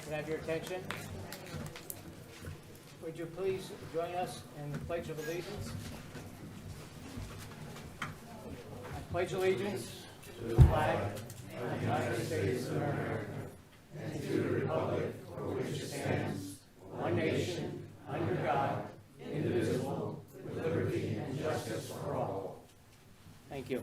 Can I have your attention? Would you please join us in the Pledge of Allegiance? I pledge allegiance to the flag of the United States of America and to the republic for which it stands, one nation, under God, indivisible, with liberty and justice for all. Thank you.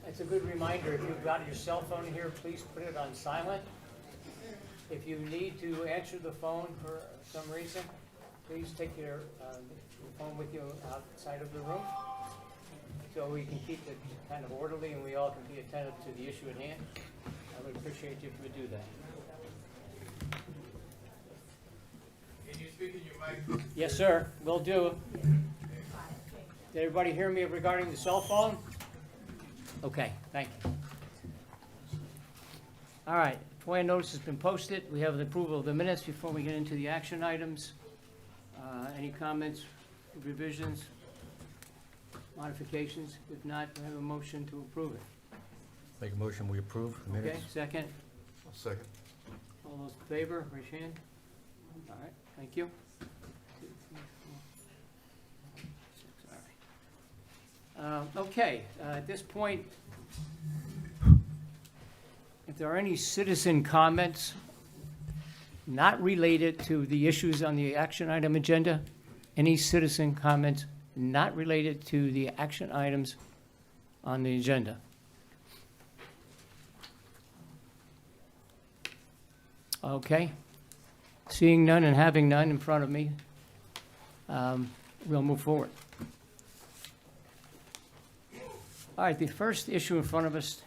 It's a good reminder, if you've got your cell phone here, please put it on silent. If you need to answer the phone for some reason, please take your phone with you outside of the room so we can keep it kind of orderly and we all can be attentive to the issue at hand. I would appreciate you if you would do that. Can you speak in your mic? Yes, sir, will do. Did everybody hear me regarding the cell phone? Okay, thank you. All right, FOIA notice has been posted. We have the approval of the minutes before we get into the action items. Any comments, revisions, modifications? If not, we have a motion to approve it. Make a motion, we approve the minutes. Okay, second. I'll second. All those in favor, raise your hand. All right, thank you. 2, 3, 4, 5, 6, all right. Okay, at this point, if there are any citizen comments not related to the issues on the action item agenda, any citizen comments not related to the action items on the agenda? Okay. Seeing none and having none in front of me, we'll move forward. All right, the first issue in front of us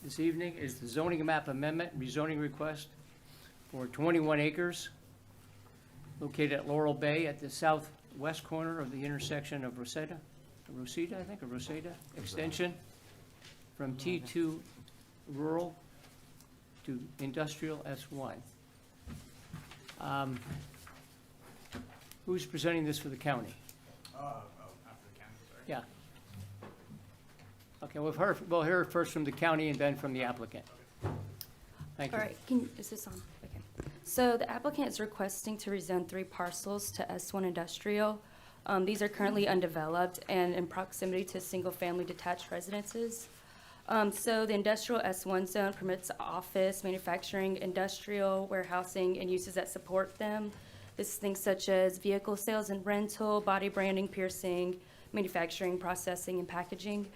this evening is the zoning map amendment, rezoning request for 21 acres located at Laurel Bay at the southwest corner of the intersection of Rosetta extension from T2 rural to industrial S1. Who's presenting this for the county? After the county, sorry. Yeah. Okay, we'll hear first from the county and then from the applicant. Thank you. All right, is this on? Okay. So the applicant is requesting to rezone 3 parcels to S1 industrial. These are currently undeveloped and in proximity to single-family detached residences. So the industrial S1 zone permits office, manufacturing, industrial, warehousing, and uses that support them. This is things such as vehicle sales and rental, body branding, piercing, manufacturing, processing, and packaging.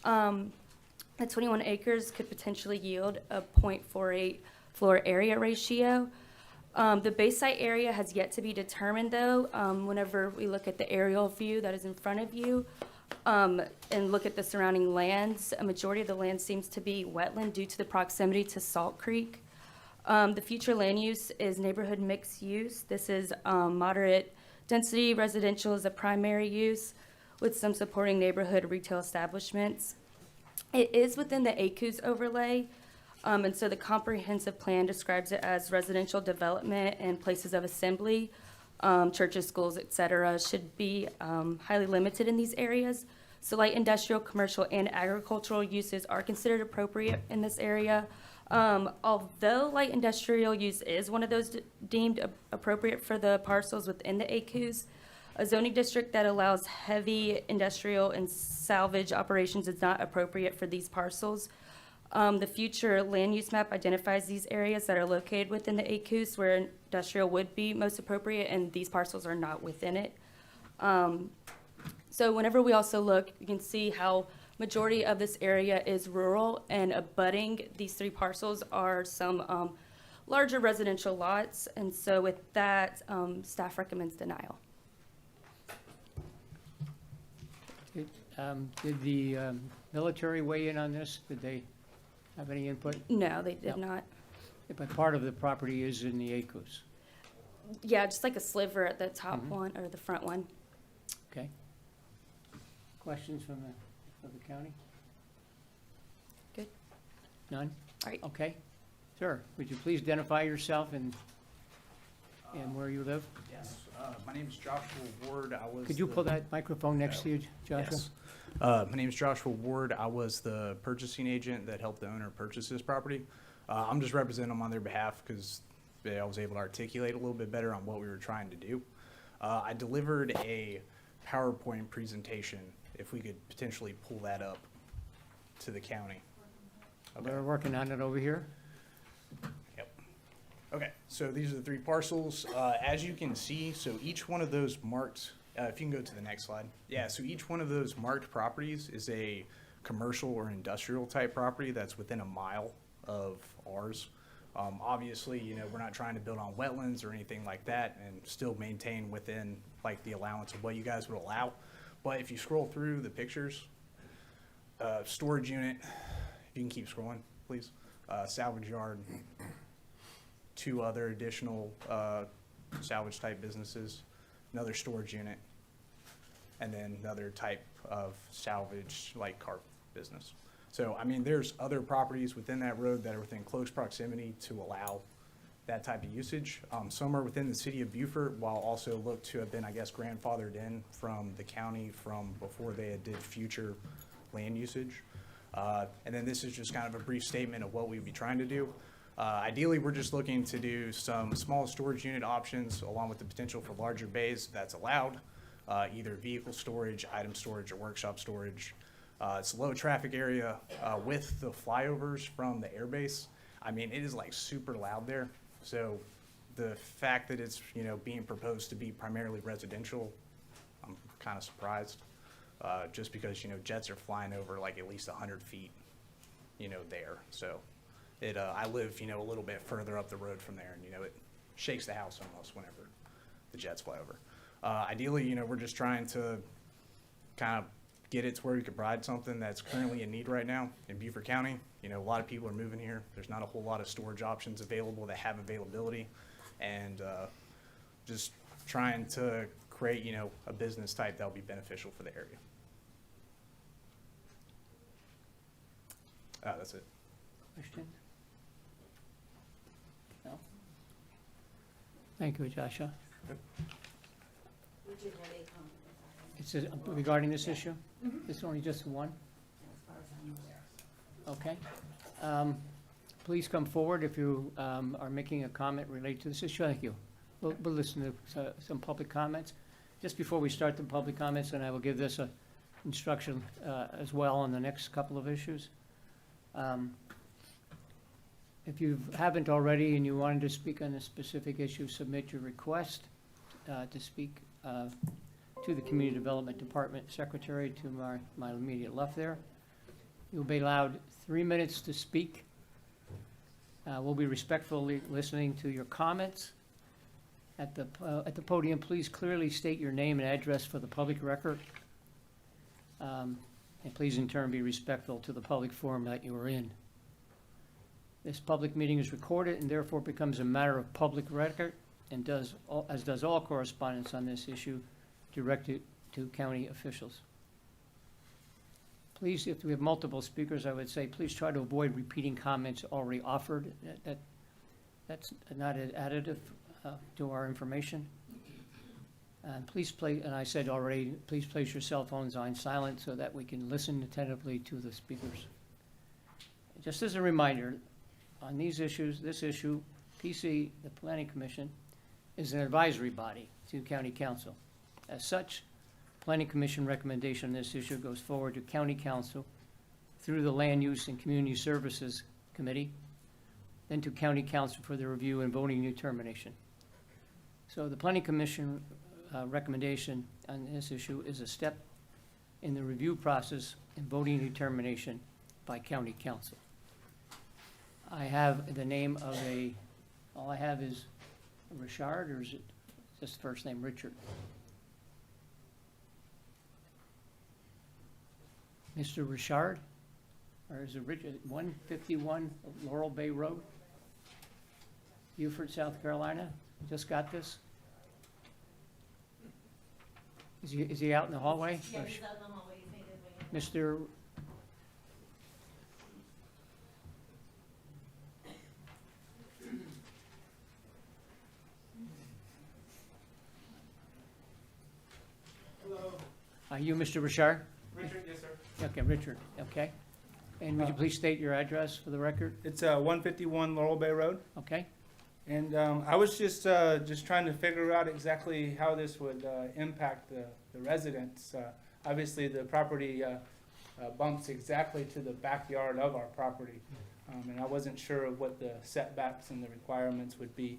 The 21 acres could potentially yield a 0.48 floor area ratio. The base site area has yet to be determined, though. Whenever we look at the aerial view that is in front of you and look at the surrounding lands, a majority of the land seems to be wetland due to the proximity to Salt Creek. The future land use is neighborhood mixed use. This is moderate density residential is a primary use, with some supporting neighborhood retail establishments. It is within the ACUS overlay, and so the comprehensive plan describes it as residential development and places of assembly, churches, schools, et cetera, should be highly limited in these areas. So light industrial, commercial, and agricultural uses are considered appropriate in this area. Although light industrial use is one of those deemed appropriate for the parcels within the ACUS, a zoning district that allows heavy industrial and salvage operations is not appropriate for these parcels. The future land use map identifies these areas that are located within the ACUS where industrial would be most appropriate, and these parcels are not within it. So whenever we also look, you can see how majority of this area is rural, and abutting these 3 parcels are some larger residential lots. And so with that, staff recommends denial. Did the military weigh in on this? Did they have any input? No, they did No. not. But part of the property is in the ACUS. Yeah, just like a sliver at the top Mhm. one, or the front one. Okay. Questions from the county? Good. None? All right. Okay. Sir, would you please identify yourself and where you live? Yes, my name is Joshua Ward. I was. Could you the- pull that microphone next to you, Joshua? Yes. My name is Joshua Ward. I was the purchasing agent that helped the owner purchase this property. I'm just representing them on their behalf because I was able to articulate a little bit better on what we were trying to do. I delivered a PowerPoint presentation, if we could potentially pull that up to the county. We're working on it over here. Yep. Okay, so these are the 3 parcels. As you can see, so each one of those marked, if you can go to the next slide. Yeah, so each one of those marked properties is a commercial or industrial type property that's within a mile of ours. Obviously, you know, we're not trying to build on wetlands or anything like that and still maintain within like the allowance of what you guys would allow. But if you scroll through the pictures, storage unit, if you can keep scrolling, please, salvage yard, 2 other additional salvage type businesses, another storage unit, and then another type of salvage like car business. So, I mean, there's other properties within that road that are within close proximity to allow that type of usage. Some are within the city of Beaufort, while also look to have been, I guess, grandfathered in from the county from before they had did future land usage. And then this is just kind of a brief statement of what we'd be trying to do. Ideally, we're just looking to do some small storage unit options along with the potential for larger bays if that's allowed, either vehicle storage, item storage, or workshop storage. It's a low traffic area with the flyovers from the airbase. I mean, it is like super loud there. So the fact that it's, you know, being proposed to be primarily residential, I'm kind of surprised. Just because, you know, jets are flying over like at least 100 feet, you know, there. So I live, you know, a little bit further up the road from there, and, you know, it shakes the house almost whenever the jets fly over. Ideally, you know, we're just trying to kind of get it to where we can provide something that's currently in need right now in Beaufort County. You know, a lot of people are moving here. There's not a whole lot of storage options available that have availability, and just trying to create, you know, a business type that'll be beneficial for the area. That's it. Questions? No? Thank you, Joshua. Richard had a comment. It's regarding this issue? It's only just one? As far as I'm aware. Okay. Please come forward if you are making a comment related to this issue. Thank you. We'll listen to some public comments. Just before we start the public comments, and I will give this a instruction as well on the next couple of issues. If you haven't already and you wanted to speak on a specific issue, submit your request to speak to the Community Development Department Secretary to my immediate left there. You'll be allowed 3 minutes to speak. We'll be respectfully listening to your comments. At the podium, please clearly state your name and address for the public record. And please in turn be respectful to the public forum that you are in. This public meeting is recorded and therefore becomes a matter of public record and as does all correspondence on this issue directed to county officials. Please, if we have multiple speakers, I would say please try to avoid repeating comments already offered. That's not additive to our information. And please and I said already, please place your cell phones on silent so that we can listen attentively to the speakers. Just as a reminder, on these issues, this issue, PC, the Planning Commission, is an advisory body to County Council. As such, Planning Commission recommendation on this issue goes forward to County Council through the Land Use and Community Services Committee, then to County Council for the review and voting determination. So the Planning Commission recommendation on this issue is a step in the review process and voting determination by County Council. I have the name of all I have is Richard, or is it just first name Richard? Mr. Richard, or is it Richard, 151 Laurel Bay Road? Beaufort, South Carolina. Just got this? Is he out in the hallway? Yeah, he's out in the hallway, he's made his way in. Mr. Are you Mr. Richard? Richard, yes, sir. Okay, Richard, okay. And would you please state your address for the record? It's 151 Laurel Bay Road, Okay, and I was just trying to figure out exactly how this would impact the residents. Obviously, the property bumps exactly to the backyard of our property, and I wasn't sure of what the setbacks and the requirements would be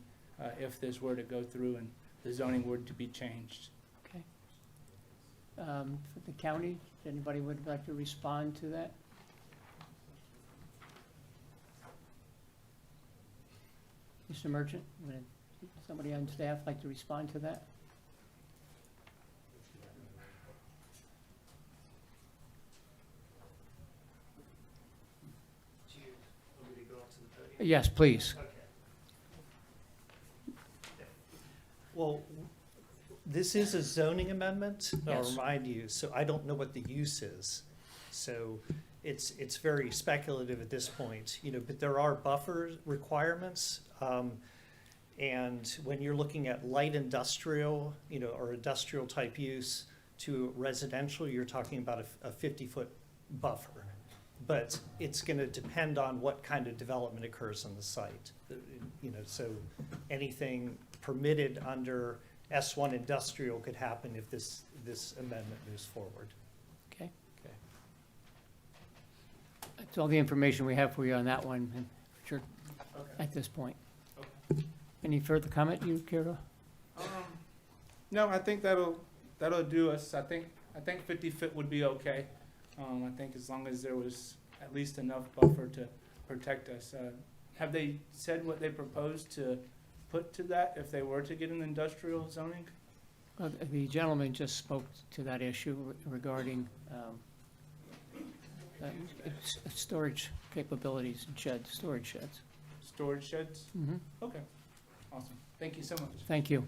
if this were to go through and the zoning were to be changed. okay. For the county, anybody would like to respond to that? Mr. Merchant, would somebody on staff like to respond to that? Yes, please. Well, this is a zoning amendment, I'll Yes. remind you, so I don't know what the use is. So it's very speculative at this point, but there are buffer requirements. And when you're looking at light industrial, or industrial type use to residential, you're talking about a 50-foot buffer. But it's gonna depend on what kind of development occurs on the site. So anything permitted under S1 industrial could happen if this amendment moves forward. Okay. Okay. That's all the information we have for you on that one, and Richard, at this point. Any further comment you care to? No, I think that'll do us. I think 50 foot would be okay. I think as long as there was at least enough buffer to protect us. Have they said what they proposed to put to that if they were to get an industrial zoning? The gentleman just spoke to that issue regarding storage capabilities and storage sheds. Storage sheds? Mm-hmm. Okay, awesome. Thank you so much. Thank you.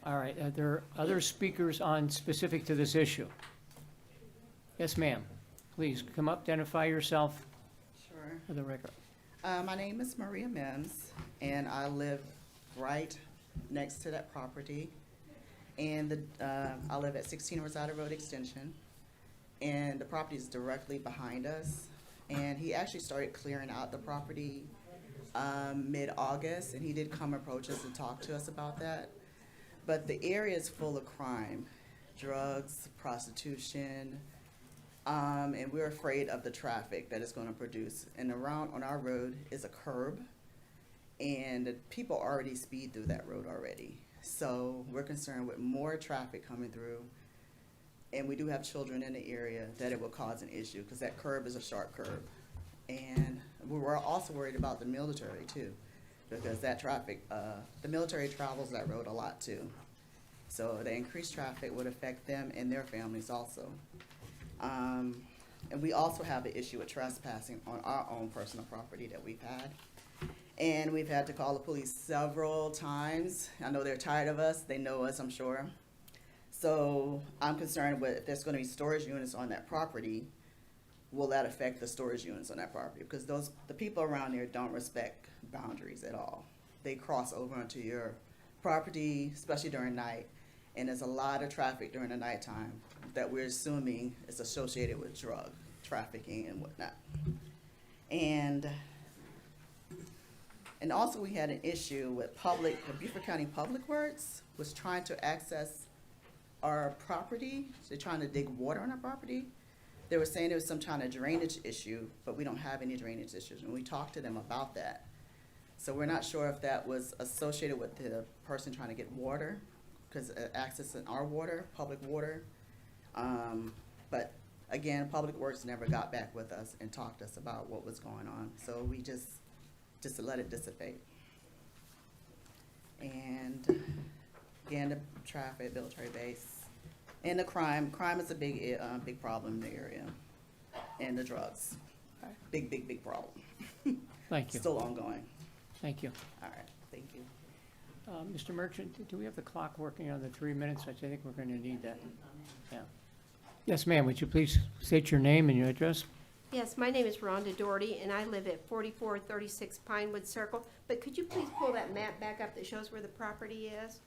All right, are there other speakers on specific to this issue? Yes, ma'am. Please come up, identify yourself Sure. for the record. My name is Maria Mims, and I live right next to that property. And I live at 16 Rosada Road Extension, and the property is directly behind us. And he actually started clearing out the property mid-August, and he did come approach us and talk to us about that. But the area is full of crime, drugs, prostitution, and we're afraid of the traffic that it's going to produce. And around on our road is a curb, and people already speed through that road already. So we're concerned with more traffic coming through, and we do have children in the area that it will cause an issue because that curb is a sharp curb. And we're also worried about the military too, because that traffic, the military travels that road a lot too. So the increased traffic would affect them and their families also. And we also have an issue with trespassing on our own personal property that we've had. And we've had to call the police several times. I know they're tired of us. They know us, I'm sure. So I'm concerned with if there's going to be storage units on that property, will that affect the storage units on that property? Because the people around there don't respect boundaries at all. They cross over onto your property, especially during night. And there's a lot of traffic during the nighttime that we're assuming is associated with drug trafficking and whatnot. And also we had an issue with the Beaufort County Public Works was trying to access our property. They're trying to dig water on our property. They were saying there was some kind of drainage issue, but we don't have any drainage issues. And we talked to them about that. So we're not sure if that was associated with the person trying to get water, because accessing our water, public water. But again, Public Works never got back with us and talked to us about what was going on. So we just let it dissipate. And again, the traffic, military base, and the crime. Crime is a big problem in the area, and the drugs. Big problem. Thank you. Still ongoing. Thank you. All right, thank you. Mr. Merchant, do we have the clock working on the 3 minutes? I think we're going to need that. Yeah. Yes, ma'am, would you please state your name and your address? Yes, my name is Rhonda Doherty, and I live at 4436 Pinewood Circle. But could you please pull that map back up that shows where the property is?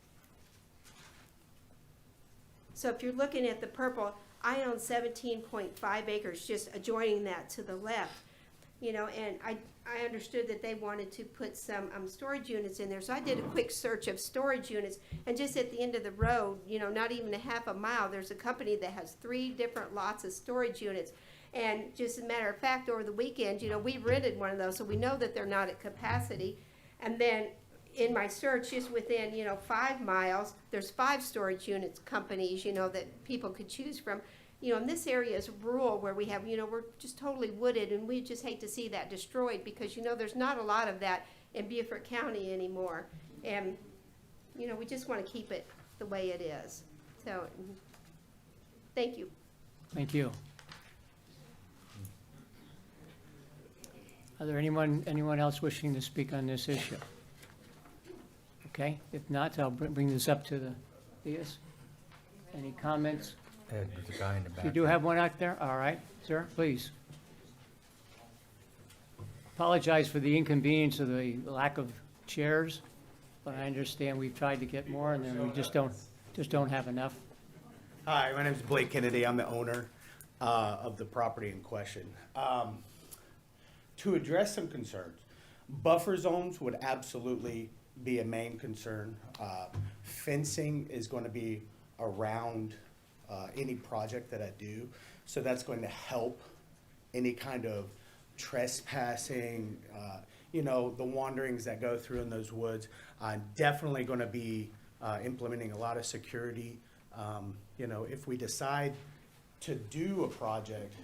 So if you're looking at the purple, I own 17.5 acres just adjoining that to the left. You know, and I understood that they wanted to put some storage units in there. So I did a quick search of storage units, and just at the end of the road, you know, not even a half a mile, there's a company that has 3 different lots of storage units. And just as a matter of fact, over the weekend, you know, we rented one of those, so we know that they're not at capacity. And then in my search, just within, you know, 5 miles, there's 5 storage units companies, you know, that people could choose from. You know, and this area is rural where we have, you know, we're just totally wooded, and we just hate to see that destroyed because, you know, there's not a lot of that in Beaufort County anymore. And, you know, we just want to keep it the way it is. So, thank you. Thank you. Are there anyone else wishing to speak on this issue? Okay, if not, I'll bring this up to the dais. Any comments? Ed, there's a guy in the back. You do have one out there? All right, sir, please. Apologize for the inconvenience of the lack of chairs, but I understand we've tried to get more, and then we just don't have enough. Hi, my name is Blake Kennedy. I'm the owner of the property in question. To address some concerns, buffer zones would absolutely be a main concern. Fencing is going to be around any project that I do, so that's going to help any kind of trespassing, you know, the wanderings that go through in those woods. I'm definitely going to be implementing a lot of security. You know, if we decide to do a project,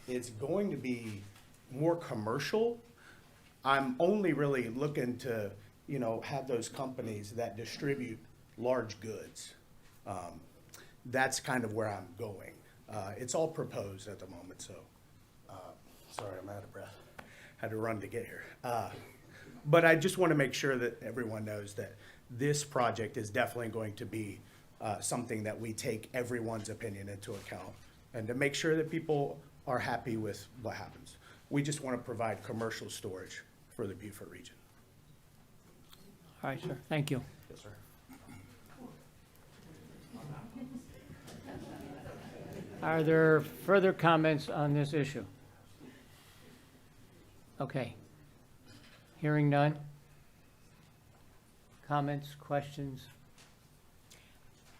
it's going to be more commercial. I'm only really looking to, you know, have those companies that distribute large goods. That's kind of where I'm going. It's all proposed at the moment, so, sorry, I'm out of breath. Had to run to get here. But I just want to make sure that everyone knows that this project is definitely going to be something that we take everyone's opinion into account, and to make sure that people are happy with what happens. We just want to provide commercial storage for the Beaufort region. All right, sir, thank you. Yes, sir. Are there further comments on this issue? Okay. Hearing none. Comments, questions?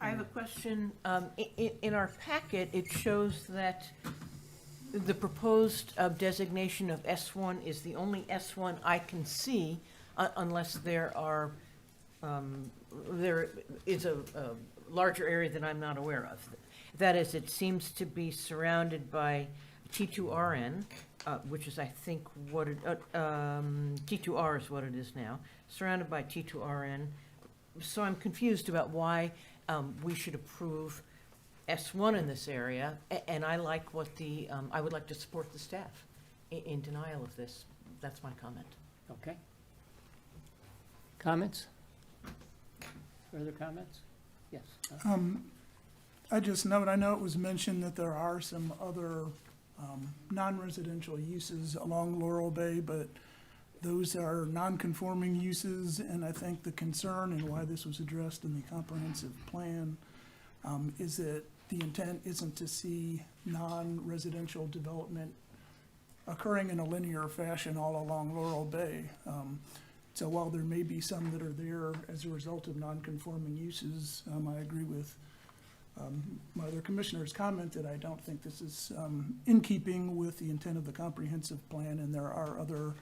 I have a question. In our packet, it shows that the proposed designation of S1 is the only S1 I can see, unless there is a larger area that I'm not aware of. That is, it seems to be surrounded by T2RN, which is, I think, what it, T2R is what it is now, surrounded by T2RN. So I'm confused about why we should approve S1 in this area, and I like what I would like to support the staff in denial of this. That's my comment. Okay. Comments? Further comments? Yes. I just note, I know it was mentioned that there are some other non-residential uses along Laurel Bay, but those are non-conforming uses, and I think the concern and why this was addressed in the comprehensive plan is that the intent isn't to see non-residential development occurring in a linear fashion all along Laurel Bay. So while there may be some that are there as a result of non-conforming uses, I agree with my other commissioner's comment that I don't think this is in keeping with the intent of the comprehensive plan, and there are other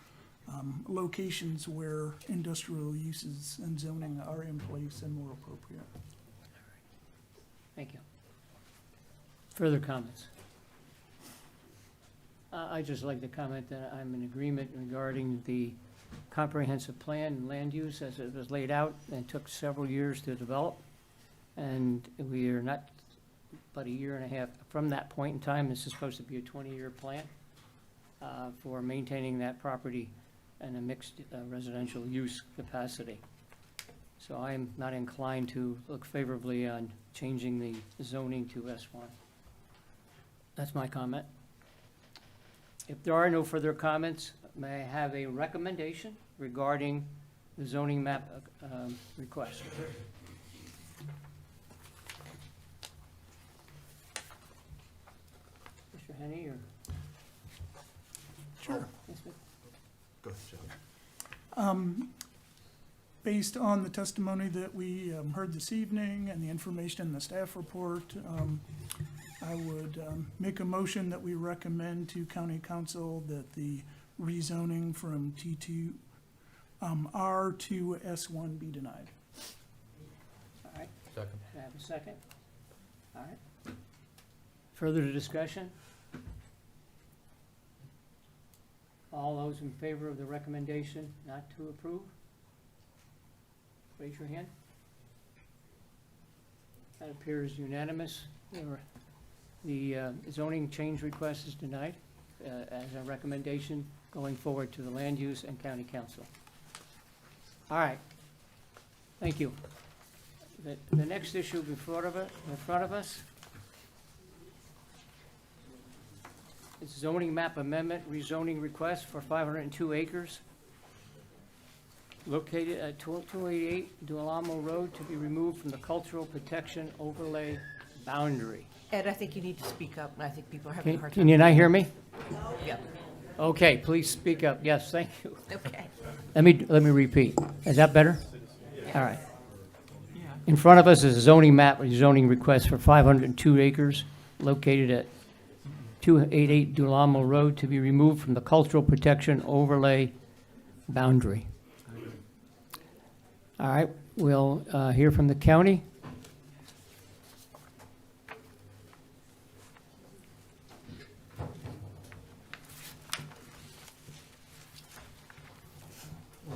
locations where industrial uses and zoning are in place and more appropriate. Thank you. Further comments? I'd just like to comment that I'm in agreement regarding the comprehensive plan and land use as it was laid out and took several years to develop. And we are not but a year and a half from that point in time. This is supposed to be a 20-year plan for maintaining that property and a mixed residential use capacity. So I'm not inclined to look favorably on changing the zoning to S1. That's my comment. If there are no further comments, may I have a recommendation regarding the zoning map request? Mr. Henney, or? Sure. Yes, ma'am. Go ahead, Joe. Based on the testimony that we heard this evening and the information in the staff report, I would make a motion that we recommend to county council that the rezoning from T2 R to S1 be denied. All right, Second. can I have a second? All right. Further discussion? All those in favor of the recommendation not to approve? Raise your hand. That appears unanimous. The zoning change request is denied as a recommendation going forward to the Land Use and County Council. All right. Thank you. The next issue in front of us is zoning map amendment, rezoning request for 502 acres located at 288 Dualamo Road to be removed from the cultural protection overlay boundary. Ed, I think you need to speak up. I think people are having a hard time. Can you not hear me? Yeah, Okay, please speak up. Yes, thank you. okay. Let me repeat. Is that better? All right. In front of us is a zoning map, a zoning request for 502 acres located at 288 Dualamo Road to be removed from the cultural protection overlay boundary. All right, we'll hear from the county.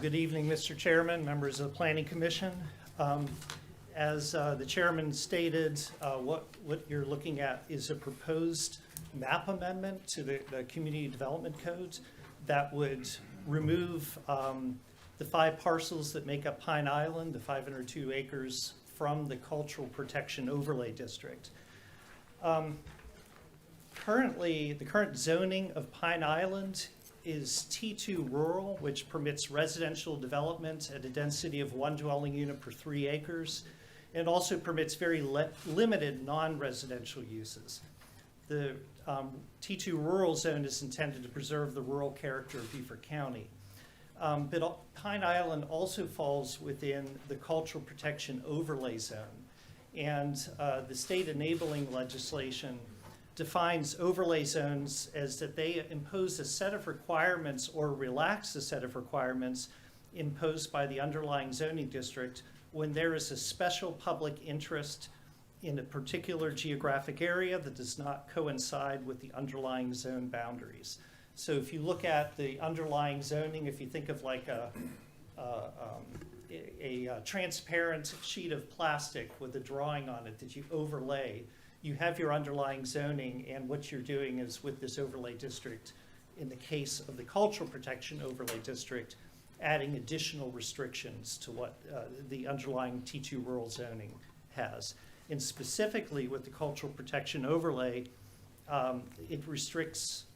Good evening, Mr. Chairman, members of the Planning Commission. As the chairman stated, what you're looking at is a proposed map amendment to the Community Development Code that would remove the 5 parcels that make up Pine Island, the 502 acres, from the Cultural Protection Overlay District. Currently, the current zoning of Pine Island is T2 rural, which permits residential development at a density of 1 dwelling unit per 3 acres. It also permits very limited non-residential uses. The T2 rural zone is intended to preserve the rural character of Beaufort County. But Pine Island also falls within the Cultural Protection Overlay Zone. And the state enabling legislation defines overlay zones as that they impose a set of requirements or relax a set of requirements imposed by the underlying zoning district when there is a special public interest in a particular geographic area that does not coincide with the underlying zone boundaries. So if you look at the underlying zoning, if you think of like a transparent sheet of plastic with a drawing on it that you overlay, you have your underlying zoning, and what you're doing is with this overlay district, in the case of the Cultural Protection Overlay District, adding additional restrictions to what the underlying T2 rural zoning has. And specifically with the Cultural Protection Overlay, it restricts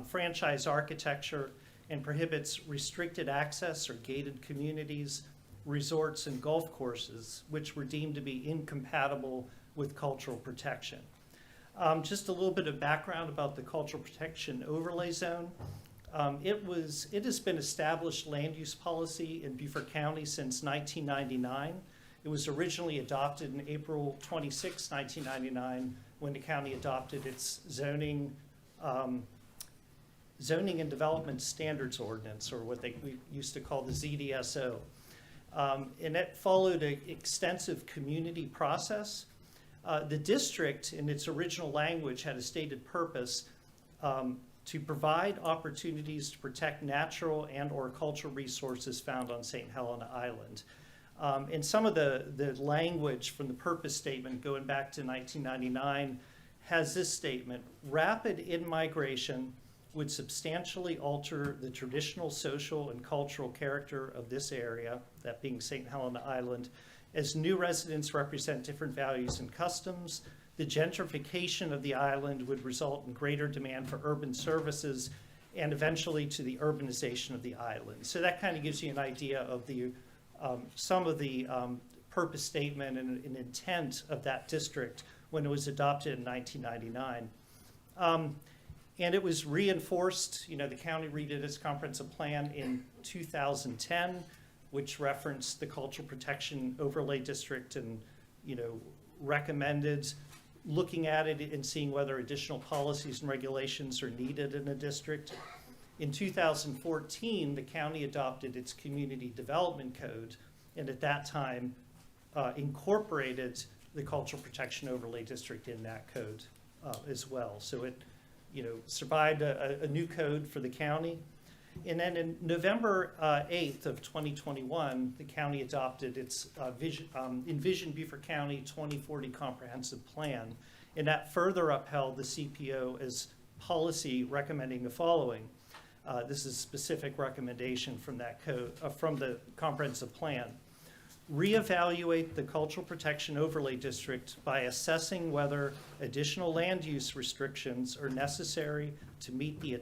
franchise architecture and prohibits restricted access or gated communities, resorts, and golf courses, which were deemed to be incompatible with cultural protection. Just a little bit of background about the Cultural Protection Overlay Zone. It has been established land use policy in Beaufort County since 1999. It was originally adopted in April 26, 1999, when the county adopted its zoning and development standards ordinance, or what we used to call the ZDSO. And it followed an extensive community process. The district, in its original language, had a stated purpose to provide opportunities to protect natural and/or cultural resources found on St. Helena Island. And some of the language from the purpose statement going back to 1999 has this statement: rapid in-migration would substantially alter the traditional social and cultural character of this area, that being St. Helena Island, as new residents represent different values and customs. The gentrification of the island would result in greater demand for urban services and eventually to the urbanization of the island. So that kind of gives you an idea of the some of the purpose statement and intent of that district when it was adopted in 1999. And it was reinforced, the county redid its comprehensive plan in 2010, which referenced the Cultural Protection Overlay District and, recommended looking at it and seeing whether additional policies and regulations are needed in a district. In 2014, the county adopted its Community Development Code, and at that time incorporated the Cultural Protection Overlay District in that code as well. So it survived a new code for the county. And then in November 8th of 2021, the county adopted its Envision Beaufort County 2040 Comprehensive Plan, and that further upheld the CPO as policy recommending the following. This is a specific recommendation from that code, from the comprehensive plan. Reevaluate the Cultural Protection Overlay District by assessing whether additional land use restrictions are necessary to meet the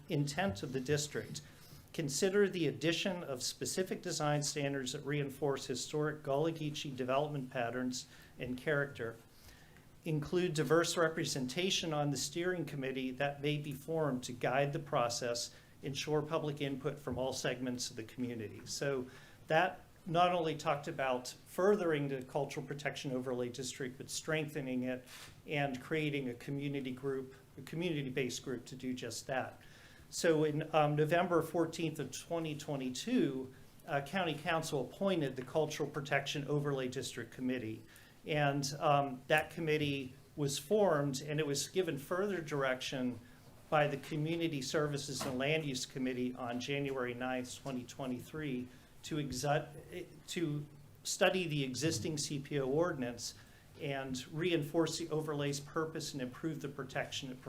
intent of the district. Consider the addition of specific design standards that reinforce historic Gullah Geechee development patterns and character. Include diverse representation on the steering committee that may be formed to guide the process, ensure public input from all segments of the community. So that not only talked about furthering the Cultural Protection Overlay District, but strengthening it and creating a community group, a community-based group to do just that. So in November 14th of 2022, County Council appointed the Cultural Protection Overlay District Committee. And that committee was formed, and it was given further direction by the Community Services and Land Use Committee on January 9th, 2023, to study the existing CPO ordinance and reinforce the overlay's purpose and improve the protection it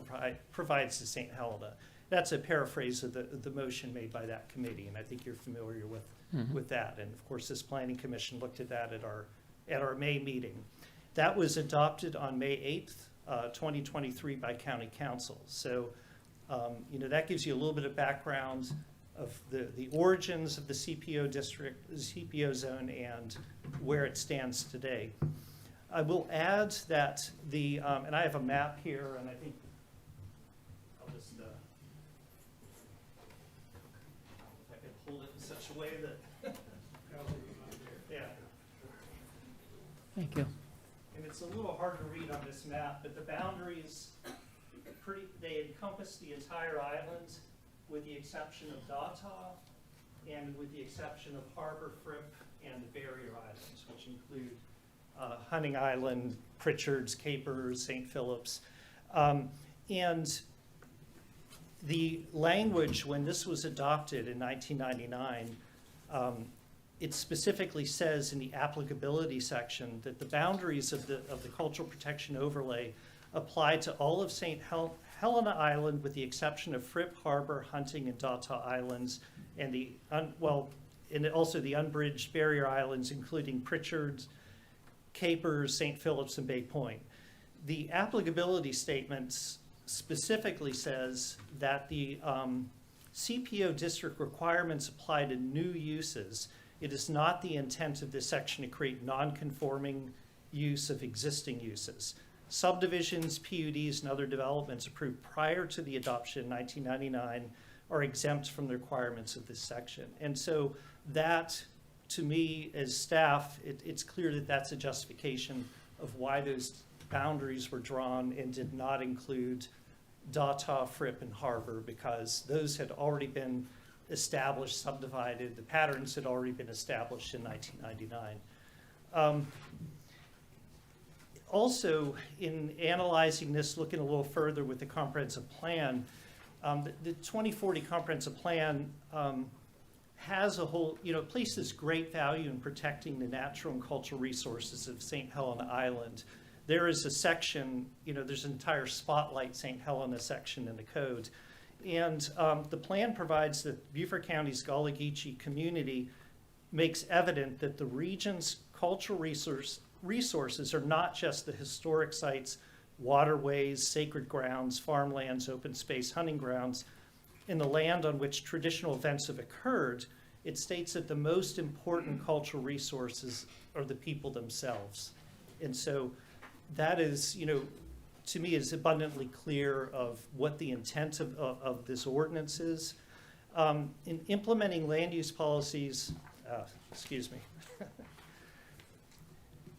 provides to St. Helena. That's a paraphrase of the motion made by that committee, and I think you're familiar with that. And of course, this Planning Commission looked at that at our May meeting. That was adopted on May 8th, 2023 by County Council. So, that gives you a little bit of background of the origins of the CPO district, the CPO zone, and where it stands today. I will add that and I have a map here, and I think I'll just, I can hold it in such a way that, yeah. Thank you. And it's a little hard to read on this map, but the boundaries, they encompass the entire island with the exception of Dataw and with the exception of Harbor, Fripp, and the Barrier Islands, which include Hunting Island, Pritchard's, Capers, St. Philip's. And the language, when this was adopted in 1999, it specifically says in the applicability section that the boundaries of the Cultural Protection Overlay apply to all of St. Helena Island with the exception of Fripp, Harbor, Hunting, and Dataw Islands, and and also the unbridged Barrier Islands, including Pritchard's, Capers, St. Philip's, and Bay Point. The applicability statement specifically says that the CPO district requirements apply to new uses. It is not the intent of this section to create non-conforming use of existing uses. Subdivisions, PUDs, and other developments approved prior to the adoption in 1999 are exempt from the requirements of this section. And so that, to me, as staff, it's clear that that's a justification of why those boundaries were drawn and did not include Dataw, Fripp, and Harbor, because those had already been established, subdivided, the patterns had already been established in 1999. Also, in analyzing this, looking a little further with the comprehensive plan, the 2040 comprehensive plan has a whole, places great value in protecting the natural and cultural resources of St. Helena Island. There is a section, there's an entire Spotlight St. Helena section in the code, The plan provides that Beaufort County's Gullah-Geechee community makes evident that the region's cultural resources are not just the historic sites, waterways, sacred grounds, farmlands, open space, hunting grounds, in the land on which traditional events have occurred. It states that the most important cultural resources are the people themselves. And so that is, to me, is abundantly clear of what the intent of this ordinance is. In implementing land use policies,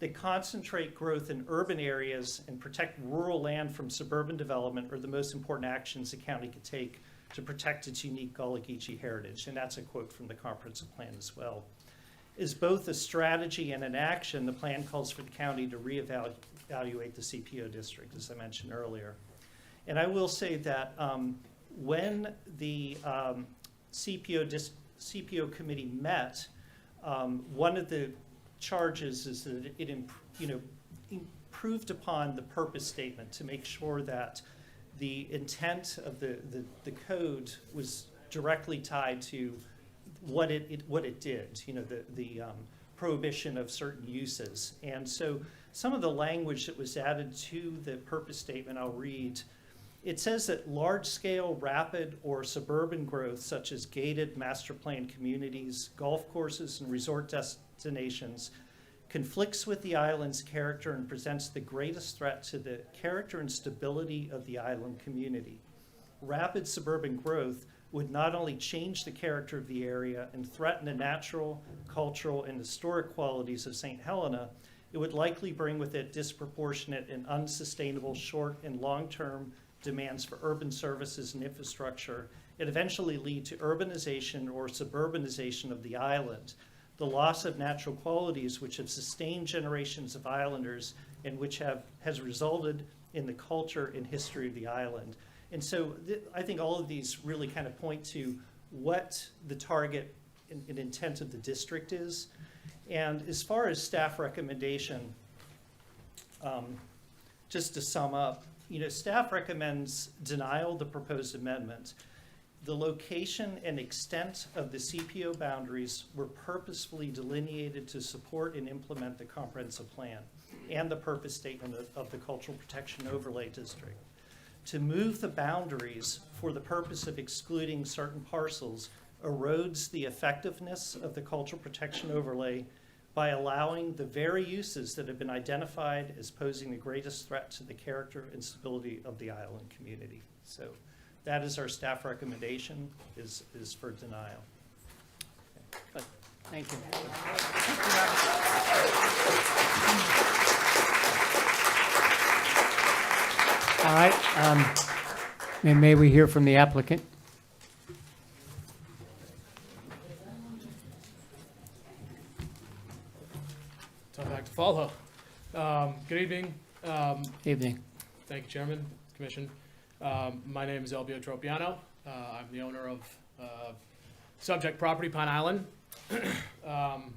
that concentrate growth in urban areas and protect rural land from suburban development are the most important actions the county could take to protect its unique Gullah-Geechee heritage. And that's a quote from the comprehensive plan as well. Is both a strategy and an action, the plan calls for the county to reevaluate the CPO district, as I mentioned earlier. And I will say that when the CPO committee met, one of the charges is that it improved upon the purpose statement to make sure that the intent of the code was directly tied to what it did, the prohibition of certain uses. And so some of the language that was added to the purpose statement, I'll read. It says that large-scale, rapid, or suburban growth, such as gated master planned communities, golf courses, and resort destinations, conflicts with the island's character and presents the greatest threat to the character and stability of the island community. Rapid suburban growth would not only change the character of the area and threaten the natural, cultural, and historic qualities of St. Helena, it would likely bring with it disproportionate and unsustainable short and long-term demands for urban services and infrastructure, and eventually lead to urbanization or suburbanization of the island, the loss of natural qualities which have sustained generations of islanders and which has resulted in the culture and history of the island. And so I think all of these really kind of point to what the target and intent of the district is. And as far as staff recommendation, just to sum up, staff recommends denial of the proposed amendment. The location and extent of the CPO boundaries were purposefully delineated to support and implement the comprehensive plan and the purpose statement of the Cultural Protection Overlay District. To move the boundaries for the purpose of excluding certain parcels erodes the effectiveness of the Cultural Protection Overlay by allowing the very uses that have been identified as posing the greatest threat to the character and stability of the island community. So that is our staff recommendation, is for denial. Good. Thank you. All right, may we hear from the applicant? Tough act to follow. Good evening. Evening. Thank you, Chairman, Commission. My name is Elvio Tropiano. I'm the owner of subject property, Pine Island. I'm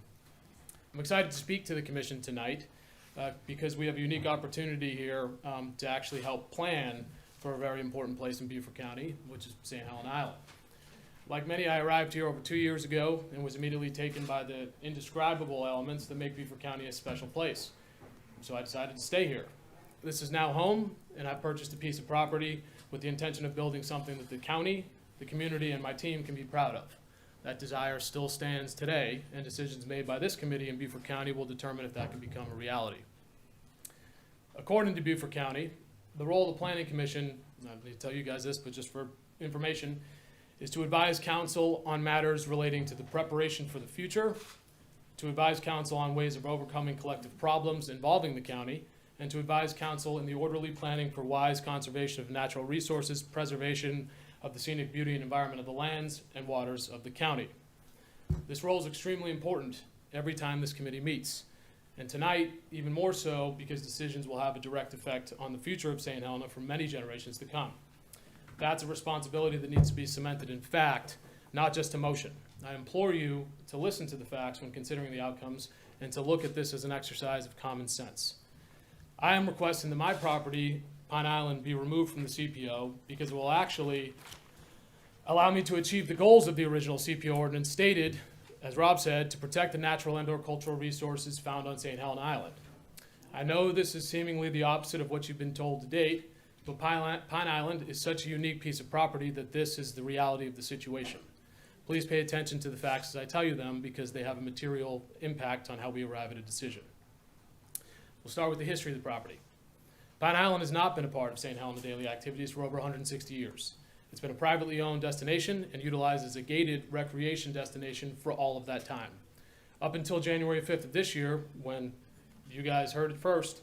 excited to speak to the Commission tonight because we have a unique opportunity here to actually help plan for a very important place in Beaufort County, which is St. Helena Island. Like many, I arrived here over 2 years ago and was immediately taken by the indescribable elements that make Beaufort County a special place. So I decided to stay here. This is now home, and I purchased a piece of property with the intention of building something that the county, the community, and my team can be proud of. That desire still stands today, and decisions made by this committee in Beaufort County will determine if that can become a reality. According to Beaufort County, the role of the Planning Commission, I don't need to tell you guys this, but just for information, is to advise council on matters relating to the preparation for the future, to advise council on ways of overcoming collective problems involving the county, and to advise council in the orderly planning for wise conservation of natural resources, preservation of the scenic beauty and environment of the lands and waters of the county. This role is extremely important every time this committee meets. And tonight, even more so, because decisions will have a direct effect on the future of St. Helena for many generations to come. That's a responsibility that needs to be cemented in fact, not just emotion. I implore you to listen to the facts when considering the outcomes and to look at this as an exercise of common sense. I am requesting that my property, Pine Island, be removed from the CPO because it will actually allow me to achieve the goals of the original CPO ordinance stated, as Rob said, to protect the natural and/or cultural resources found on St. Helena Island. I know this is seemingly the opposite of what you've been told to date, but Pine Island is such a unique piece of property that this is the reality of the situation. Please pay attention to the facts as I tell you them because they have a material impact on how we arrive at a decision. We'll start with the history of the property. Pine Island has not been a part of St. Helena daily activities for over 160 years. It's been a privately owned destination and utilized as a gated recreation destination for all of that time. Up until January 5th of this year, when you guys heard it first,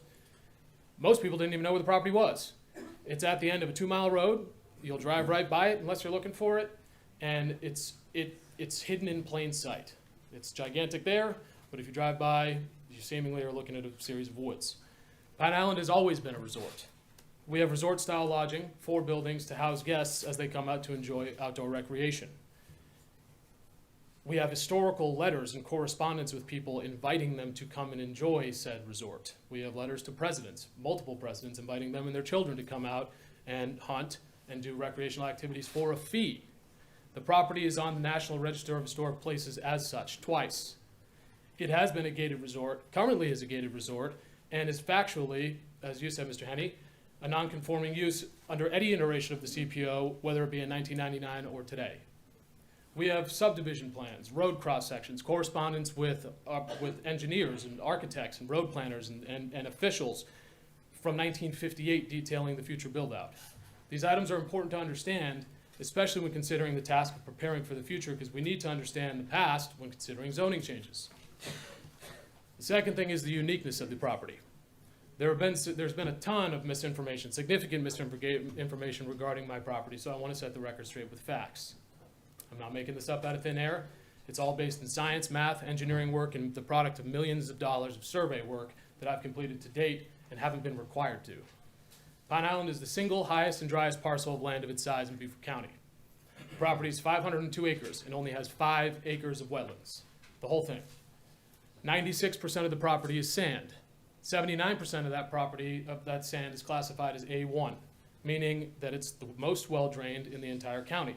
most people didn't even know where the property was. It's at the end of a 2-mile road. You'll drive right by it unless you're looking for it, and it's hidden in plain sight. It's gigantic there, but if you drive by, you seemingly are looking at a series of woods. Pine Island has always been a resort. We have resort-style lodging, 4 buildings to house guests as they come out to enjoy outdoor recreation. We have historical letters and correspondence with people inviting them to come and enjoy said resort. We have letters to presidents, multiple presidents, inviting them and their children to come out and hunt and do recreational activities for a fee. The property is on the National Register of Historic Places as such, twice. It has been a gated resort, currently is a gated resort, and is factually, as you said, Mr. Henney, a non-conforming use under any iteration of the CPO, whether it be in 1999 or today. We have subdivision plans, road cross-sections, correspondence with engineers and architects and road planners and officials from 1958 detailing the future build-out. These items are important to understand, especially when considering the task of preparing for the future, because we need to understand the past when considering zoning changes. The second thing is the uniqueness of the property. There's been a ton of misinformation, significant misinformation regarding my property, so I want to set the record straight with facts. I'm not making this up out of thin air. It's all based in science, math, engineering work, and the product of millions of dollars of survey work that I've completed to date and haven't been required to. Pine Island is the single highest and driest parcel of land of its size in Beaufort County. The property is 502 acres and only has 5 acres of wetlands, the whole thing. 96% of the property is sand. 79% of that property, of that sand, is classified as A1, meaning that it's the most well-drained in the entire county.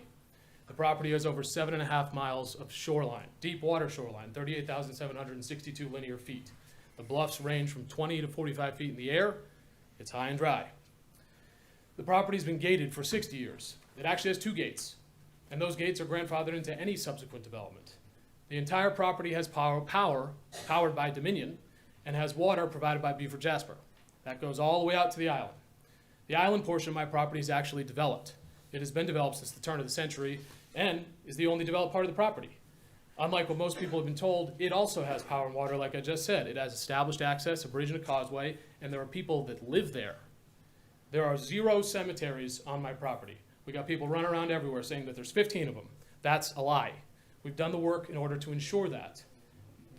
The property has over 7.5 miles of shoreline, deep water shoreline, 38,762 linear feet. The bluffs range from 20 to 45 feet in the air. It's high and dry. The property's been gated for 60 years. It actually has 2 gates, and those gates are grandfathered into any subsequent development. The entire property has powered by Dominion, and has water provided by Beaufort Jasper. That goes all the way out to the island. The island portion of my property is actually developed. It has been developed since the turn of the century and is the only developed part of the property. Unlike what most people have been told, it also has power and water, like I just said. It has established access, a bridge and a causeway, and there are people that live there. There are 0 cemeteries on my property. We got people running around everywhere saying that there's 15 of them. That's a lie. We've done the work in order to ensure that.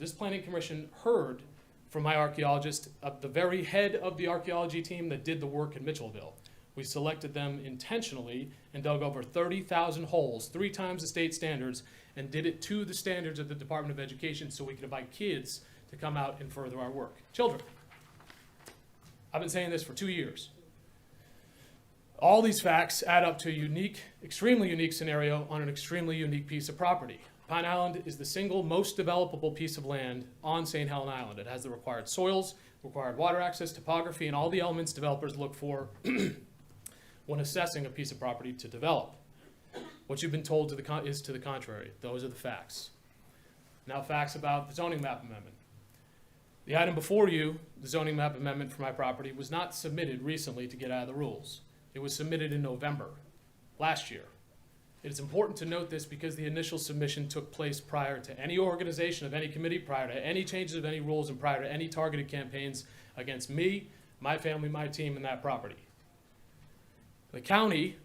This planning commission heard from my archaeologist, the very head of the archaeology team that did the work in Mitchellville. We selected them intentionally and dug over 30,000 holes, 3 times the state standards, and did it to the standards of the Department of Education so we could invite kids to come out and further our work. Children. I've been saying this for 2 years. All these facts add up to a unique, extremely unique scenario on an extremely unique piece of property. Pine Island is the single most developable piece of land on St. Helena Island. It has the required soils, required water access, topography, and all the elements developers look for when assessing a piece of property to develop. What you've been told is to the contrary. Those are the facts. Now, facts about the zoning map amendment. The item before you, the zoning map amendment for my property, was not submitted recently to get out of the rules. It was submitted in November last year. It is important to note this because the initial submission took place prior to any organization of any committee, prior to any changes of any rules, and prior to any targeted campaigns against me, my family, my team, and that property. The county,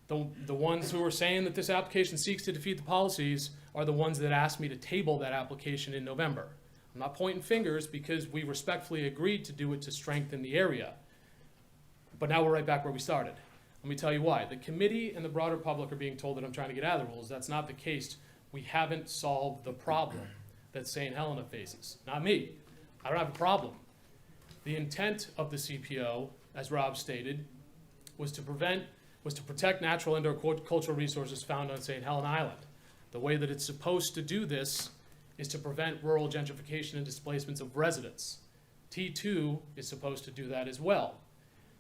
the ones who are saying that this application seeks to defeat the policies, are the ones that asked me to table that application in November. I'm not pointing fingers because we respectfully agreed to do it to strengthen the area. But now we're right back where we started. Let me tell you why. The committee and the broader public are being told that I'm trying to get out of the rules. That's not the case. We haven't solved the problem that St. Helena faces. Not me. I don't have a problem. The intent of the CPO, as Rob stated, was to prevent was to protect natural and/or cultural resources found on St. Helena Island. The way that it's supposed to do this is to prevent rural gentrification and displacements of residents. T2 is supposed to do that as well.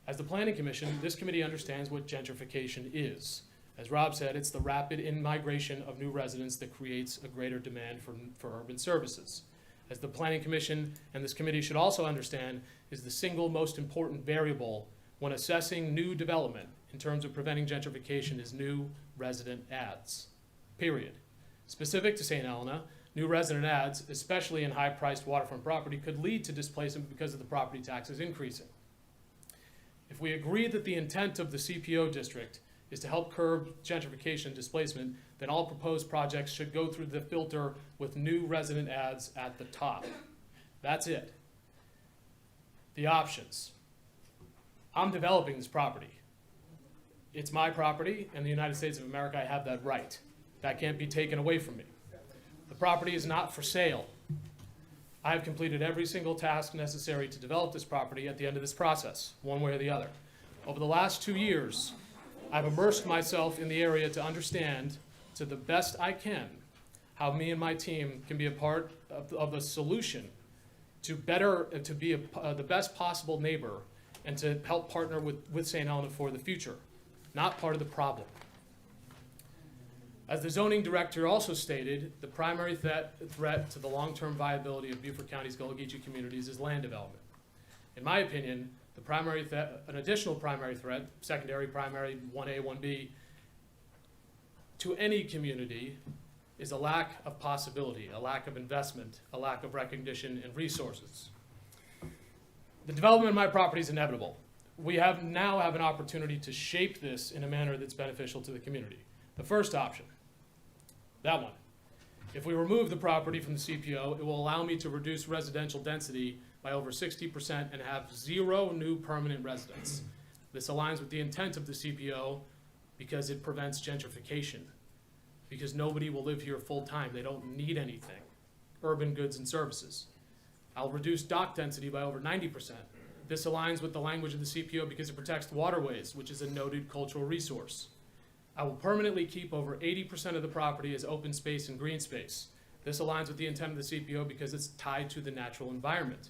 As the Planning Commission, this committee understands what gentrification is. As Rob said, it's the rapid in-migration of new residents that creates a greater demand for urban services. As the Planning Commission and this committee should also understand, is the single most important variable when assessing new development in terms of preventing gentrification is new resident adds, period. Specific to St. Helena, new resident adds, especially in high-priced waterfront property, could lead to displacement because of the property taxes increasing. If we agree that the intent of the CPO district is to help curb gentrification and displacement, then all proposed projects should go through the filter with new resident adds at the top. That's it. The options. I'm developing this property. It's my property, and in the United States of America, I have that right. That can't be taken away from me. The property is not for sale. I have completed every single task necessary to develop this property at the end of this process, one way or the other. Over the last 2 years, I've immersed myself in the area to understand, to the best I can, how me and my team can be a part of a solution to be the best possible neighbor and to help partner with St. Helena for the future, not part of the problem. As the zoning director also stated, the primary threat to the long-term viability of Beaufort County's Gullah Geechee communities is land development. In my opinion, an additional primary threat, secondary, primary, 1A, 1B, to any community is a lack of possibility, a lack of investment, a lack of recognition and resources. The development of my property is inevitable. We now have an opportunity to shape this in a manner that's beneficial to the community. The first option, that one. If we remove the property from the CPO, it will allow me to reduce residential density by over 60% and have 0 new permanent residents. This aligns with the intent of the CPO because it prevents gentrification, because nobody will live here full time. They don't need anything, urban goods and services. I'll reduce dock density by over 90%. This aligns with the language of the CPO because it protects waterways, which is a noted cultural resource. I will permanently keep over 80% of the property as open space and green space. This aligns with the intent of the CPO because it's tied to the natural environment.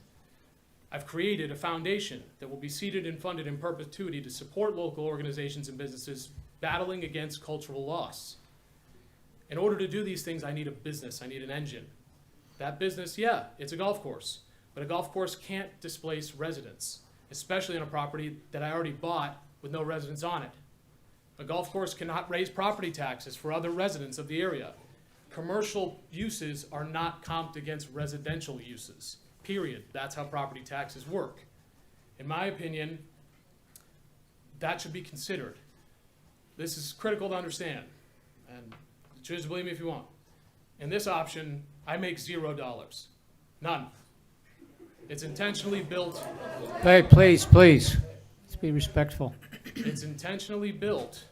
I've created a foundation that will be seated and funded in perpetuity to support local organizations and businesses battling against cultural loss. In order to do these things, I need a business, I need an engine. That business, yeah, it's a golf course, but a golf course can't displace residents, especially on a property that I already bought with no residents on it. A golf course cannot raise property taxes for other residents of the area. Commercial uses are not comped against residential uses, period. That's how property taxes work. In my opinion, that should be considered. This is critical to understand, and choose to believe me if you want. In this option, I make $0. None. It's intentionally built. Hey, please, let's be respectful. It's intentionally built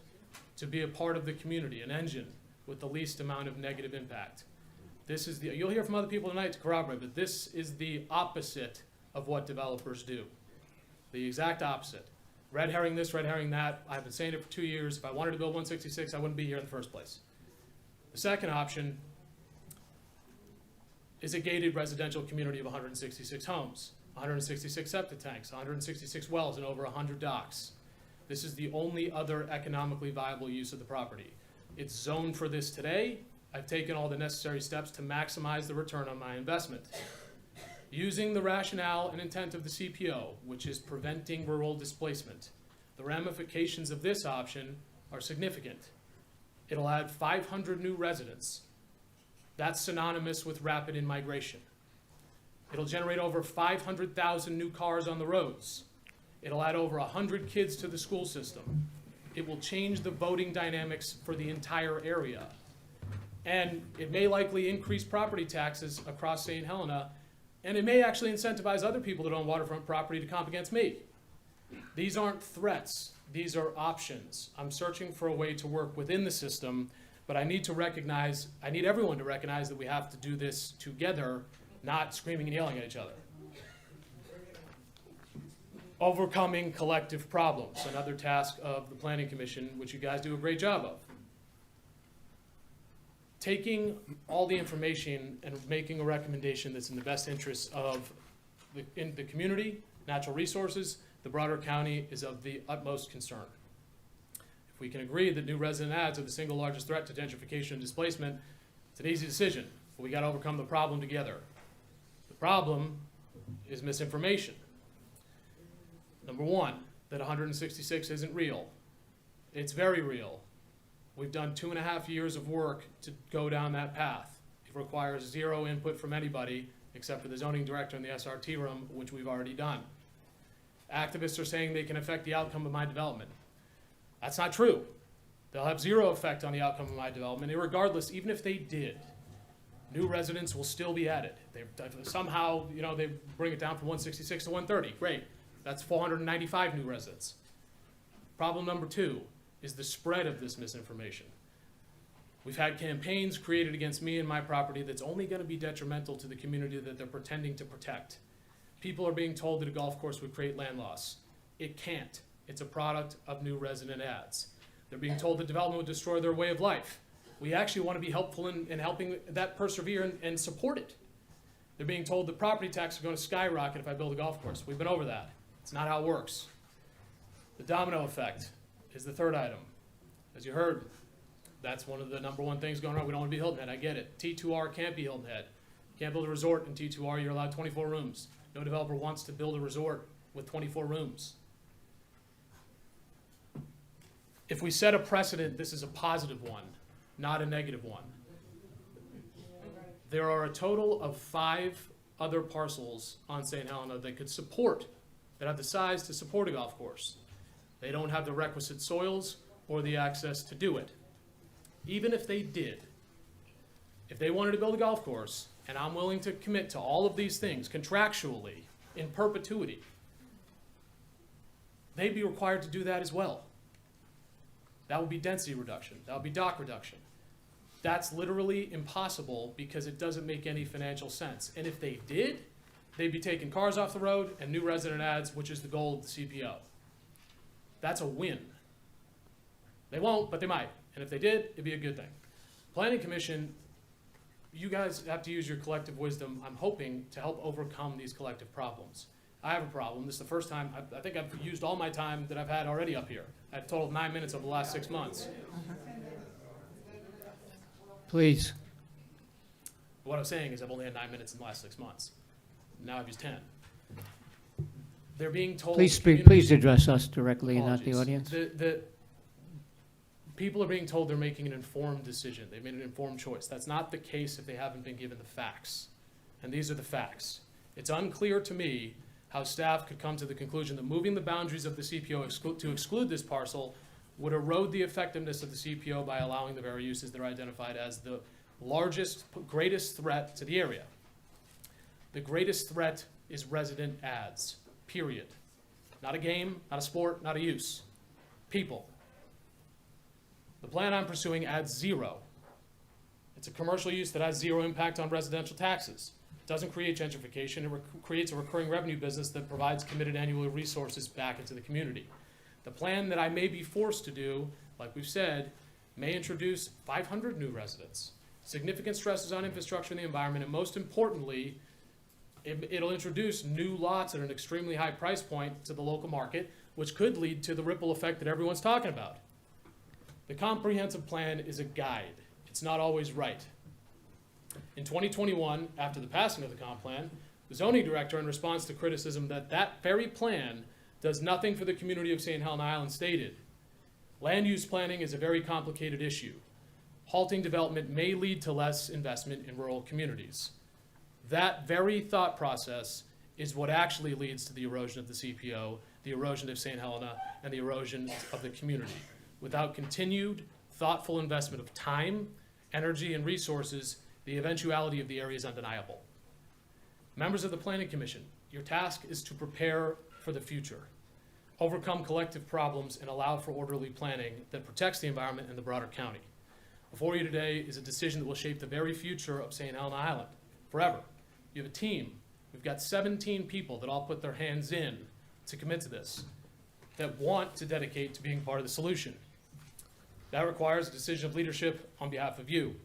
to be a part of the community, an engine with the least amount of negative impact. This is you'll hear from other people tonight to corroborate, but this is the opposite of what developers do. The exact opposite. Red herring this, red herring that. I've been saying it for 2 years. If I wanted to build 166, I wouldn't be here in the first place. The second option is a gated residential community of 166 homes, 166 septic tanks, 166 wells, and over 100 docks. This is the only other economically viable use of the property. It's zoned for this today. I've taken all the necessary steps to maximize the return on my investment. Using the rationale and intent of the CPO, which is preventing rural displacement, the ramifications of this option are significant. It'll add 500 new residents. That's synonymous with rapid in-migration. It'll generate over 500,000 new cars on the roads. It'll add over 100 kids to the school system. It will change the voting dynamics for the entire area. And it may likely increase property taxes across St. Helena, and it may actually incentivize other people that own waterfront property to comp against me. These aren't threats, these are options. I'm searching for a way to work within the system, but I need everyone to recognize that we have to do this together, not screaming and yelling at each other. Overcoming collective problems, another task of the Planning Commission, which you guys do a great job of. Taking all the information and making a recommendation that's in the best interest of the community, natural resources, the broader county is of the utmost concern. If we can agree that new resident adds are the single largest threat to gentrification and displacement, it's an easy decision, but we gotta overcome the problem together. The problem is misinformation. Number one, that 166 isn't real. It's very real. We've done 2.5 years of work to go down that path. It requires zero input from anybody except for the zoning director in the SRT room, which we've already done. Activists are saying they can affect the outcome of my development. That's not true. They'll have zero effect on the outcome of my development. Irregardless, even if they did, new residents will still be added. Somehow, they bring it down from 166 to 130. Great. That's 495 new residents. Problem number two is the spread of this misinformation. We've had campaigns created against me and my property that's only going to be detrimental to the community that they're pretending to protect. People are being told that a golf course would create land loss. It can't. It's a product of new resident ads. They're being told that development would destroy their way of life. We actually want to be helpful in helping that persevere and support it. They're being told that property taxes are going to skyrocket if I build a golf course. We've been over that. It's not how it works. The domino effect is the third item. As you heard, that's one of the number one things going on. We don't want to be Hilton Head. I get it. T2R can't be Hilton Head. You can't build a resort in T2R. You're allowed 24 rooms. No developer wants to build a resort with 24 rooms. If we set a precedent, this is a positive one, not a negative one. There are a total of 5 other parcels on St. Helena that could support, that have the size to support a golf course. They don't have the requisite soils or the access to do it. Even if they did, if they wanted to build a golf course, and I'm willing to commit to all of these things contractually in perpetuity, they'd be required to do that as well. That would be density reduction. That would be dock reduction. That's literally impossible because it doesn't make any financial sense. And if they did, they'd be taking cars off the road and new resident ads, which is the goal of the CPO. That's a win. They won't, but they might. And if they did, it'd be a good thing. Planning Commission, you guys have to use your collective wisdom, I'm hoping, to help overcome these collective problems. I have a problem. This is the first time, I think I've used all my time that I've had already up here. I had a total of 9 minutes over the last 6 months. Please. What I'm saying is I've only had 9 minutes in the last 6 months. Now I've used 10. They're being told. Please speak, please address us directly and not the Apologies. audience. The people are being told they're making an informed decision. They've made an informed choice. That's not the case if they haven't been given the facts. And these are the facts. It's unclear to me how staff could come to the conclusion that moving the boundaries of the CPO to exclude this parcel would erode the effectiveness of the CPO by allowing the very uses that are identified as the largest, greatest threat to the area. The greatest threat is resident ads, period. Not a game, not a sport, not a use. People. The plan I'm pursuing adds 0. It's a commercial use that has 0 impact on residential taxes. It doesn't create gentrification. It creates a recurring revenue business that provides committed annual resources back into the community. The plan that I may be forced to do, like we've said, may introduce 500 new residents, significant stresses on infrastructure and the environment, and most importantly, it'll introduce new lots at an extremely high price point to the local market, which could lead to the ripple effect that everyone's talking about. The comprehensive plan is a guide. It's not always right. In 2021, after the passing of the comp plan, the zoning director, in response to criticism that that very plan does nothing for the community of St. Helena Island, stated, land use planning is a very complicated issue. Halting development may lead to less investment in rural communities. That very thought process is what actually leads to the erosion of the CPO, the erosion of St. Helena, and the erosion of the community. Without continued, thoughtful investment of time, energy, and resources, the eventuality of the area is undeniable. Members of the Planning Commission, your task is to prepare for the future, overcome collective problems, and allow for orderly planning that protects the environment and the broader county. Before you today is a decision that will shape the very future of St. Helena Island, forever. You have a team. We've got 17 people that all put their hands in to commit to this, that want to dedicate to being part of the solution. That requires a decision of leadership on behalf of you.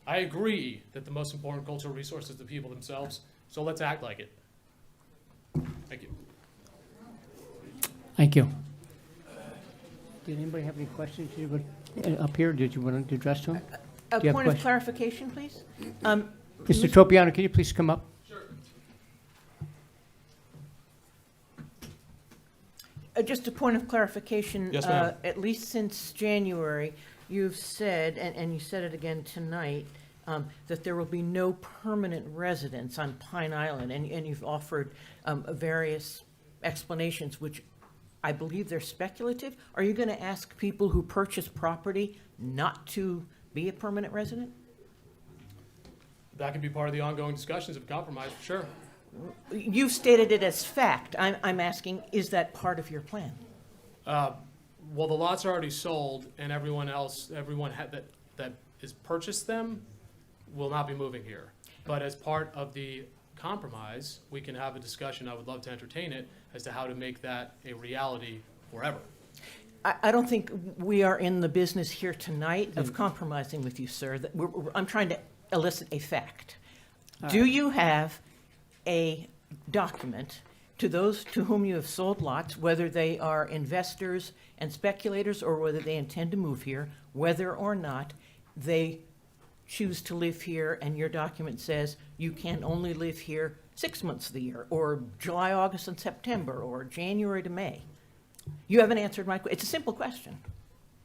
I agree that the most important cultural resource is the people themselves, so let's act like it. Thank you. Thank you. Did anybody have any questions up here? Did you want to address to him? A Do you have point of questions? clarification, please? Mr. Tropiano, can you please come up? Just a point of clarification. Yes, ma'am. At least since January, you've said, and you said it again tonight, that there will be no permanent residence on Pine Island, and you've offered various explanations, which I believe they're speculative. Are you going to ask people who purchase property not to be a permanent resident? That can be part of the ongoing discussions of compromise, for sure. You've stated it as fact. I'm asking, is that part of your plan? Well, the lots are already sold, and everyone that has purchased them will not be moving here. But as part of the compromise, we can have a discussion, I would love to entertain it, as to how to make that a reality forever. I don't think we are in the business here tonight of compromising with you, sir. I'm trying to elicit a fact. Do you have a document to those to whom you have sold lots, whether they are investors and speculators or whether they intend to move here, whether or not they choose to live here, and your document says you can only live here 6 months of the year, or July, August, and September, or January to May? You haven't answered my question. It's a simple question.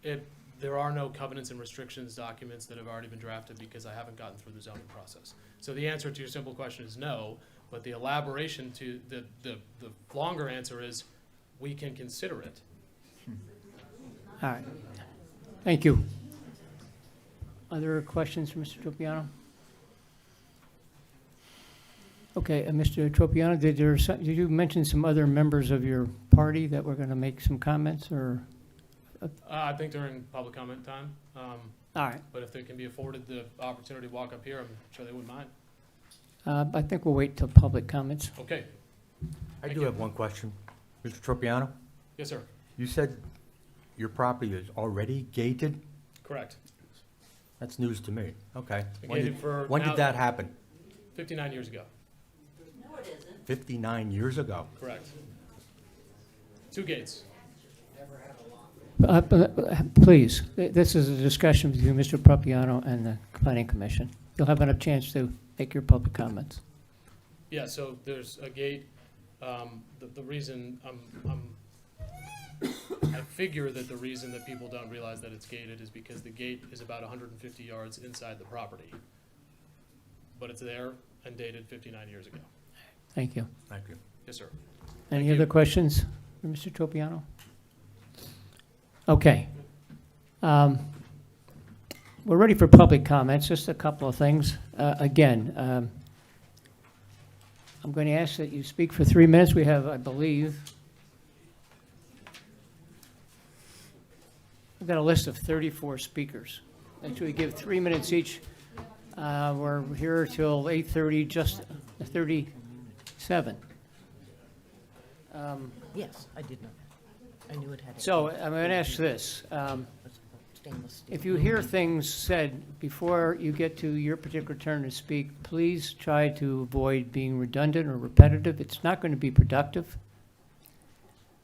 There are no covenants and restrictions documents that have already been drafted because I haven't gotten through the zoning process. So the answer to your simple question is no, but the elaboration to the longer answer is we can consider it. All right. Thank you. Other questions for Mr. Tropiano? Okay, Mr. Tropiano, did you mention some other members of your party that were going to make some comments, or? I think during public comment time. All right. But if they can be afforded the opportunity to walk up here, I'm sure they wouldn't mind. I think we'll wait till public comments. Okay. I Thank do you. have one question. Mr. Tropiano, Yes, sir. you said your property is already gated? Correct. That's news to me. Okay. been When gated for when now- did that happen? 59 years ago. 59 years ago. Correct. 2 gates. Please, this is a discussion between Mr. Propiano and the Planning Commission. You'll have enough chance to make your public comments. Yeah, so there's a gate. The reason I figure that the reason that people don't realize that it's gated is because the gate is about 150 yards inside the property. But it's there and dated 59 years ago. Thank you. Thank you. Yes, sir. Any Thank other you. questions for Mr. Tropiano? Okay. We're ready for public comments. Just a couple of things. Again, I'm going to ask that you speak for 3 minutes. We have, I believe, we've got a list of 34 speakers. And so we give 3 minutes each. We're here till 8:30, just 37. Yes, I did know that. I knew it had. a- So I'm going to ask this. Stainless steel. If you hear things said before you get to your particular turn to speak, please try to avoid being redundant or repetitive. It's not going to be productive.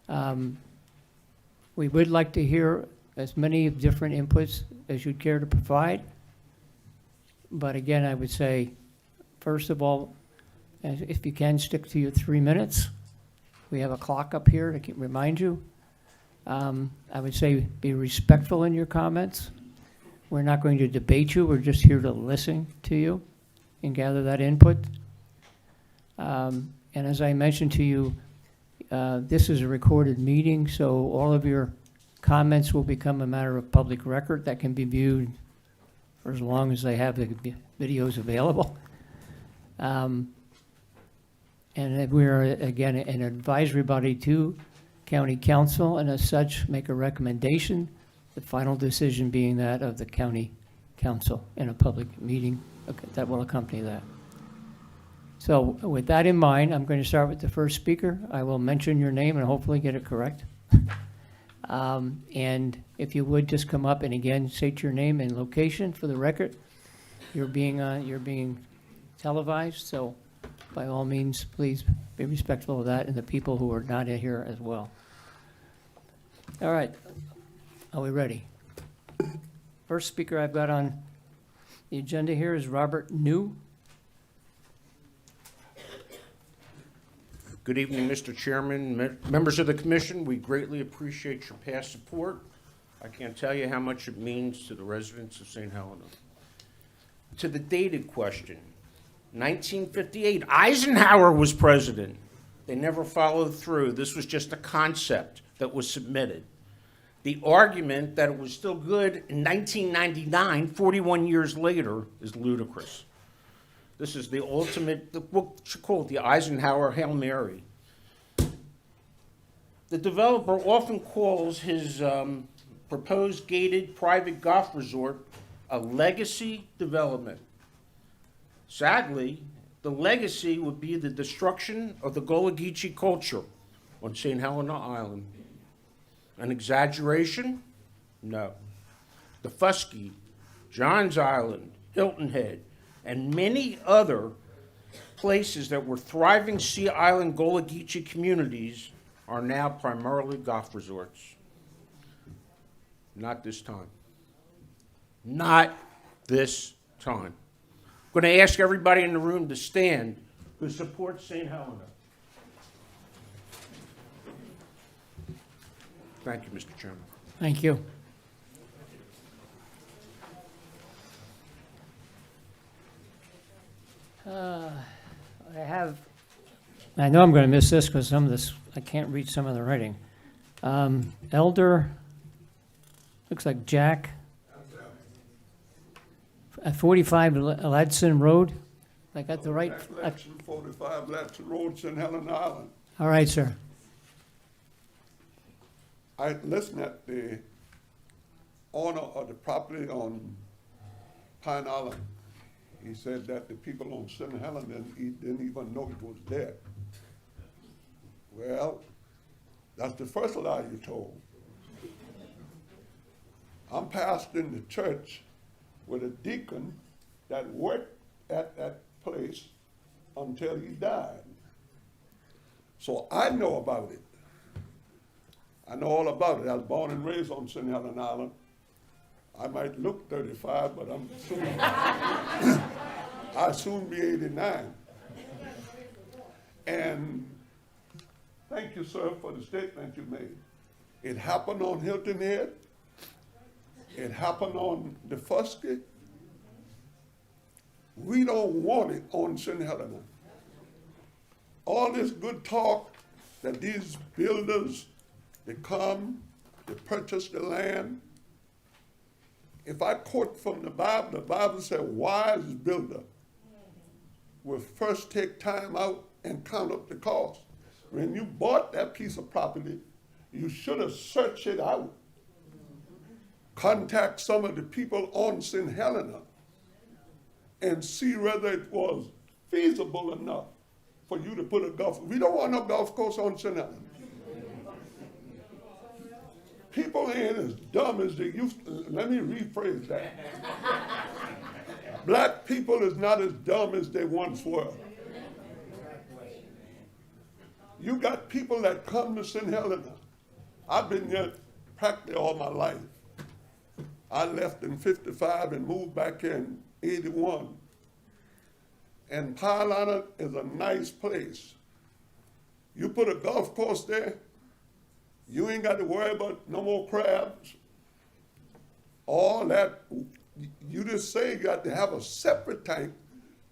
We would like to hear as many different inputs as you'd care to provide. But again, I would say, first of all, if you can, stick to your 3 minutes. We have a clock up here to remind you. I would say be respectful in your comments. We're not going to debate you, we're just here to listen to you and gather that input. And as I mentioned to you, this is a recorded meeting, so all of your comments will become a matter of public record that can be viewed for as long as they have the videos available. And we're, again, an advisory body to county council, and as such, make a recommendation, the final decision being that of the county council in a public meeting that will accompany that. So with that in mind, I'm going to start with the first speaker. I will mention your name and hopefully get it correct. And if you would just come up and again state your name and location for the record. You're being televised, so by all means, please be respectful of that and the people who are not here as well. All right, are we ready? First speaker I've got on the agenda here is Robert New. Good evening, Mr. Chairman, members of the commission. We greatly appreciate your past support. I can't tell you how much it means to the residents of St. Helena. To the dated question, 1958, Eisenhower was president. They never followed through. This was just a concept that was submitted. The argument that it was still good in 1999, 41 years later, is ludicrous. This is the ultimate, what you call it, the Eisenhower Hail Mary. The developer often calls his proposed gated private golf resort a legacy development. Sadly, the legacy would be the destruction of the Gullah Geechee culture on St. Helena Island. An exaggeration? No. The Fuskie, Johns Island, Hilton Head, and many other places that were thriving Sea Island Gullah Geechee communities are now primarily golf resorts. Not this time. Not this time. I'm going to ask everybody in the room to stand who supports St. Helena. Thank you, Mr. Chairman. Thank you. I know I'm going to miss this because some of this, I can't read some of the writing. Elder, looks like Jack. At 45 Ladson Road. I got the right. 45 Ladson Road, St. Helena Island. All right, sir. I listened at the owner of the property on Pine Island. He said that the people on St. Helena didn't even know it was there. Well, that's the first lie you told. I'm pastoring the church with a deacon that worked at that place until he died. So I know about it. I know all about it. I was born and raised on St. Helena Island. I might look 35, but I'm soon, I'll soon be 89. And thank you, sir, for the statement you made. It happened on Hilton Head. It happened on the Fuskie. We don't want it on St. Helena. All this good talk that these builders, they come, they purchase the land. If I quote from the Bible said, wise builder will first take time out and count up the cost. When you bought that piece of property, you should have searched it out. Contact some of the people on St. Helena and see whether it was feasible enough for you to put a golf. We don't want no golf course on St. Helena. People ain't as dumb as they used to. Let me rephrase that. Black people is not as dumb as they once were. You got people that come to St. Helena. I've been here practically all my life. I left in 55 and moved back in 81. And Pine Island is a nice place. You put a golf course there, you ain't got to worry about no more crabs. All that, you just say you got to have a separate tank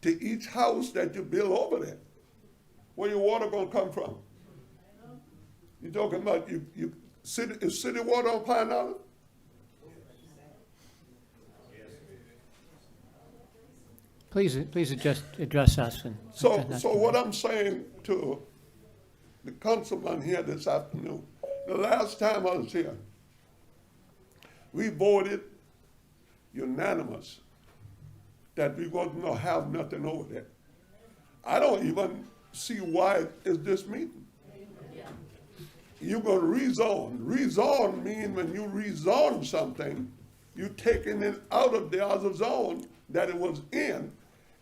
to each house that you build over there. Where your water gonna come from? You talking about is city water on Pine Island? Please address us. So what I'm saying to the councilman here this afternoon, the last time I was here, we voted unanimous that we wasn't gonna have nothing over there. I don't even see why it's this meeting. You're gonna rezone. Rezone means when you rezone something, you taking it out of the other zone that it was in,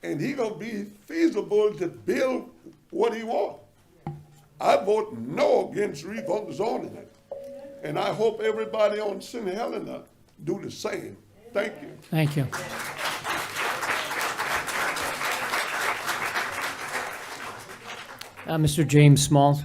and he gonna be feasible to build what he want. I vote no against rezoning it, and I hope everybody on St. Helena do the same. Thank you. Thank you. Mr. James Smalls.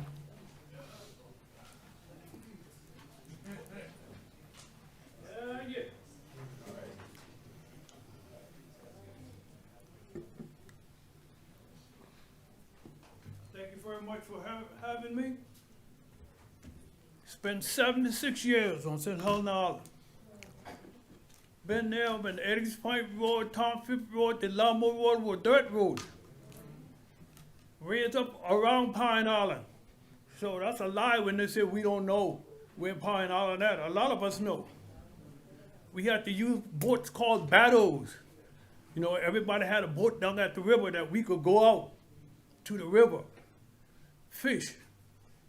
Thank you very much for having me. Spent 76 years on St. Helena Island. Been there, been Eddie's Point Road, Tom Fifth Road, the Lawnmower Road were dirt roads. Raised up around Pine Island. So that's a lie when they say we don't know where Pine Island at. A lot of us know. We had to use boats called bateaus. You know, everybody had a boat down at the river that we could go out to the river, fish,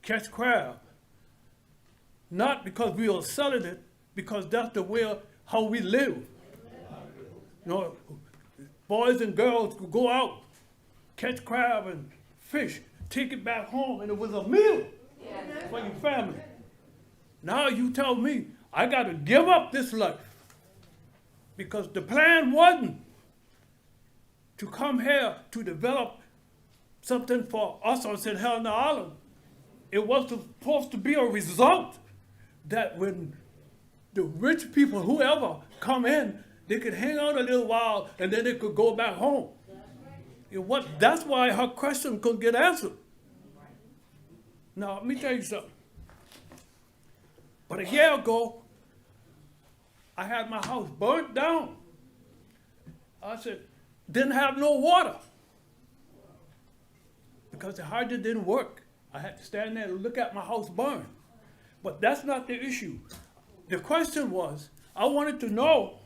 catch crab. Not because we were selling it, because that's the way how we live. You know, boys and girls could go out, catch crab and fish, take it back home, and it was a meal for your family. Now you tell me I got to give up this life because the plan wasn't to come here to develop something for us on St. Helena Island. It was supposed to be a result that when the rich people, whoever, come in, they could hang out a little while and then they could go back home. That's why her question couldn't get answered. Now, let me tell you something. But a year ago, I had my house burnt down. I said, didn't have no water because the hydrant didn't work. I had to stand there and look at my house burn. But that's not the issue. The question was, I wanted to know,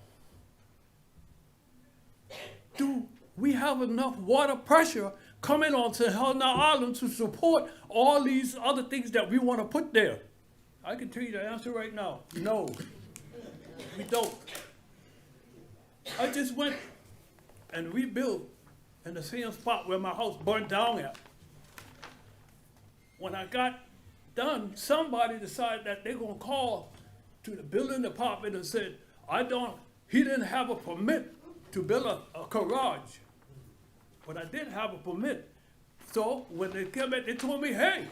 do we have enough water pressure coming on St. Helena Island to support all these other things that we want to put there? I can tell you the answer right now. No, we don't. I just went and rebuilt in the same spot where my house burned down at. When I got done, somebody decided that they're gonna call to the building department and said, he didn't have a permit to build a garage. But I did have a permit. So when they came back, they told me, hey,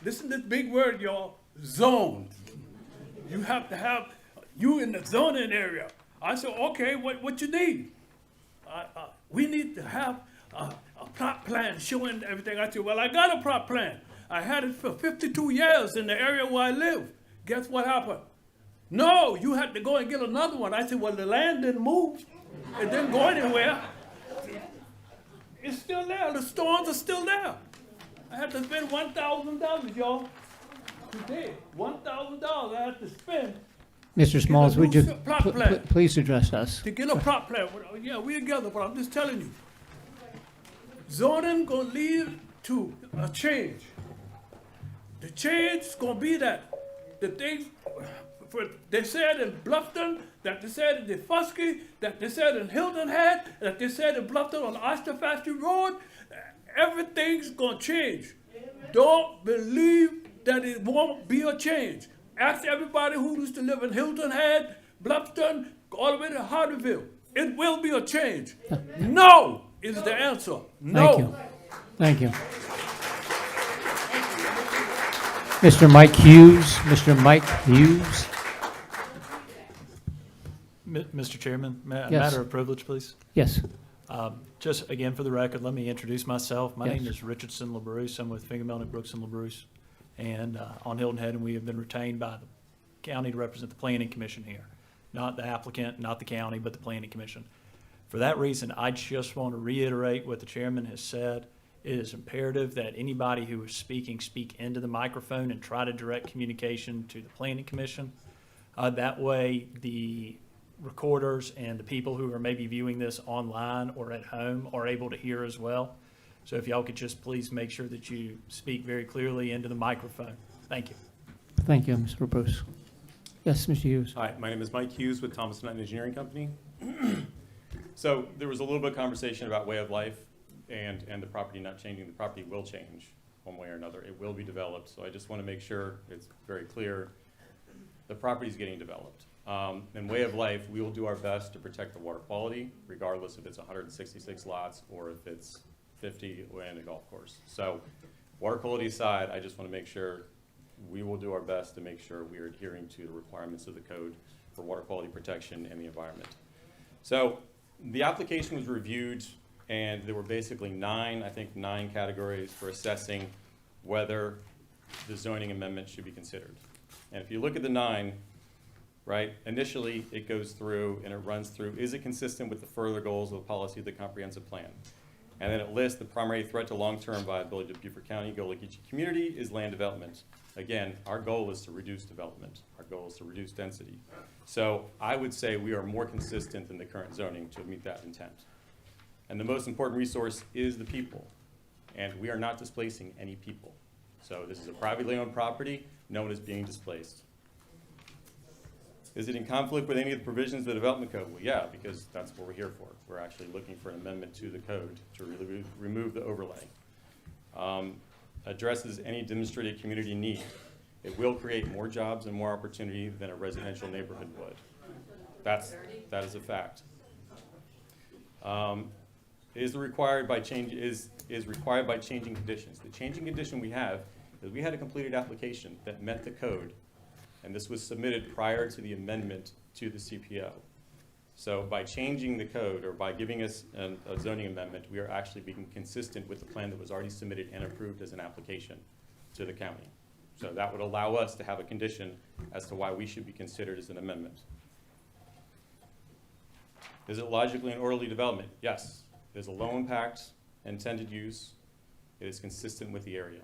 listen to this big word, y'all, zone. You have to have you in the zoning area. I said, okay, what you need? We need to have a plot plan showing everything. I said, well, I got a plot plan. I had it for 52 years in the area where I live. Guess what happened? No, you had to go and get another one. I said, well, the land didn't move. It didn't go anywhere. It's still there. The storms are still there. I had to spend $1,000, y'all. Today, $1,000 I had to spend. Mr. Smalls, would you plot plan. please address us? To get a plot plan. Yeah, we're together, but I'm just telling you. Zoning gonna lead to a change. The change is gonna be that the things they said in Bluffton, that they said in DeFusky, that they said in Hilton Head, that they said in Bluffton on Oyster Factory Road, everything's gonna change. Don't believe that it won't be a change. Ask everybody who used to live in Hilton Head, Bluffton, all the way to Hardyville. It will be a change. No is the answer. No. Thank you. Mr. Mike Hughes. Mr. Mike Hughes. Mr. Chairman, Yes. matter of privilege, please. Yes. Just again, for the record, let me introduce myself. My Yes. name is Richardson LaBruce. I'm with Finger Melnick, Brooks and LaBruce, and on Hilton Head, and we have been retained by the county to represent the Planning Commission here, not the applicant, not the county, but the Planning Commission. For that reason, I just want to reiterate what the chairman has said. It is imperative that anybody who is speaking speak into the microphone and try to direct communication to the Planning Commission. That way, the recorders and the people who are maybe viewing this online or at home are able to hear as well. So if y'all could just please make sure that you speak very clearly into the microphone. Thank you. Thank you, Mr. Bruce. Yes, Mr. Hughes. Hi, my name is Mike Hughes with Thomas Nutton Engineering Company. So there was a little bit of conversation about way of life and the property not changing. The property will change one way or another. It will be developed. So I just want to make sure it's very clear the property is getting developed. In way of life, we will do our best to protect the water quality, regardless if it's 166 lots or if it's 50 and a golf course. So water quality aside, I just want to make sure we will do our best to make sure we are adhering to the requirements of the code for water quality protection and the environment. So the application was reviewed, and there were basically nine categories for assessing whether the zoning amendment should be considered. And if you look at the 9, right, initially it goes through and it runs through, is it consistent with the further goals of the policy of the comprehensive plan? And then it lists the primary threat to long-term viability of Beaufort County, Gullah Geechee community is land development. Again, our goal is to reduce development. Our goal is to reduce density. So I would say we are more consistent than the current zoning to meet that intent. And the most important resource is the people. And we are not displacing any people. So this is a privately owned property. No one is being displaced. Is it in conflict with any of the provisions of the development code? Well, yeah, because that's what we're here for. We're actually looking for an amendment to the code to remove the overlay. Addresses any demonstrated community need. It will create more jobs and more opportunity than a residential neighborhood would. That is a fact. Is required by changing conditions. The changing condition we have is we had a completed application that met the code, and this was submitted prior to the amendment to the CPO. So by changing the code or by giving us a zoning amendment, we are actually being consistent with the plan that was already submitted and approved as an application to the county. So that would allow us to have a condition as to why we should be considered as an amendment. Is it logically an orderly development? Yes. It is a low impact intended use. It is consistent with the area.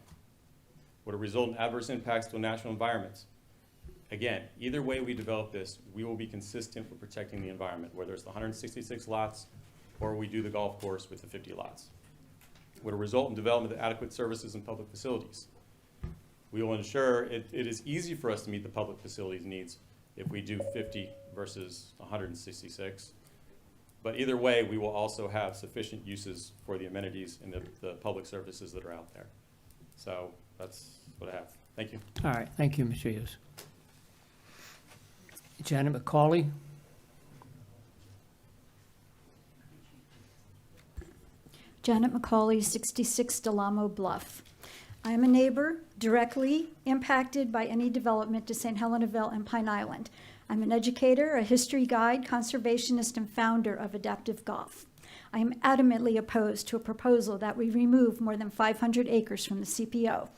Would it result in adverse impacts to a natural environment? Again, either way we develop this, we will be consistent with protecting the environment, whether it's the 166 lots or we do the golf course with the 50 lots. Would it result in development of adequate services and public facilities? We will ensure it is easy for us to meet the public facilities needs if we do 50 versus 166. But either way, we will also have sufficient uses for the amenities and the public services that are out there. So that's what I have. Thank you. All right, thank you, Mr. Hughes. Janet McCauley. Janet McCauley, 66 Delamo Bluff. I am a neighbor directly impacted by any development to St. Helenaville and Pine Island. I'm an educator, a history guide, conservationist, and founder of Adaptive Golf. I am adamantly opposed to a proposal that we remove more than 500 acres from the CPO.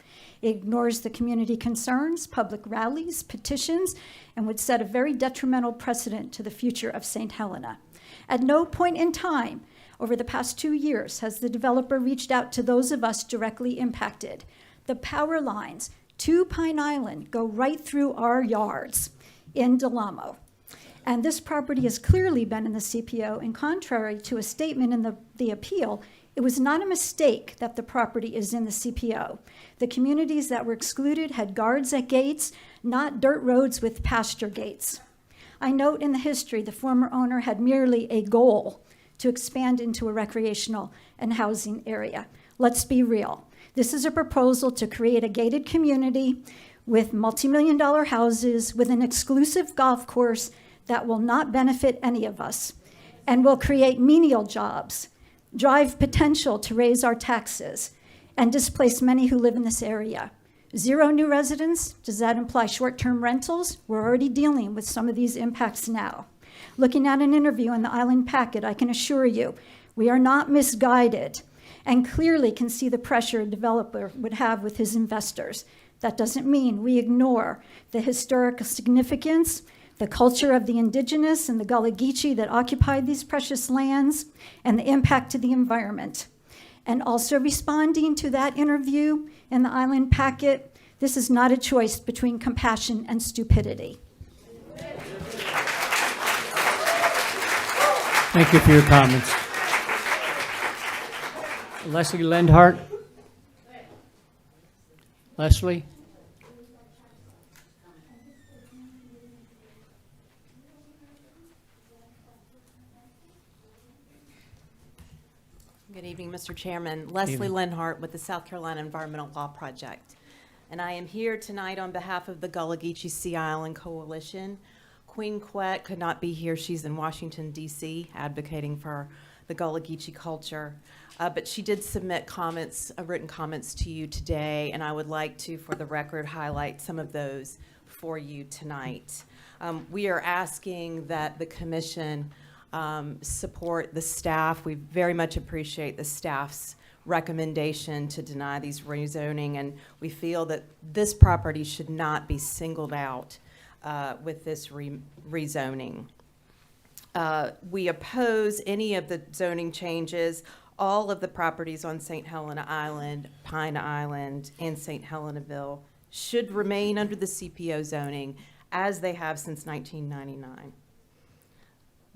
It ignores the community concerns, public rallies, petitions, and would set a very detrimental precedent to the future of St. Helena. At no point in time over the past 2 years has the developer reached out to those of us directly impacted. The power lines to Pine Island go right through our yards in Delamo. And this property has clearly been in the CPO, and contrary to a statement in the appeal, it was not a mistake that the property is in the CPO. The communities that were excluded had guards at gates, not dirt roads with pasture gates. I note in the history the former owner had merely a goal to expand into a recreational and housing area. Let's be real. This is a proposal to create a gated community with multi-million-dollar houses, with an exclusive golf course that will not benefit any of us, and will create menial jobs, drive potential to raise our taxes, and displace many who live in this area. 0 new residents, does that imply short-term rentals? We're already dealing with some of these impacts now. Looking at an interview in the Island Packet, I can assure you, we are not misguided, and clearly can see the pressure a developer would have with his investors. That doesn't mean we ignore the historical significance, the culture of the indigenous and the Gullah Geechee that occupied these precious lands, and the impact to the environment. And also responding to that interview in the Island Packet, this is not a choice between compassion and stupidity. Thank you for your comments. Leslie Lindhart. Leslie? Good evening, Mr. Chairman. Leslie Lenhart with the South Carolina Environmental Law Project. And I am here tonight on behalf of the Gullah Geechee Sea Island Coalition. Queen Quet could not be here. She's in Washington, D.C., advocating for the Gullah Geechee culture. But she did submit comments, written comments to you today, and I would like to, for the record, highlight some of those for you tonight. We are asking that the commission support the staff. We very much appreciate the staff's recommendation to deny these rezoning, and we feel that this property should not be singled out with this rezoning. We oppose any of the zoning changes. All of the properties on St. Helena Island, Pine Island, and St. Helenaville should remain under the CPO zoning as they have since 1999.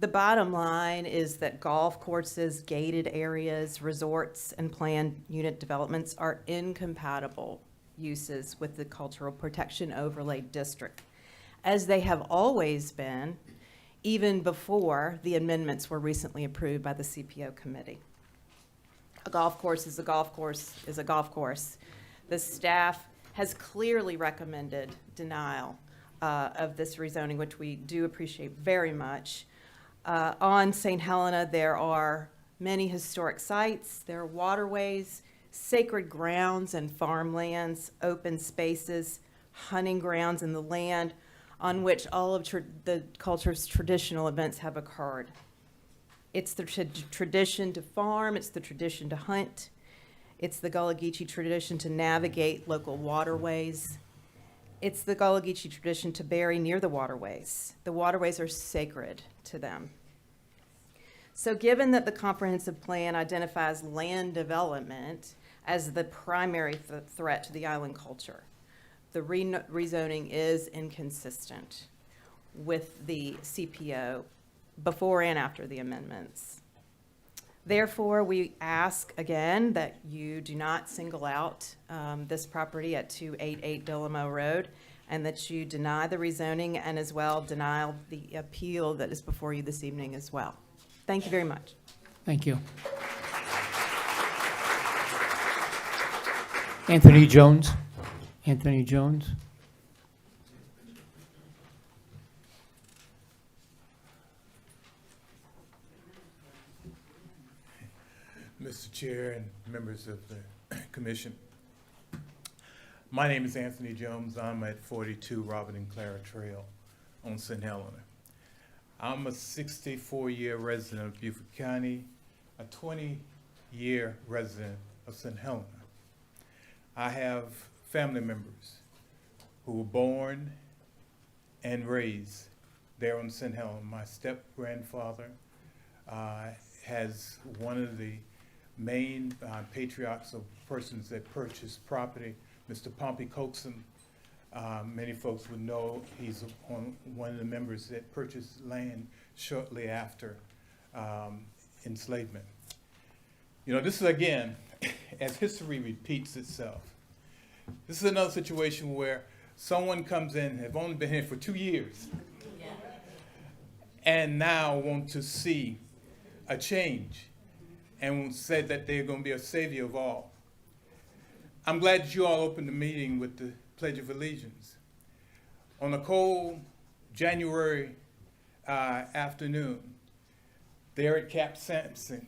The bottom line is that golf courses, gated areas, resorts, and planned unit developments are incompatible uses with the Cultural Protection Overlay District, as they have always been, even before the amendments were recently approved by the CPO committee. A golf course is a golf course is a golf course. The staff has clearly recommended denial of this rezoning, which we do appreciate very much. On St. Helena, there are many historic sites, there are waterways, sacred grounds and farmlands, open spaces, hunting grounds, and the land on which all of the culture's traditional events have occurred. It's the tradition to farm, it's the tradition to hunt, it's the Gullah Geechee tradition to navigate local waterways. It's the Gullah Geechee tradition to bury near the waterways. The waterways are sacred to them. So given that the comprehensive plan identifies land development as the primary threat to the island culture, the rezoning is inconsistent with the CPO before and after the amendments. Therefore, we ask again that you do not single out this property at 288 Delamo Road, and that you deny the rezoning and as well deny the appeal that is before you this evening as well. Thank you very much. Thank you. Anthony Jones. Anthony Jones. Mr. Chair and members of the commission. My name is Anthony Jones. I'm at 42 Robert and Clara Trail on St. Helena. I'm a 64-year resident of Beaufort County, a 20-year resident of St. Helena. I have family members who were born and raised there on St. Helena. My step-grandfather has one of the main patriarchs of persons that purchased property, Mr. Pompey Coaxum. Many folks would know he's one of the members that purchased land shortly after enslavement. You know, this is again, as history repeats itself, this is another situation where someone comes in, have only been here for 2 years, and now want to see a change and said that they're going to be a savior of all. I'm glad that you all opened the meeting with the Pledge of Allegiance. On a cold January afternoon, there at Cap Saxon,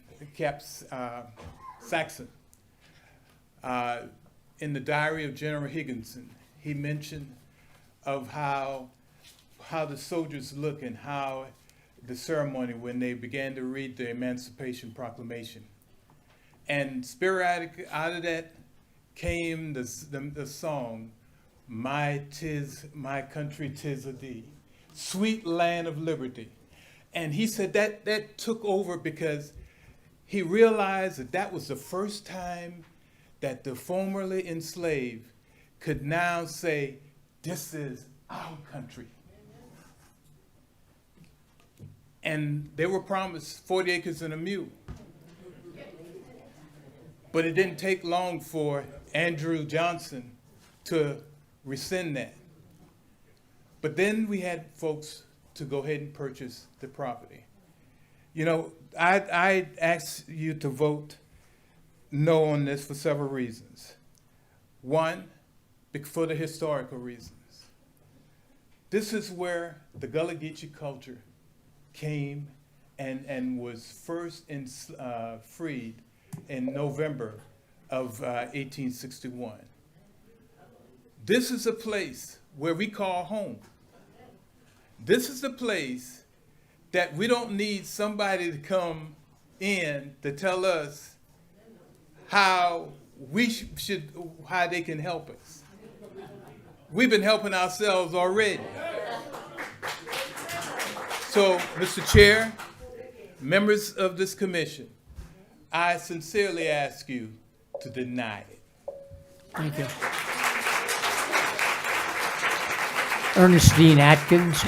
in the diary of General Higginson, he mentioned of how the soldiers look and how the ceremony when they began to read the Emancipation Proclamation. And sporadic out of that came the song, my country 'tis of thee, sweet land of liberty. And he said that took over because he realized that was the first time that the formerly enslaved could now say, this is our country. And they were promised 40 acres and a mule. But it didn't take long for Andrew Johnson to rescind that. But then we had folks to go ahead and purchase the property. You know, I asked you to vote no on this for several reasons. One, for the historical reasons. This is where the Gullah Geechee culture came and was first freed in November of 1861. This is a place where we call home. This is a place that we don't need somebody to come in to tell us how we how they can help us. We've been helping ourselves already. So, Mr. Chair, members of this commission, I sincerely ask you to deny it. Thank you. Ernestine Atkins.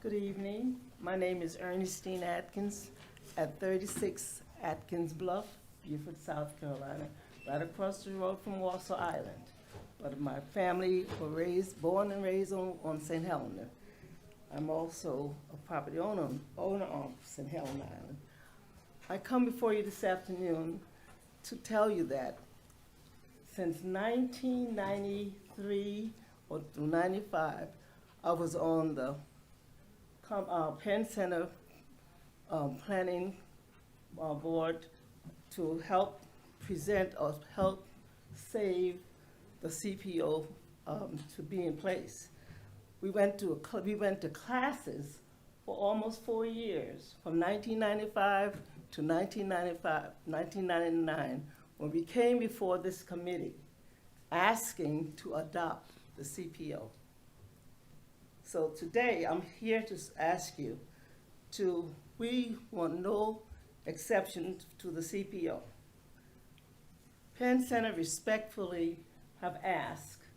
Good evening. My name is Ernestine Atkins at 36 Atkins Bluff, Beaufort, South Carolina, right across the road from Warsaw Island. But my family were born and raised on St. Helena. I'm also a property owner of St. Helena Island. I come before you this afternoon to tell you that since 1993 or through 95, I was on the Penn Center Planning Board to help present or help save the CPO to be in place. We went to classes for almost 4 years, from 1995 to 1999, when we came before this committee asking to adopt the CPO. So today, I'm here to ask you we want no exception to the CPO. Penn Center respectfully have asked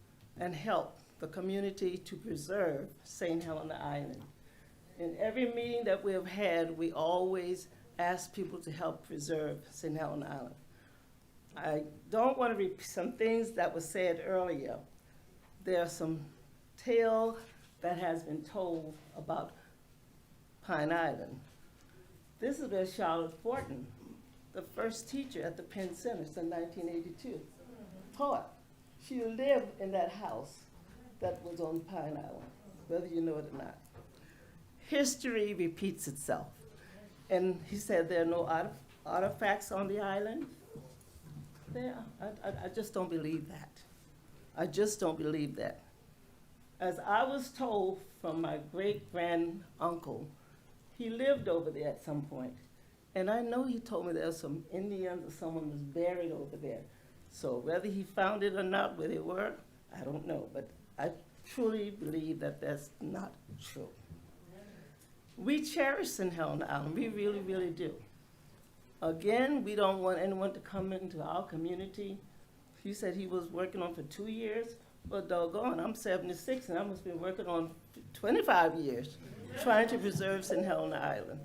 and helped the community to preserve St. Helena Island. In every meeting that we have had, we always ask people to help preserve St. Helena Island. I don't want to repeat some things that were said earlier. There's some tale that has been told about Pine Island. This is where Charlotte Fortin, the first teacher at the Penn Center since 1982, taught. She lived in that house that was on Pine Island, whether you know it or not. History repeats itself. And he said there are no artifacts on the island. I just don't believe that. I just don't believe that. As I was told from my great-grand-uncle, he lived over there at some point. And I know he told me there's some Indians or someone was buried over there. So whether he found it or not, where they were, I don't know. But I truly believe that that's not true. We cherish St. Helena Island. We really, really do. Again, we don't want anyone to come into our community. He said he was working on for 2 years. Well, doggone, I'm 76 and I must have been working on 25 years trying to preserve St. Helena Island.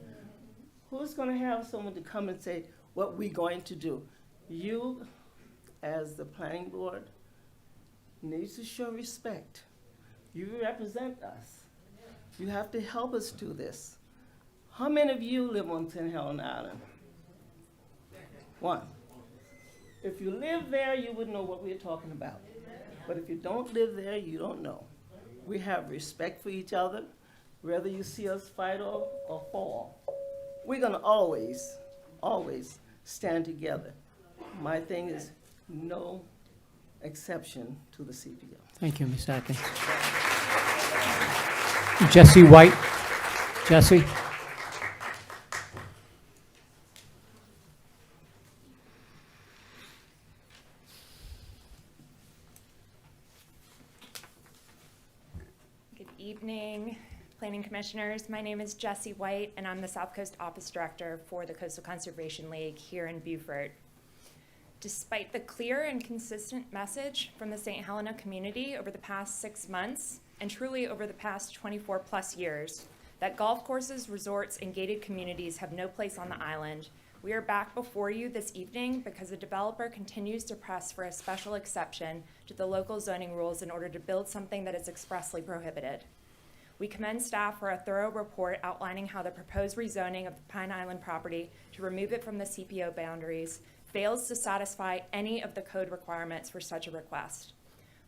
Who's going to have someone to come and say what we're going to do? You, as the planning board, need to show respect. You represent us. You have to help us do this. How many of you live on St. Helena Island? One. If you live there, you would know what we're talking about. But if you don't live there, you don't know. We have respect for each other, whether you see us fight or fall. We're gonna always, always stand together. My thing is no exception to the CPO. Thank you, Ms. Atkins. Jesse White. Jesse? Good evening, Planning Commissioners. My name is Jessie White, and I'm the South Coast Office Director for the Coastal Conservation League here in Beaufort. Despite the clear and consistent message from the St. Helena community over the past 6 months, and truly over the past 24+ years, that golf courses, resorts, and gated communities have no place on the island, we are back before you this evening because the developer continues to press for a special exception to the local zoning rules in order to build something that is expressly prohibited. We commend staff for a thorough report outlining how the proposed rezoning of the Pine Island property to remove it from the CPO boundaries fails to satisfy any of the code requirements for such a request.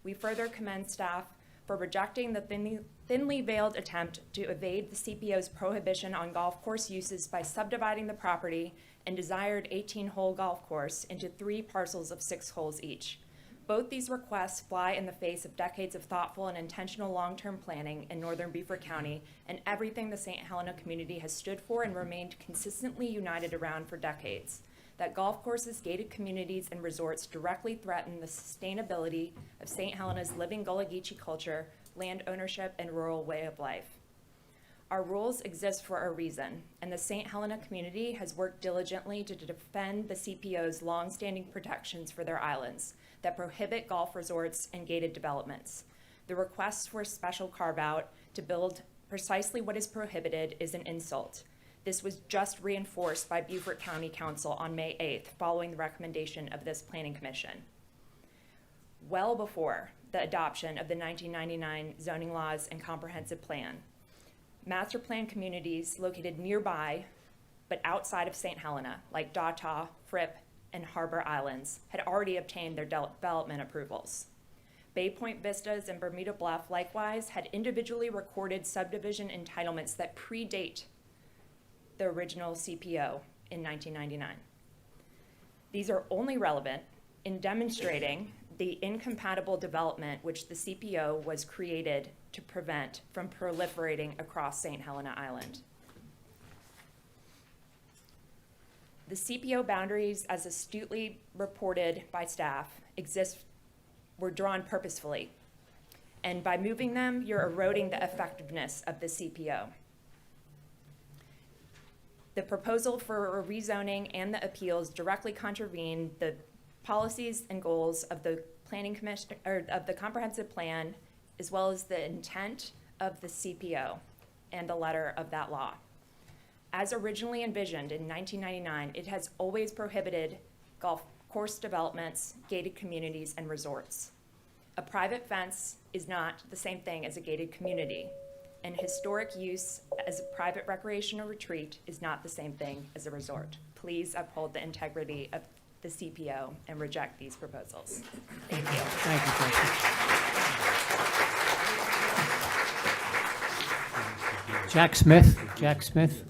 We further commend staff for rejecting the thinly veiled attempt to evade the CPO's prohibition on golf course uses by subdividing the property and desired 18-hole golf course into 3 parcels of 6 holes each. Both these requests fly in the face of decades of thoughtful and intentional long-term planning in northern Beaufort County and everything the St. Helena community has stood for and remained consistently united around for decades. That golf courses, gated communities, and resorts directly threaten the sustainability of St. Helena's living Gullah Geechee culture, land ownership, and rural way of life. Our rules exist for a reason, and the St. Helena community has worked diligently to defend the CPO's longstanding protections for their islands that prohibit golf resorts and gated developments. The request for a special carve-out to build precisely what is prohibited is an insult. This was just reinforced by Beaufort County Council on May 8th, following the recommendation of this Planning Commission. Well before the adoption of the 1999 zoning laws and comprehensive plan, master plan communities located nearby but outside of St. Helena, like Dataw, Fripp, and Harbor Islands, had already obtained their development approvals. Bay Point Vistas and Bermuda Bluff likewise had individually recorded subdivision entitlements that predate the original CPO in 1999. These are only relevant in demonstrating the incompatible development which the CPO was created to prevent from proliferating across St. Helena Island. The CPO boundaries, as astutely reported by staff, were drawn purposefully. And by moving them, you're eroding the effectiveness of the CPO. The proposal for a rezoning and the appeals directly contravene the policies and goals of the Planning Commission, or of the comprehensive plan, as well as the intent of the CPO and the letter of that law. As originally envisioned in 1999, it has always prohibited golf course developments, gated communities, and resorts. A private fence is not the same thing as a gated community, and historic use as a private recreational retreat is not the same thing as a resort. Please uphold the integrity of the CPO and reject these proposals. Thank you. Thank you, Trustee. Jack Smith. Jack Smith.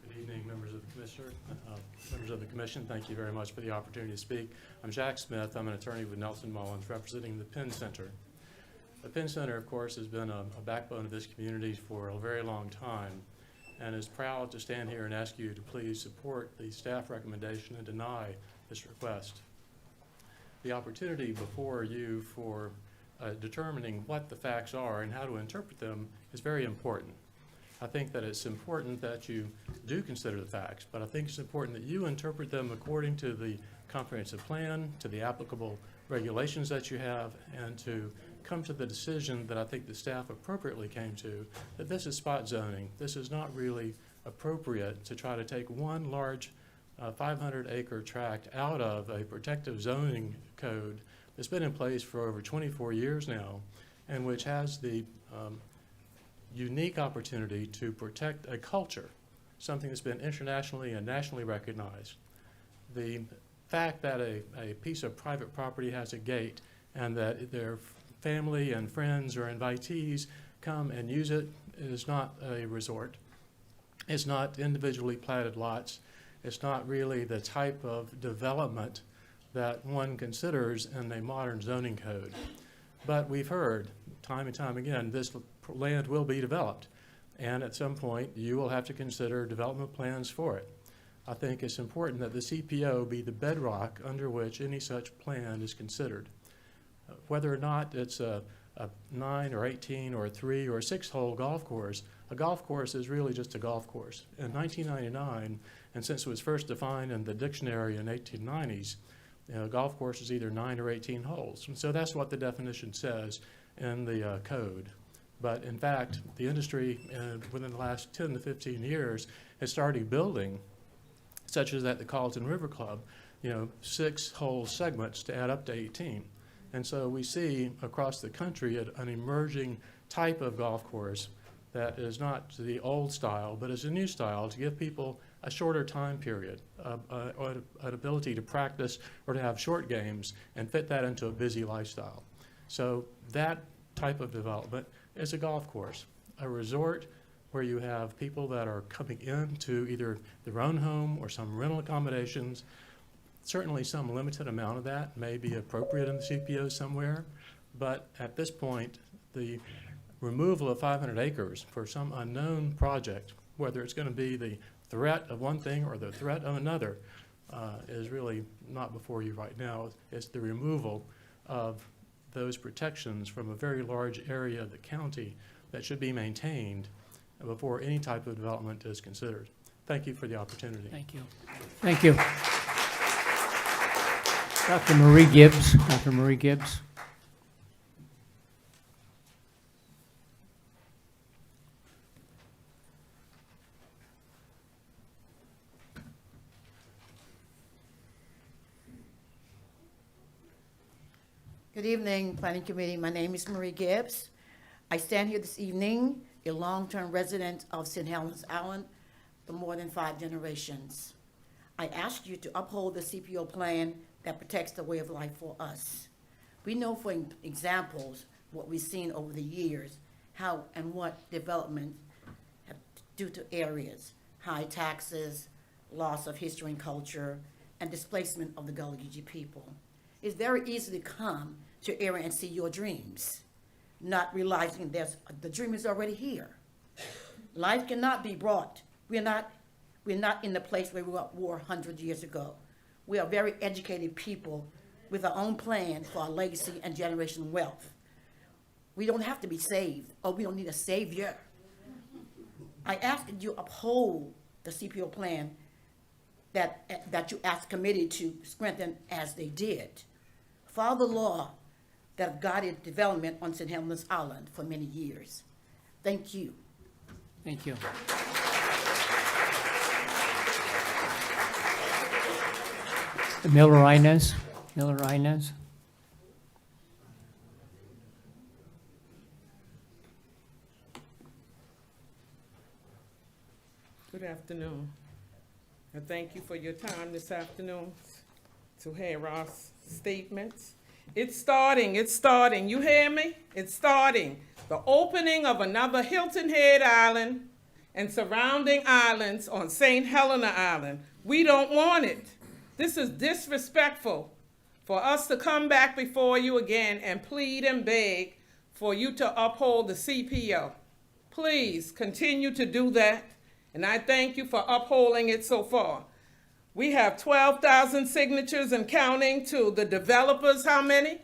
Good evening, members of the Commissioner, members of the Commission. Thank you very much for the opportunity to speak. I'm Jack Smith. I'm an attorney with Nelson Mullins, representing the Penn Center. The Penn Center, of course, has been a backbone of this community for a very long time, and is proud to stand here and ask you to please support the staff recommendation and deny this request. The opportunity before you for determining what the facts are and how to interpret them is very important. I think that it's important that you do consider the facts, but I think it's important that you interpret them according to the comprehensive plan, to the applicable regulations that you have, and to come to the decision that I think the staff appropriately came to, that this is spot zoning. This is not really appropriate to try to take one large 500-acre tract out of a protective zoning code that's been in place for over 24 years now, and which has the unique opportunity to protect a culture, something that's been internationally and nationally recognized. The fact that a piece of private property has a gate and that their family and friends or invitees come and use it is not a resort. It's not individually platted lots. It's not really the type of development that one considers in a modern zoning code. But we've heard time and time again, this land will be developed, and at some point you will have to consider development plans for it. I think it's important that the CPO be the bedrock under which any such plan is considered. Whether or not it's a 9 or 18 or a 3 or 6 hole golf course, a golf course is really just a golf course. In 1999, and since it was first defined in the dictionary in 1890s, a golf course is either 9 or 18 holes. And so that's what the definition says in the code. But in fact, the industry within the last 10 to 15 years has started building, such as at the Carlton River Club, 6-hole segments to add up to 18. And so we see across the country an emerging type of golf course that is not the old style, but is a new style to give people a shorter time period, an ability to practice or to have short games and fit that into a busy lifestyle. So that type of development is a golf course, a resort where you have people that are coming into either their own home or some rental accommodations. Certainly some limited amount of that may be appropriate in the CPO somewhere, but at this point, the removal of 500 acres for some unknown project, whether it's going to be the threat of one thing or the threat of another, is really not before you right now. It's the removal of those protections from a very large area of the county that should be maintained before any type of development is considered. Thank you for the opportunity. Thank you. Thank you. Dr. Marie Gibbs. Dr. Marie Gibbs. Good evening, Planning Committee. My name is Marie Gibbs. I stand here this evening, a long-term resident of St. Helens Island for more than 5 generations. I ask you to uphold the CPO plan that protects the way of life for us. We know, for examples, what we've seen over the years, how and what development have due to areas, high taxes, loss of history and culture, and displacement of the Gullah Geechee people. It's very easy to come to your area and see your dreams, not realizing the dream is already here. Life cannot be brought. We're not in the place where we were 100 years ago. We are very educated people with our own plan for our legacy and generational wealth. We don't have to be saved, or we don't need a savior. I ask that you uphold the CPO plan that you asked the committee to strengthen as they did. Follow the law that have guided development on St. Helens Island for many years. Thank you. Thank you. Miller Inez. Miller Inez. Good afternoon, and thank you for your time this afternoon to hear our statements. It's starting, you hear me? It's starting. The opening of another Hilton Head Island and surrounding islands on St. Helena Island. We don't want it. This is disrespectful for us to come back before you again and plead and beg for you to uphold the CPO. Please continue to do that, and I thank you for upholding it so far. We have 12,000 signatures and counting to the developers. How many?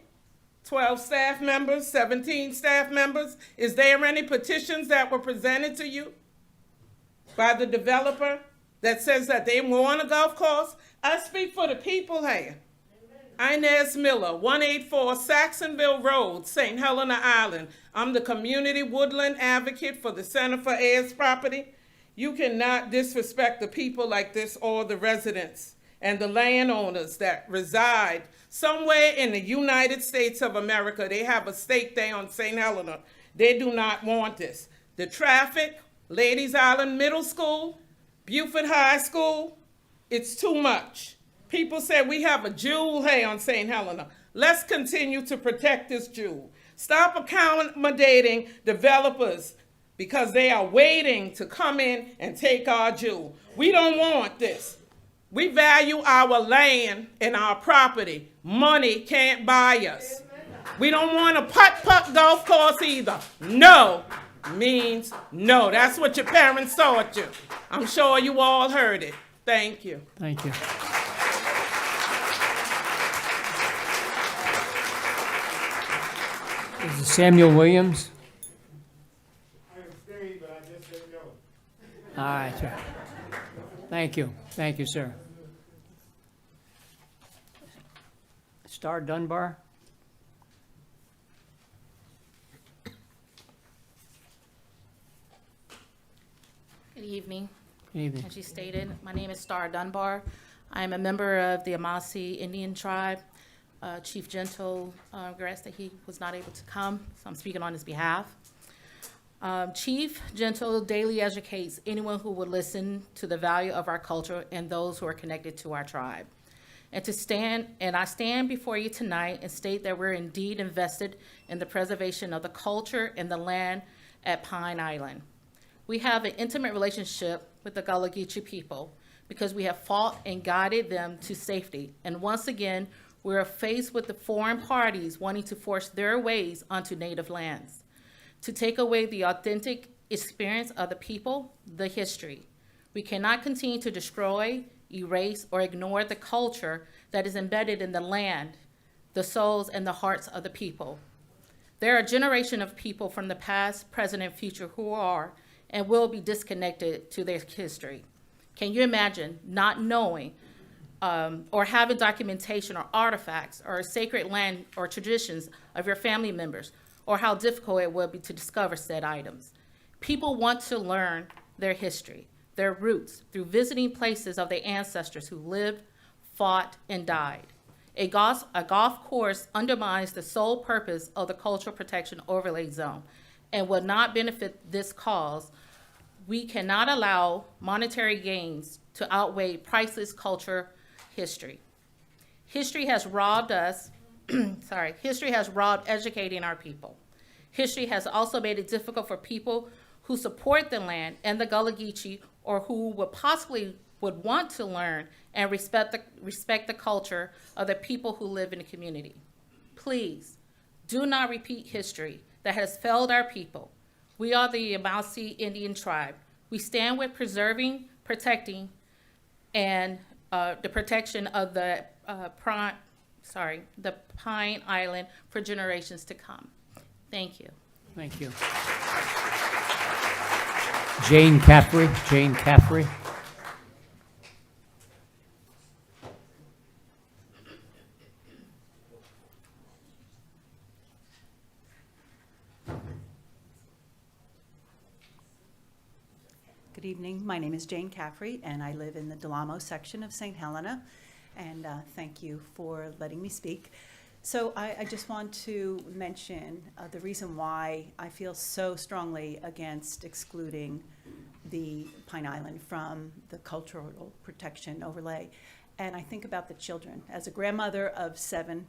12 staff members, 17 staff members. Is there any petitions that were presented to you by the developer that says that they want a golf course? I speak for the people here. Inez Miller, 184 Saxonville Road, St. Helena Island. I'm the community woodland advocate for the Center for Heirs Property. You cannot disrespect the people like this or the residents and the landowners that reside somewhere in the United States of America. They have a stake there on St. Helena. They do not want this. The traffic, Ladies Island Middle School, Beaufort High School, it's too much. People say we have a jewel here on St. Helena. Let's continue to protect this jewel. Stop accommodating developers because they are waiting to come in and take our jewel. We don't want this. We value our land and our property. Money can't buy us. We don't want a putt-putt golf course either. No means no. That's what your parents taught you. I'm sure you all heard it. Thank you. Thank you. This is Samuel Williams. I abstained, but I just said All right, sir. Thank you, sir. Star Dunbar? Good evening. Good evening. As you stated, my name is Star Dunbar. I am a member of the Amasi Indian tribe. Chief Gentle regrets that he was not able to come, so I'm speaking on his behalf. Chief Gentle daily educates anyone who would listen to the value of our culture and those who are connected to our tribe. I stand before you tonight and state that we're indeed invested in the preservation of the culture and the land at Pine Island. We have an intimate relationship with the Gullah Geechee people because we have fought and guided them to safety. And once again, we are faced with the foreign parties wanting to force their ways onto native lands, to take away the authentic experience of the people, the history. We cannot continue to destroy, erase, or ignore the culture that is embedded in the land, the souls, and the hearts of the people. There are a generation of people from the past, present, and future who are and will be disconnected to their history. Can you imagine not knowing or having documentation or artifacts or sacred land or traditions of your family members, or how difficult it would be to discover said items? People want to learn their history, their roots, through visiting places of their ancestors who lived, fought, and died. A golf course undermines the sole purpose of the Cultural Protection Overlay Zone and will not benefit this cause. We cannot allow monetary gains to outweigh priceless culture history. History has robbed us, history has robbed educating our people. History has also made it difficult for people who support the land and the Gullah Geechee, or who would want to learn and respect the culture of the people who live in the community. Please, do not repeat history that has failed our people. We are the Amasi Indian tribe. We stand with preserving, protecting, and the protection of the Pine Island for generations to come. Thank you. Thank you. Jane Caffrey. Good evening. My name is Jane Caffrey, and I live in the Del Amo section of St. Helena. And thank you for letting me speak. So I just want to mention the reason why I feel so strongly against excluding the Pine Island from the Cultural Protection Overlay. And I think about the children. As a grandmother of 7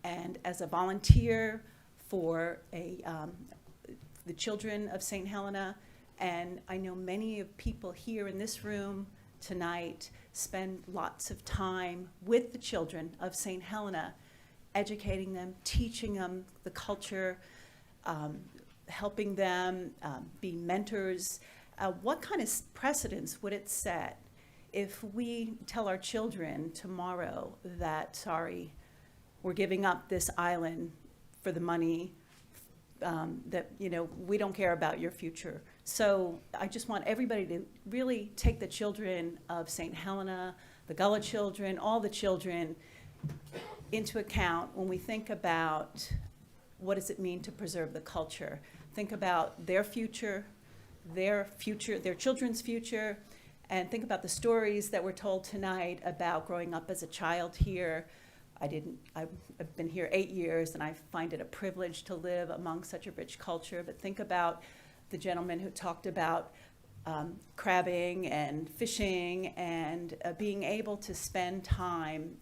and as a volunteer for the children of St. Helena, and I know many of people here in this room tonight spend lots of time with the children of St. Helena, educating them, teaching them the culture, helping them be mentors. What kind of precedence would it set if we tell our children tomorrow that, sorry, we're giving up this island for the money, that, we don't care about your future? So I just want everybody to really take the children of St. Helena, the Gullah children, all the children into account when we think about what does it mean to preserve the culture. Think about their future, their children's future, and think about the stories that were told tonight about growing up as a child here. I've been here 8 years, and I find it a privilege to live among such a rich culture. But think about the gentleman who talked about crabbing and fishing and being able to spend time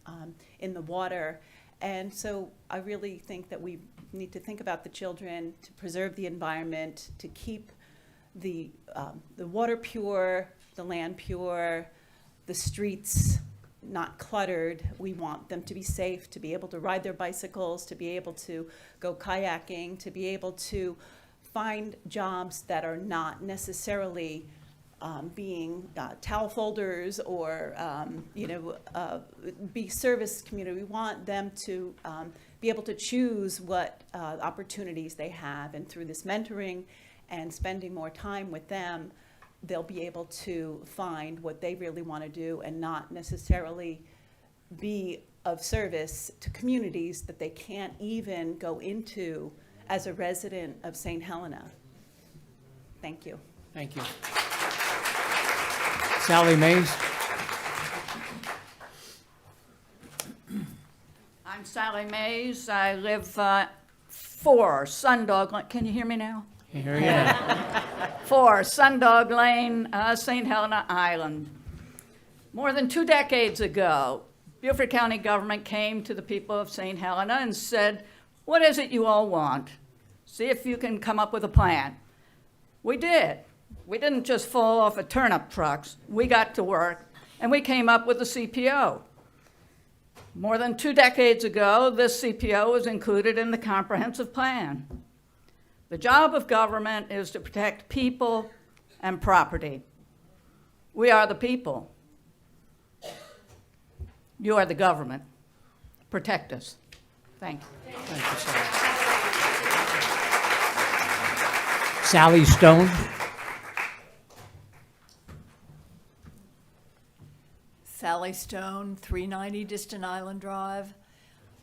in the water. And so I really think that we need to think about the children, to preserve the environment, to keep the water pure, the land pure, the streets not cluttered. We want them to be safe, to be able to ride their bicycles, to be able to go kayaking, to be able to find jobs that are not necessarily being towel folders or be service community. We want them to be able to choose what opportunities they have, and through this mentoring and spending more time with them, they'll be able to find what they really want to do and not necessarily be of service to communities that they can't even go into as a resident of St. Helena. Thank you. Thank you. Sally Mays. I'm Sally Mays. I live 4 Sundog Lane. Can you hear me now? Here you are. 4 Sundog Lane, St. Helena Island. More than 2 decades ago, Beaufort County government came to the people of St. Helena and said, "What is it you all want? See if you can come up with a plan." We did. We didn't just fall off of turnip trucks. We got to work, and we came up with a CPO. More than 2 decades ago, this CPO was included in the comprehensive plan. The job of government is to protect people and property. We are the people. You are the government. Protect us. Thank you. Thank you, Sally. Sally Stone. Sally Stone, 390 Distant Island Drive.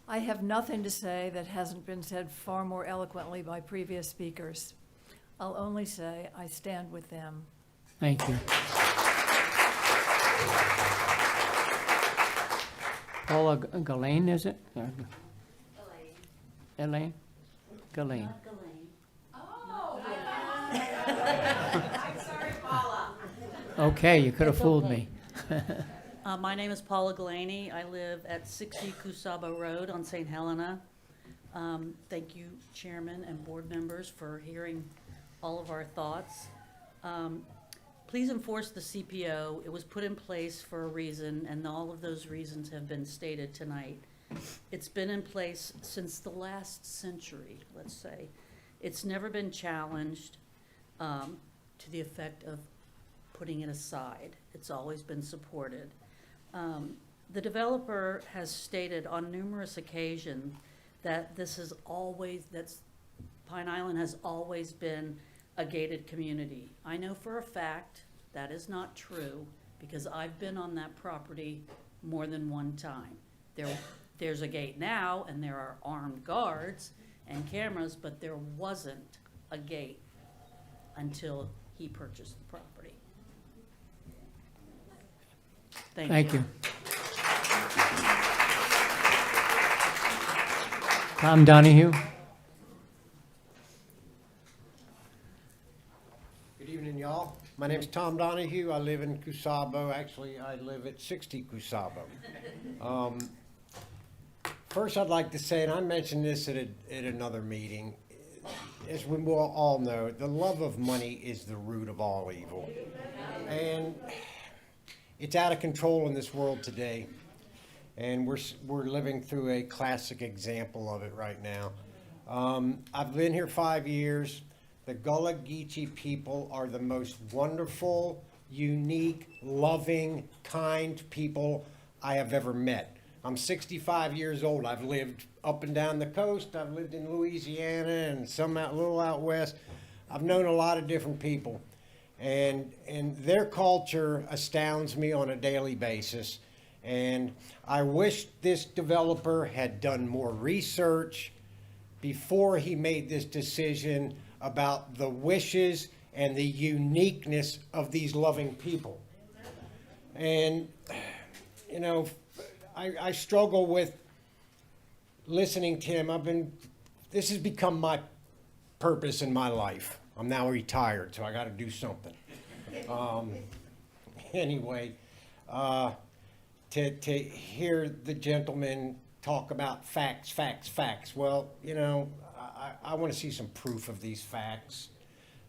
I have nothing to say that hasn't been said far more eloquently by previous speakers. I'll only say I stand with them. Thank you. Paula Ghislaine, is it? Elaine? Ghislaine. Oh, I'm sorry, Paula. Okay, you could have fooled me. My name is Paula Galaney. I live at 60 Kusaba Road on St. Helena. Thank you, Chairman and board members, for hearing all of our thoughts. Please enforce the CPO. It was put in place for a reason, and all of those reasons have been stated tonight. It's been in place since the last century, let's say. It's never been challenged to the effect of putting it aside. It's always been supported. The developer has stated on numerous occasions that Pine Island has always been a gated community. I know for a fact that is not true because I've been on that property more than one time. There's a gate now and there are armed guards and cameras, but there wasn't a gate until he purchased the property. Thank you. Tom Donahue. Good evening, y'all. My name's Tom Donahue. I live in Kusabo. Actually, I live at 60 Kusabo. First, I'd like to say, and I mentioned this at another meeting, as we all know, the love of money is the root of all evil. And it's out of control in this world today. And we're living through a classic example of it right now. I've been here 5 years. The Gullah Geechee people are the most wonderful, unique, loving, kind people I have ever met. I'm 65 years old. I've lived up and down the coast. I've lived in Louisiana and some a little out west. I've known a lot of different people. And their culture astounds me on a daily basis. And I wish this developer had done more research before he made this decision about the wishes and the uniqueness of these loving people. And, you know, I struggle with listening to him. This has become my purpose in my life. I'm now retired, so I got to do something. Anyway, to hear the gentleman talk about facts. Well, you know, I want to see some proof of these facts.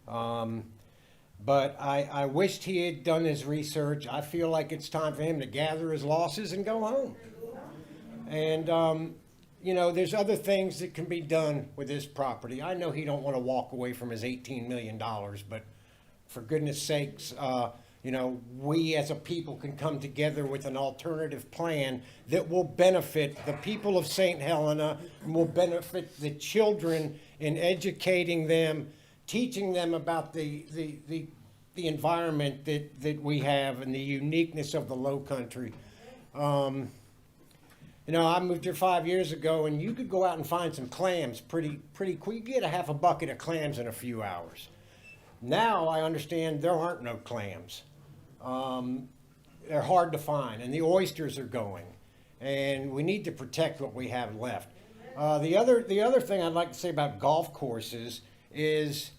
But I wished he had done his research. I feel like it's time for him to gather his losses and go home. And, you know, there's other things that can be done with this property. I know he don't want to walk away from his $18 million, but for goodness sakes, you know, we as a people can come together with an alternative plan that will benefit the people of St. Helena and will benefit the children in educating them, teaching them about the the environment that we have and the uniqueness of the Low Country. You know, I moved here 5 years ago, and you could go out and find some clams pretty quick. You get a half a bucket of clams in a few hours. Now I understand there aren't no clams. They're hard to find, and the oysters are going, and we need to protect what we have left. The other thing I'd like to say about golf courses is,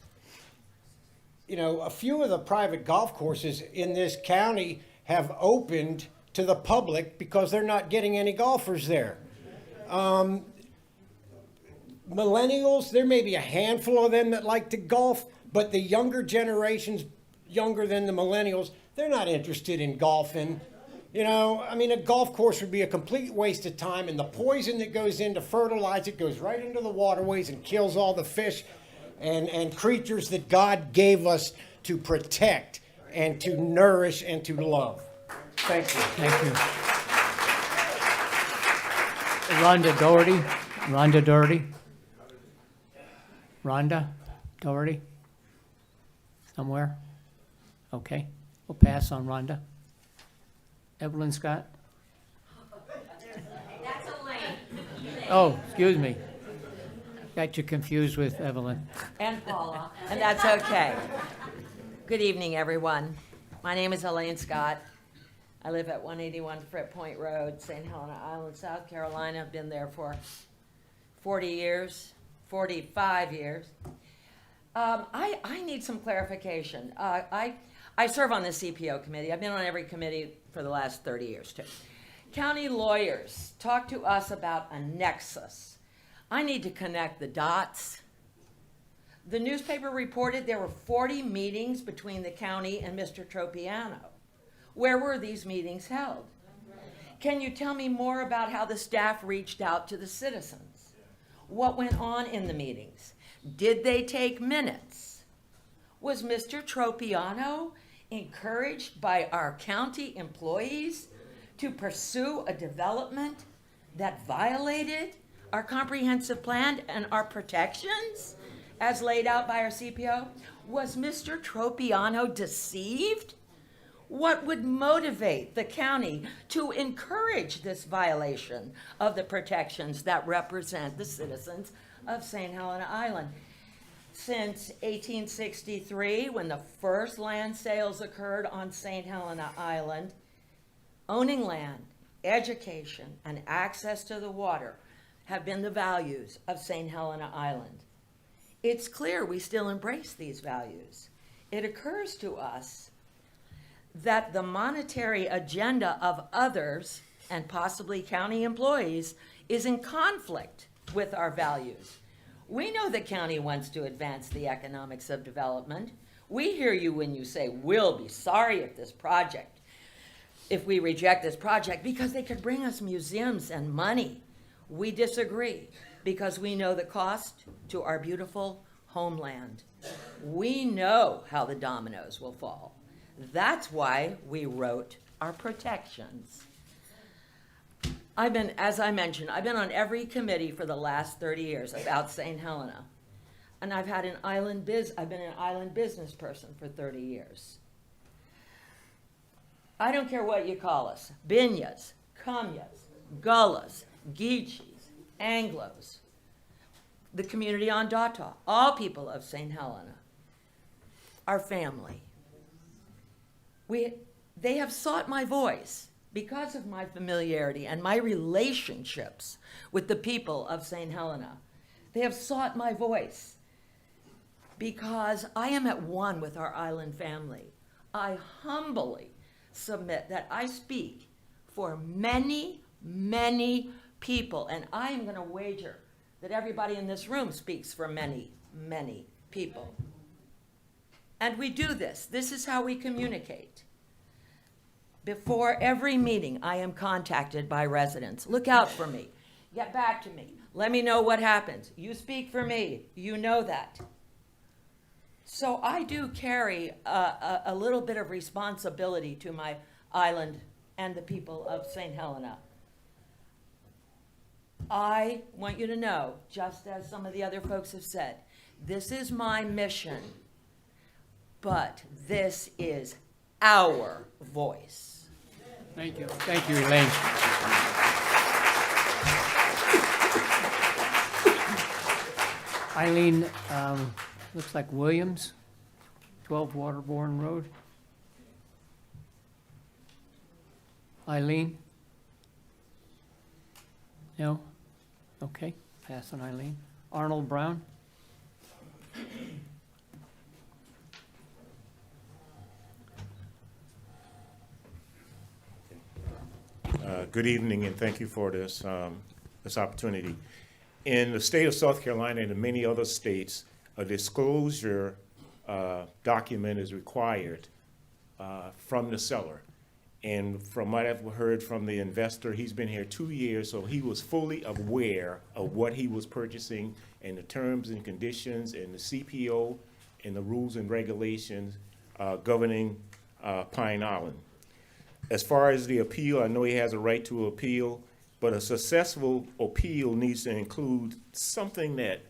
you know, a few of the private golf courses in this county have opened to the public because they're not getting any golfers there. Millennials, there may be a handful of them that like to golf, but the younger generations, younger than the millennials, they're not interested in golfing. You know, I mean, a golf course would be a complete waste of time, and the poison that goes in to fertilize it goes right into the waterways and kills all the fish and creatures that God gave us to protect and to nourish and to love. Thank you. Thank you. Rhonda Doherty. Rhonda Doherty. Rhonda Doherty. Somewhere? Okay. We'll pass on Rhonda. Evelyn Scott. That's Elaine. Oh, excuse me. Got you confused with Evelyn. And Paula, and that's okay. Good evening, everyone. My name is Elaine Scott. I live at 181 Fripp Point Road, St. Helena Island, South Carolina. I've been there for 45 years. I need some clarification. I serve on the CPO committee. I've been on every committee for the last 30 years, too. County lawyers talk to us about a nexus. I need to connect the dots. The newspaper reported there were 40 meetings between the county and Mr. Tropiano. Where were these meetings held? Can you tell me more about how the staff reached out to the citizens? What went on in the meetings? Did they take minutes? Was Mr. Tropiano encouraged by our county employees to pursue a development that violated our comprehensive plan and our protections as laid out by our CPO? Was Mr. Tropiano deceived? What would motivate the county to encourage this violation of the protections that represent the citizens of St. Helena Island? Since 1863, when the first land sales occurred on St. Helena Island, owning land, education, and access to the water have been the values of St. Helena Island. It's clear we still embrace these values. It occurs to us that the monetary agenda of others, and possibly county employees, is in conflict with our values. We know the county wants to advance the economics of development. We hear you when you say, we'll be sorry if we reject this project, because they could bring us museums and money. We disagree, because we know the cost to our beautiful homeland. We know how the dominoes will fall. That's why we wrote our protections. As I mentioned, I've been on every committee for the last 30 years about St. Helena. And I've been an island business person for 30 years. I don't care what you call us, Binyas, Kamyas, Gullas, Geechees, Anglos, the community on Data, all people of St. Helena, our family. They have sought my voice because of my familiarity and my relationships with the people of St. Helena. They have sought my voice because I am at one with our island family. I humbly submit that I speak for many, many people, and I am going to wager that everybody in this room speaks for many, many people. And we do this. This is how we communicate. Before every meeting, I am contacted by residents. Look out for me. Get back to me. Let me know what happens. You speak for me. You know that. So I do carry a little bit of responsibility to my island and the people of St. Helena. I want you to know, just as some of the other folks have said, this is my mission. but this is our voice. Thank you. Thank you, Elaine. Eileen, looks like Williams, 12 Waterborne Road. Eileen? No? Okay, pass on Eileen. Arnold Brown? Good evening, and thank you for this opportunity. In the state of South Carolina and in many other states, a disclosure document is required from the seller. And from what I've heard from the investor, he's been here 2 years, so he was fully aware of what he was purchasing and the terms and conditions and the CPO and the rules and regulations governing Pine Island. As far as the appeal, I know he has a right to appeal, but a successful appeal needs to include something that,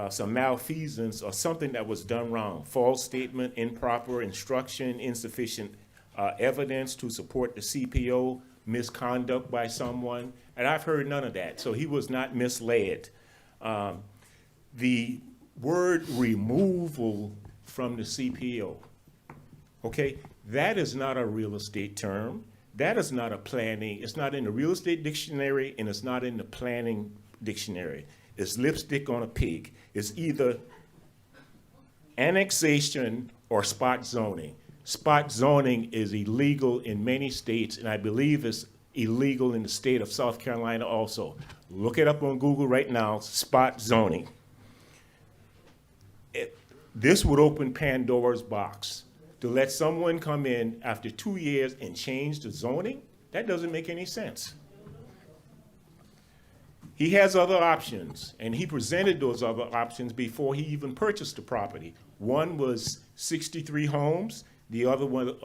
some malfeasance or something that was done wrong. False statement, improper instruction, insufficient evidence to support the CPO, misconduct by someone, and I've heard none of that, so he was not misled. The word removal from the CPO, okay, that is not a real estate term. That is not a planning, it's not in the real estate dictionary and it's not in the planning dictionary. It's lipstick on a pig. It's either annexation or spot zoning. Spot zoning is illegal in many states, and I believe it's illegal in the state of South Carolina also. Look it up on Google right now, spot zoning. This would open Pandora's box. To let someone come in after 2 years and change the zoning, that doesn't make any sense. He has other options, and he presented those other options before he even purchased the property. One was 63 homes, the other one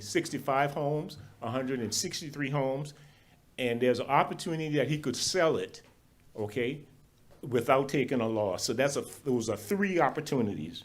65 homes, 163 homes, and there's an opportunity that he could sell it, okay, without taking a loss. So those are 3 opportunities.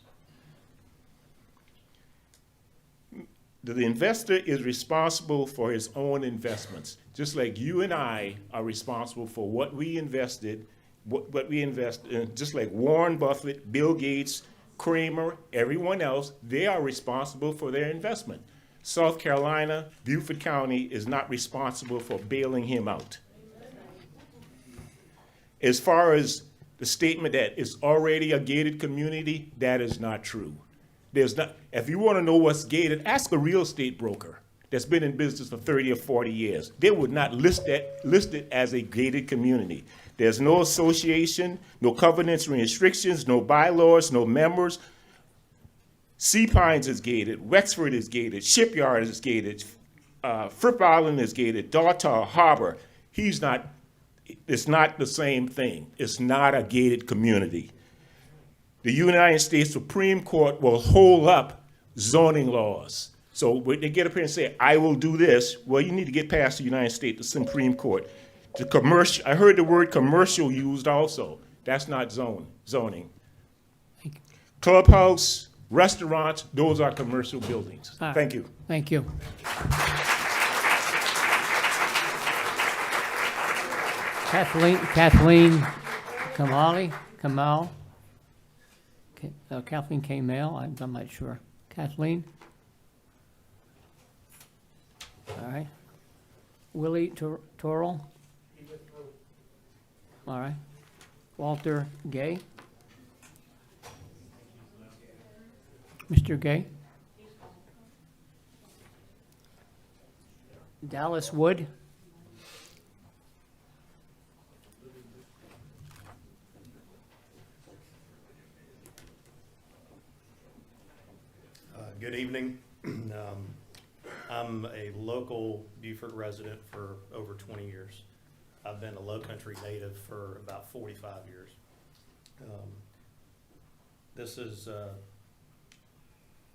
The investor is responsible for his own investments, just like you and I are responsible for what we invested, what we invest in, just like Warren Buffett, Bill Gates, Kramer, everyone else, they are responsible for their investment. South Carolina, Beaufort County is not responsible for bailing him out. As far as the statement that it's already a gated community, that is not true. There's not, if you want to know what's gated, ask a real estate broker that's been in business for 30 or 40 years. They would not list it as a gated community. There's no association, no covenants and restrictions, no bylaws, no members. Sea Pines is gated, Wexford is gated, Shipyard is gated, Fripp Island is gated, Dartall Harbor. It's not the same thing. It's not a gated community. The United States Supreme Court will hold up zoning laws. So when they get up here and say, I will do this, well, you need to get past the United States Supreme Court. The commercial, I heard the word commercial used also. That's not zoning. Clubhouse, restaurants, those are commercial buildings. Thank you. Thank you. Kathleen Kamal. Kathleen Kamal, I'm not sure. Kathleen? All right. Willie Torrell? All right. Walter Gay? Mr. Gay? Dallas Wood? Good evening. I'm a local Beaufort resident for over 20 years. I've been a Low Country native for about 45 years. This is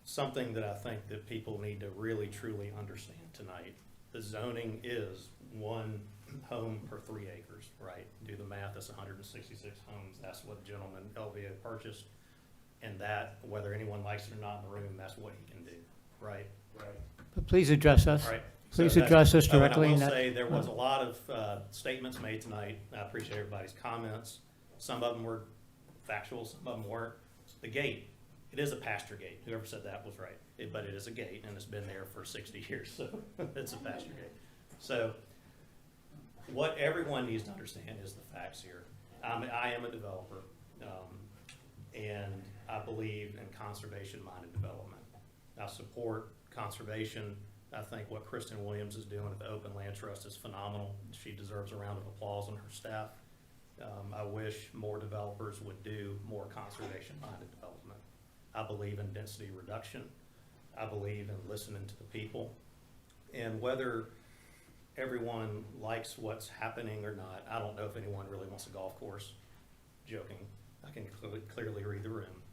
something that I think that people need to really truly understand tonight. The zoning is 1 home per 3 acres, right? Do the math, that's 166 homes. That's what gentleman LVO purchased. And that, whether anyone likes it or not in the room, that's what he can do, right? But please address us. All right. Please So address that's- us directly. And I and will that- say, there was a lot of statements made tonight. I appreciate everybody's comments. Some of them were factual, some of them weren't. The gate, it is a pasture gate. Whoever said that was right. But it is a gate, and it's been there for 60 years, so it's a pasture gate. So what everyone needs to understand is the facts here. I am a developer, and I believe in conservation-minded development. I support conservation. I think what Kristen Williams is doing at the Open Land Trust is phenomenal. She deserves a round of applause, and her staff. I wish more developers would do more conservation-minded development. I believe in density reduction. I believe in listening to the people. And whether everyone likes what's happening or not, I don't know if anyone really wants a golf course. Joking. I can clearly read the room.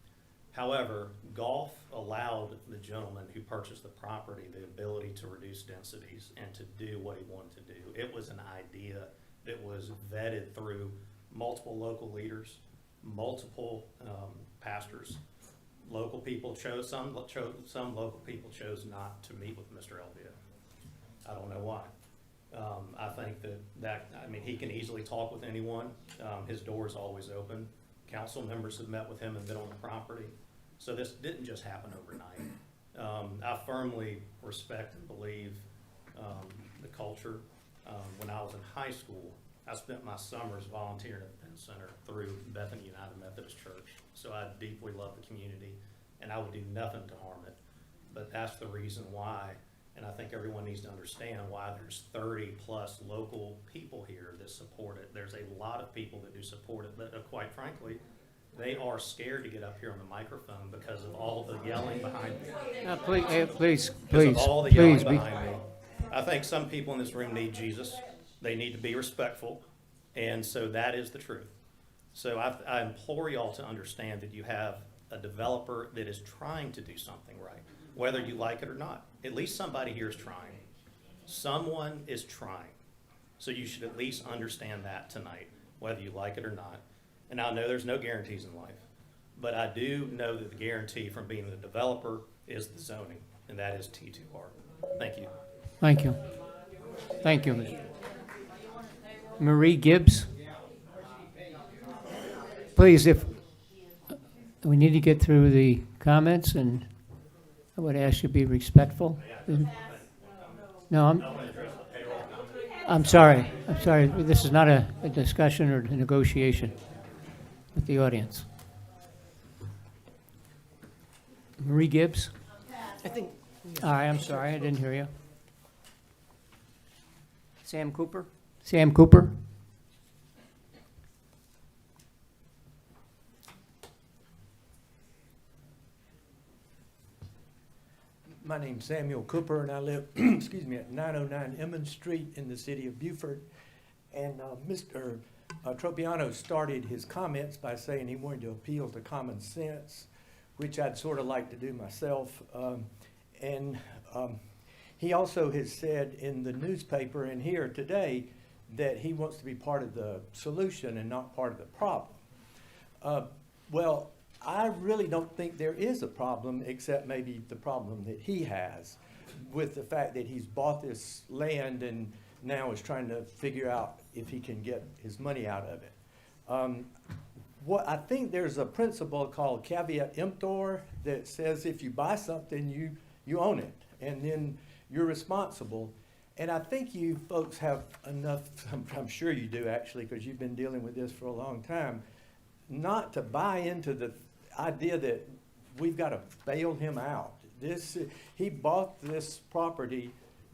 However, golf allowed the gentleman who purchased the property the ability to reduce densities and to do what he wanted to do. It was an idea that was vetted through multiple local leaders, multiple pastors. Local people chose, some local people chose not to meet with Mr. Elvia. I don't know why. I think I mean, he can easily talk with anyone. His door is always open. Council members have met with him and been on the property. So this didn't just happen overnight. I firmly respect and believe the culture. When I was in high school, I spent my summers volunteering at the Penn Center through Bethany United Methodist Church. So I deeply love the community, and I would do nothing to harm it. But that's the reason why, and I think everyone needs to understand why there's 30-plus local people here that support it. There's a lot of people that do support it, but quite frankly, they are scared to get up here on the microphone because of all the yelling behind me. Please, Because of all the yelling please be. behind me. I think some people in this room need Jesus. They need to be respectful, and so that is the truth. So I implore y'all to understand that you have a developer that is trying to do something right, whether you like it or not. At least somebody here is trying. Someone is trying. So you should at least understand that tonight, whether you like it or not. And I know there's no guarantees in life, but I do know that the guarantee from being the developer is the zoning, and that is T2R. Thank you. Thank you. Thank you, Mr. Marie Gibbs. Please, if we need to get through the comments, and I would ask you to be respectful. No, I'm sorry. I'm sorry. This is not a discussion or a negotiation with the audience. Marie Gibbs? I think. All right, I'm sorry, I didn't hear you. Sam Cooper? Sam Cooper? My name's Samuel Cooper, and I live, excuse me, at 909 Emmons Street in the city of Beaufort. And Mr. Tropiano started his comments by saying he wanted to appeal to common sense, which I'd sort of like to do myself. He also has said in the newspaper and here today that he wants to be part of the solution and not part of the problem. Well, I really don't think there is a problem, except maybe the problem that he has with the fact that he's bought this land and now is trying to figure out if he can get his money out of it. What I think there's a principle called caveat emptor that says if you buy something, you own it, and then you're responsible. And I think you folks have enough, I'm sure you do actually, because you've been dealing with this for a long time, not to buy into the idea that we've got to bail him out. He bought this property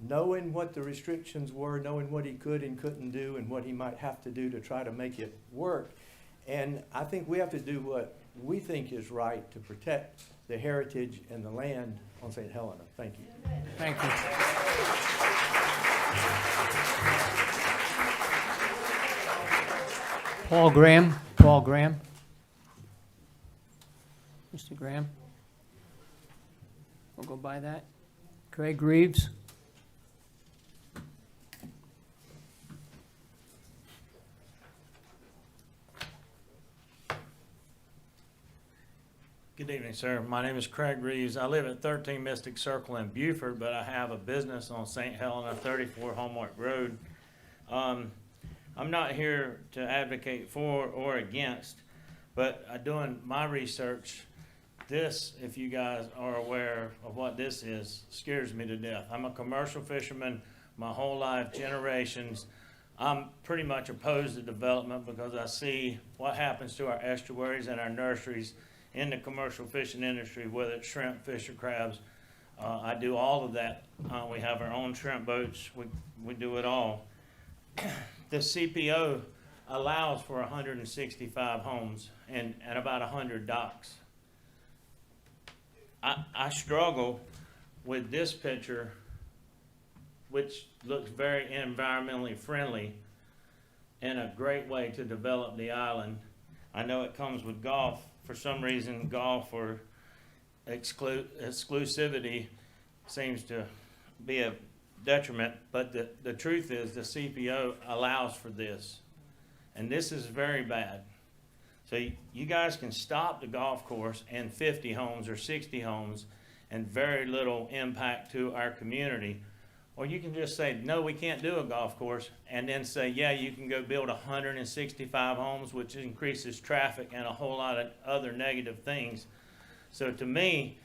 knowing what the restrictions were, knowing what he could and couldn't do and what he might have to do to try to make it work. And I think we have to do what we think is right to protect the heritage and the land on St. Helena. Thank you. Thank you. Paul Graham. Paul Graham. Mr. Graham. We'll go by that. Craig Reeves. Good evening, sir. My name is Craig Reeves. I live at 13 Mystic Circle in Beaufort, but I have a business on St. Helena, 34 Hallmark Road. I'm not here to advocate for or against, but doing my research, this, if you guys are aware of what this is, scares me to death. I'm a commercial fisherman my whole life, generations. I'm pretty much opposed to development because I see what happens to our estuaries and our nurseries in the commercial fishing industry, whether it's shrimp, fish, or crabs. I do all of that. We have our own shrimp boats. We do it all. The CPO allows for 165 homes and about 100 docks. I struggle with this picture, which looks very environmentally friendly and a great way to develop the island. I know it comes with golf. For some reason, golf or exclusivity seems to be a detriment, but the truth is the CPO allows for this, and this is very bad. So you guys can stop the golf course and 50 homes or 60 homes and very little impact to our community. Or you can just say, no, we can't do a golf course, and then say, yeah, you can go build 165 homes, which increases traffic and a whole lot of other negative things. So to me,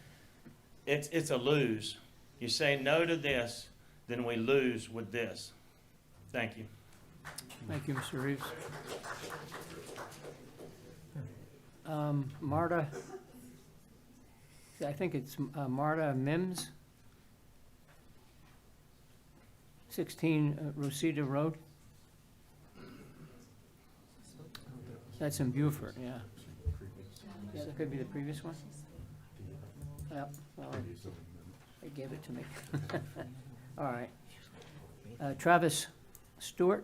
it's a lose. You say no to this, then we lose with this. Thank you. Thank you, Mr. Reeves. Marta, I think it's Marta Mims, 16 Rosita Road. That's in Beaufort, yeah. Yeah, that could be the previous one. Yep, well, they gave it to me. All right. Travis Stewart.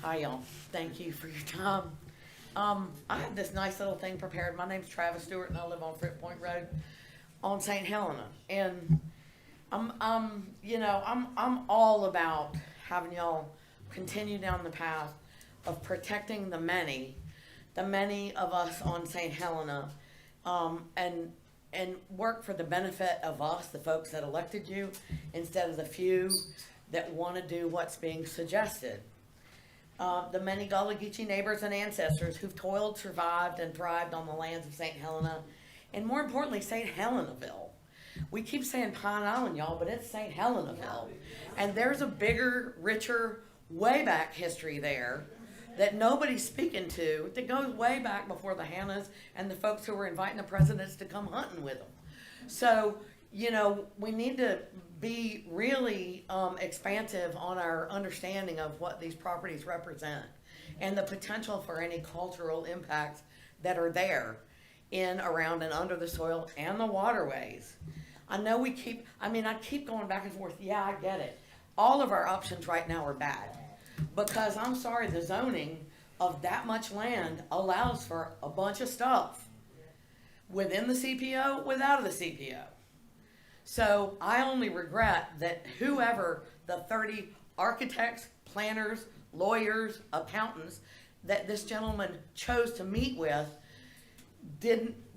Hi, y'all. Thank you for your time. I have this nice little thing prepared. My name's Travis Stewart, and I live on Fripp Point Road on St. Helena. And I'm all about having y'all continue down the path of protecting the many of us on St. Helena, and work for the benefit of us, the folks that elected you, instead of the few that want to do what's being suggested. The many Gullah Geechee neighbors and ancestors who've toiled, survived, and thrived on the lands of St. Helena, and more importantly, St. Helenaville. We keep saying Pine Island, y'all, but it's St. Helenaville. And there's a bigger, richer, way back history there that nobody's speaking to, that goes way back before the Hannahs and the folks who were inviting the presidents to come hunting with them. So, we need to be really expansive on our understanding of what these properties represent and the potential for any cultural impacts that are there in, around, and under the soil and the waterways. I know I keep going back and forth. Yeah, I get it. All of our options right now are bad because I'm sorry, the zoning of that much land allows for a bunch of stuff within the CPO, without the CPO. So I only regret that whoever the 30 architects, planners, lawyers, accountants that this gentleman chose to meet with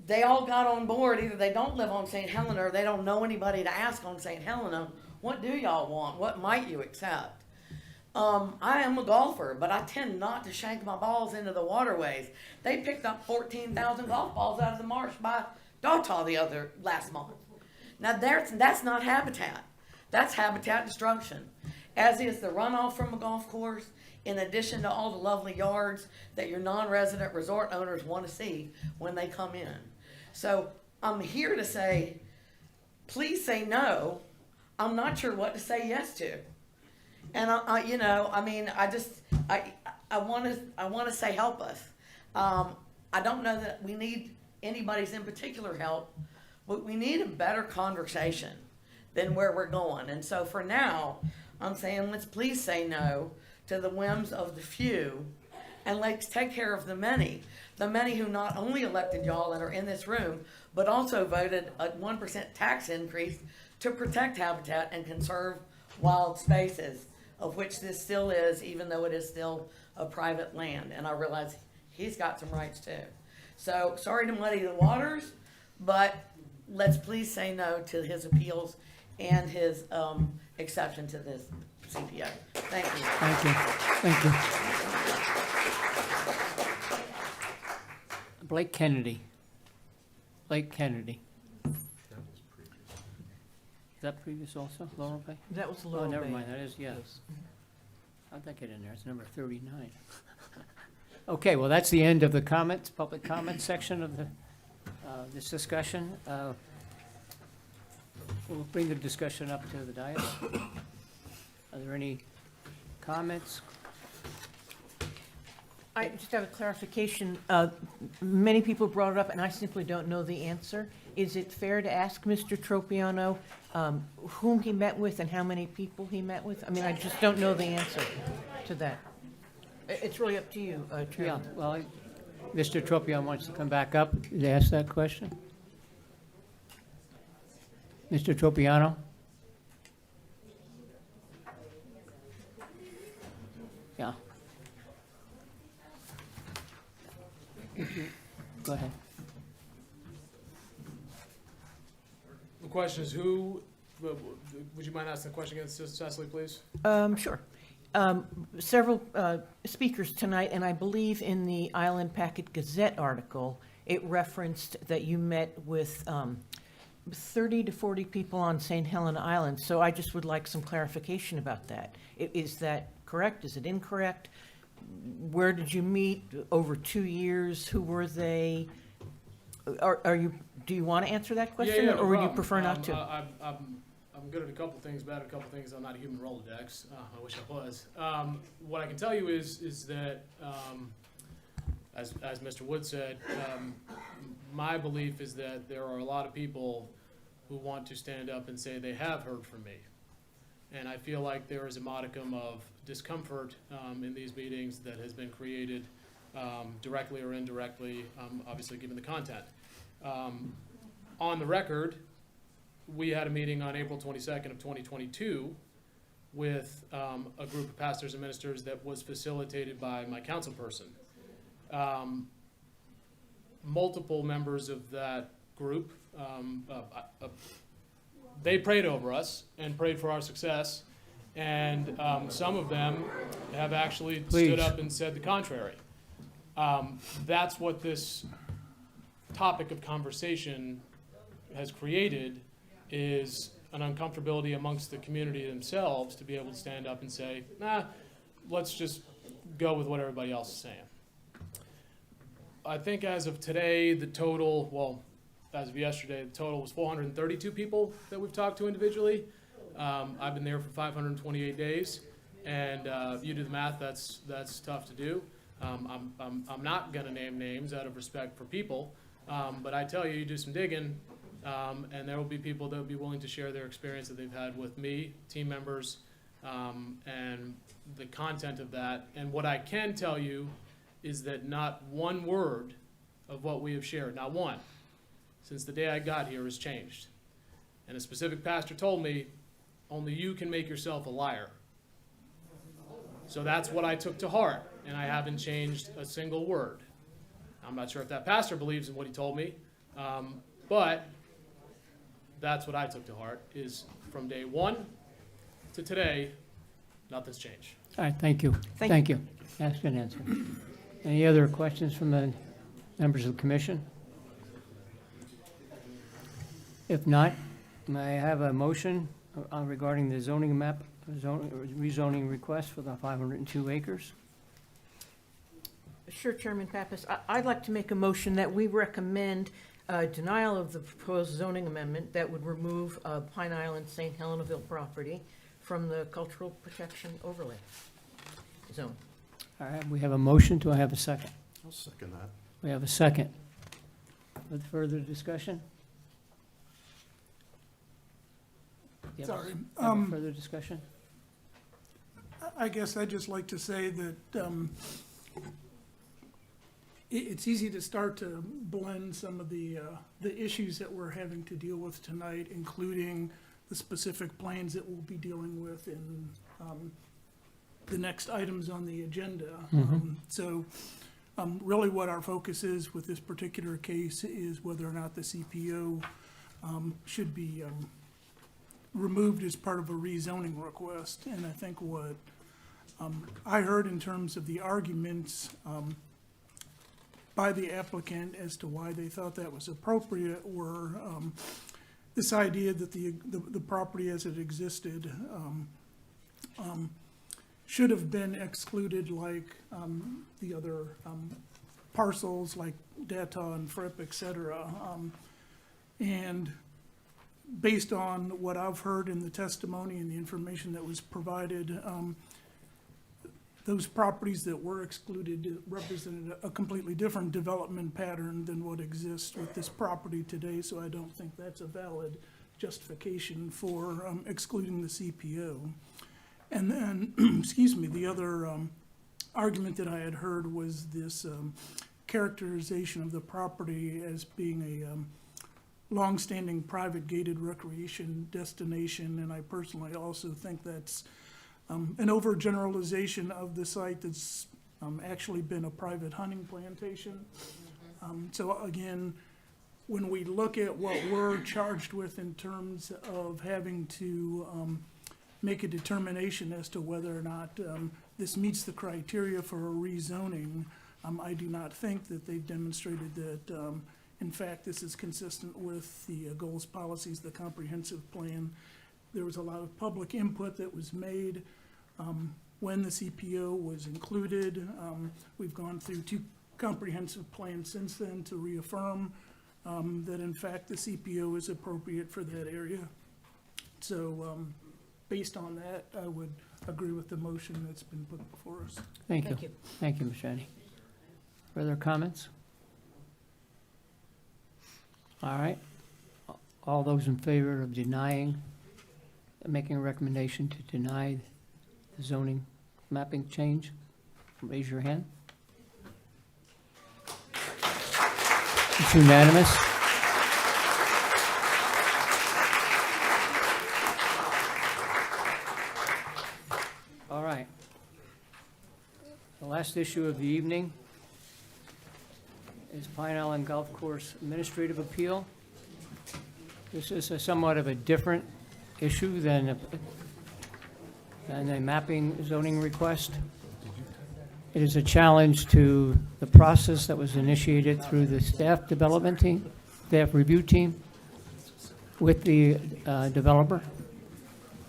they all got on board. Either they don't live on St. Helena or they don't know anybody to ask on St. Helena, what do y'all want? What might you accept? I am a golfer, but I tend not to shank my balls into the waterways. They picked up 14,000 golf balls out of the marsh by Dawtaw last month. Now that's not habitat. That's habitat destruction, as is the runoff from a golf course, in addition to all the lovely yards that your non-resident resort owners want to see when they come in. So I'm here to say, please say no. I'm not sure what to say yes to. And I want to say help us. I don't know that we need anybody's in particular help, but we need a better conversation than where we're going. And so for now, I'm saying let's please say no to the whims of the few, and let's take care of the many who not only elected y'all that are in this room, but also voted a 1% tax increase to protect habitat and conserve wild spaces, of which this still is, even though it is still a private land. And I realize he's got some rights too. So sorry to muddy the waters, but let's please say no to his appeals and his exception to this CPO. Thank you. Thank you. Thank you. Blake Kennedy. Blake Kennedy. Is that previous also, Laurel Bay? That was Laurel Oh, never Bay. mind, that is, yes. How'd that get in there? It's number 39. Okay, well, that's the end of the comments, public comment section of the, this discussion. We'll bring the discussion up to the dais. Are there any comments? I just have a clarification. Many people brought it up, and I simply don't know the answer. Is it fair to ask Mr. Tropiano whom he met with and how many people he met with? I mean, I just don't know the answer to that. It's really up to you, Yeah, Chairman. well, Mr. Tropiano wants to come back up to ask that question. Mr. Tropiano? Yeah. Go ahead. The question is who, would you mind asking the question again, Cecily, please? Sure. Several speakers tonight, and I believe in the Island Packet Gazette article, it referenced that you met with 30 to 40 people on St. Helena Island. So I just would like some clarification about that. Is that correct? Is it incorrect? Where did you meet? Over 2 years? Who were they? Are you? Do you want to answer that question, Yeah, or no would you problem. prefer not to? I'm good at a couple things, bad at a couple things. I'm not a human Rolodex. I wish I was. What I can tell you is that, as Mr. Wood said, my belief is that there are a lot of people who want to stand up and say they have heard from me. And I feel like there is a modicum of discomfort in these meetings that has been created directly or indirectly, obviously given the content. On the record, we had a meeting on April 22nd of 2022 with a group of pastors and ministers that was facilitated by my council person. Multiple members of that group, they prayed over us and prayed for our success, and some of them have actually stood up and said the contrary. That's what this topic of conversation has created, is an uncomfortability amongst the community themselves to be able to stand up and say, nah, let's just go with what everybody else is saying. I think as of today, the total, well, as of yesterday, the total was 432 people that we've talked to individually. I've been there for 528 days, and you do the math, that's tough to do. I'm not gonna name names out of respect for people, but I tell you, you do some digging, and there will be people that will be willing to share their experience that they've had with me, team members, and the content of that. And what I can tell you is that not one word of what we have shared, not one, since the day I got here has changed. And a specific pastor told me, only you can make yourself a liar. So that's what I took to heart, and I haven't changed a single word. I'm not sure if that pastor believes in what he told me, but that's what I took to heart, is from day one to today, nothing's changed. All right, thank you. Thank you. That's an answer. Any other questions from the members of the commission? If not, may I have a motion regarding the zoning map, rezoning request for the 502 acres? Sure, Chairman Pappas. I'd like to make a motion that we recommend denial of the proposed zoning amendment that would remove Pine Island St. Helenaville property from the cultural protection overlay zone. All right, we have a motion. Do I have a second? I'll second that. We have a second. With further discussion? Yep. Sorry. Further discussion? I guess I'd just like to say that it's easy to start to blend some of the issues that we're having to deal with tonight, including the specific plans that we'll be dealing with in the next items on the agenda. So really what our focus is with this particular case is whether or not the CPO should be removed as part of a rezoning request. And I think what I heard in terms of the arguments by the applicant as to why they thought that was appropriate were this idea that the property as it existed should have been excluded like the other parcels like Data and Fripp, et cetera. And based on what I've heard in the testimony and the information that was provided, those properties that were excluded represented a completely different development pattern than what exists with this property today, so I don't think that's a valid justification for excluding the CPO. And then, excuse me, the other argument that I had heard was this characterization of the property as being a longstanding private gated recreation destination, and I personally also think that's an overgeneralization of the site that's actually been a private hunting plantation. So again, when we look at what we're charged with in terms of having to make a determination as to whether or not this meets the criteria for a rezoning, I do not think that they've demonstrated that in fact this is consistent with the goals, policies, the comprehensive plan. There was a lot of public input that was made when the CPO was included. We've gone through 2 comprehensive plans since then to reaffirm that in fact the CPO is appropriate for that area. So based on that, I would agree with the motion that's been put before us. Thank you. Thank you, Ms. Shani. Further comments? All right. All those in favor of making a recommendation to deny the zoning mapping change, raise your hand. It's unanimous. All right. The last issue of the evening is Pine Island Golf Course Administrative Appeal. This is somewhat of a different issue than a mapping zoning request. It is a challenge to the process that was initiated through the staff development team, staff review team with the developer.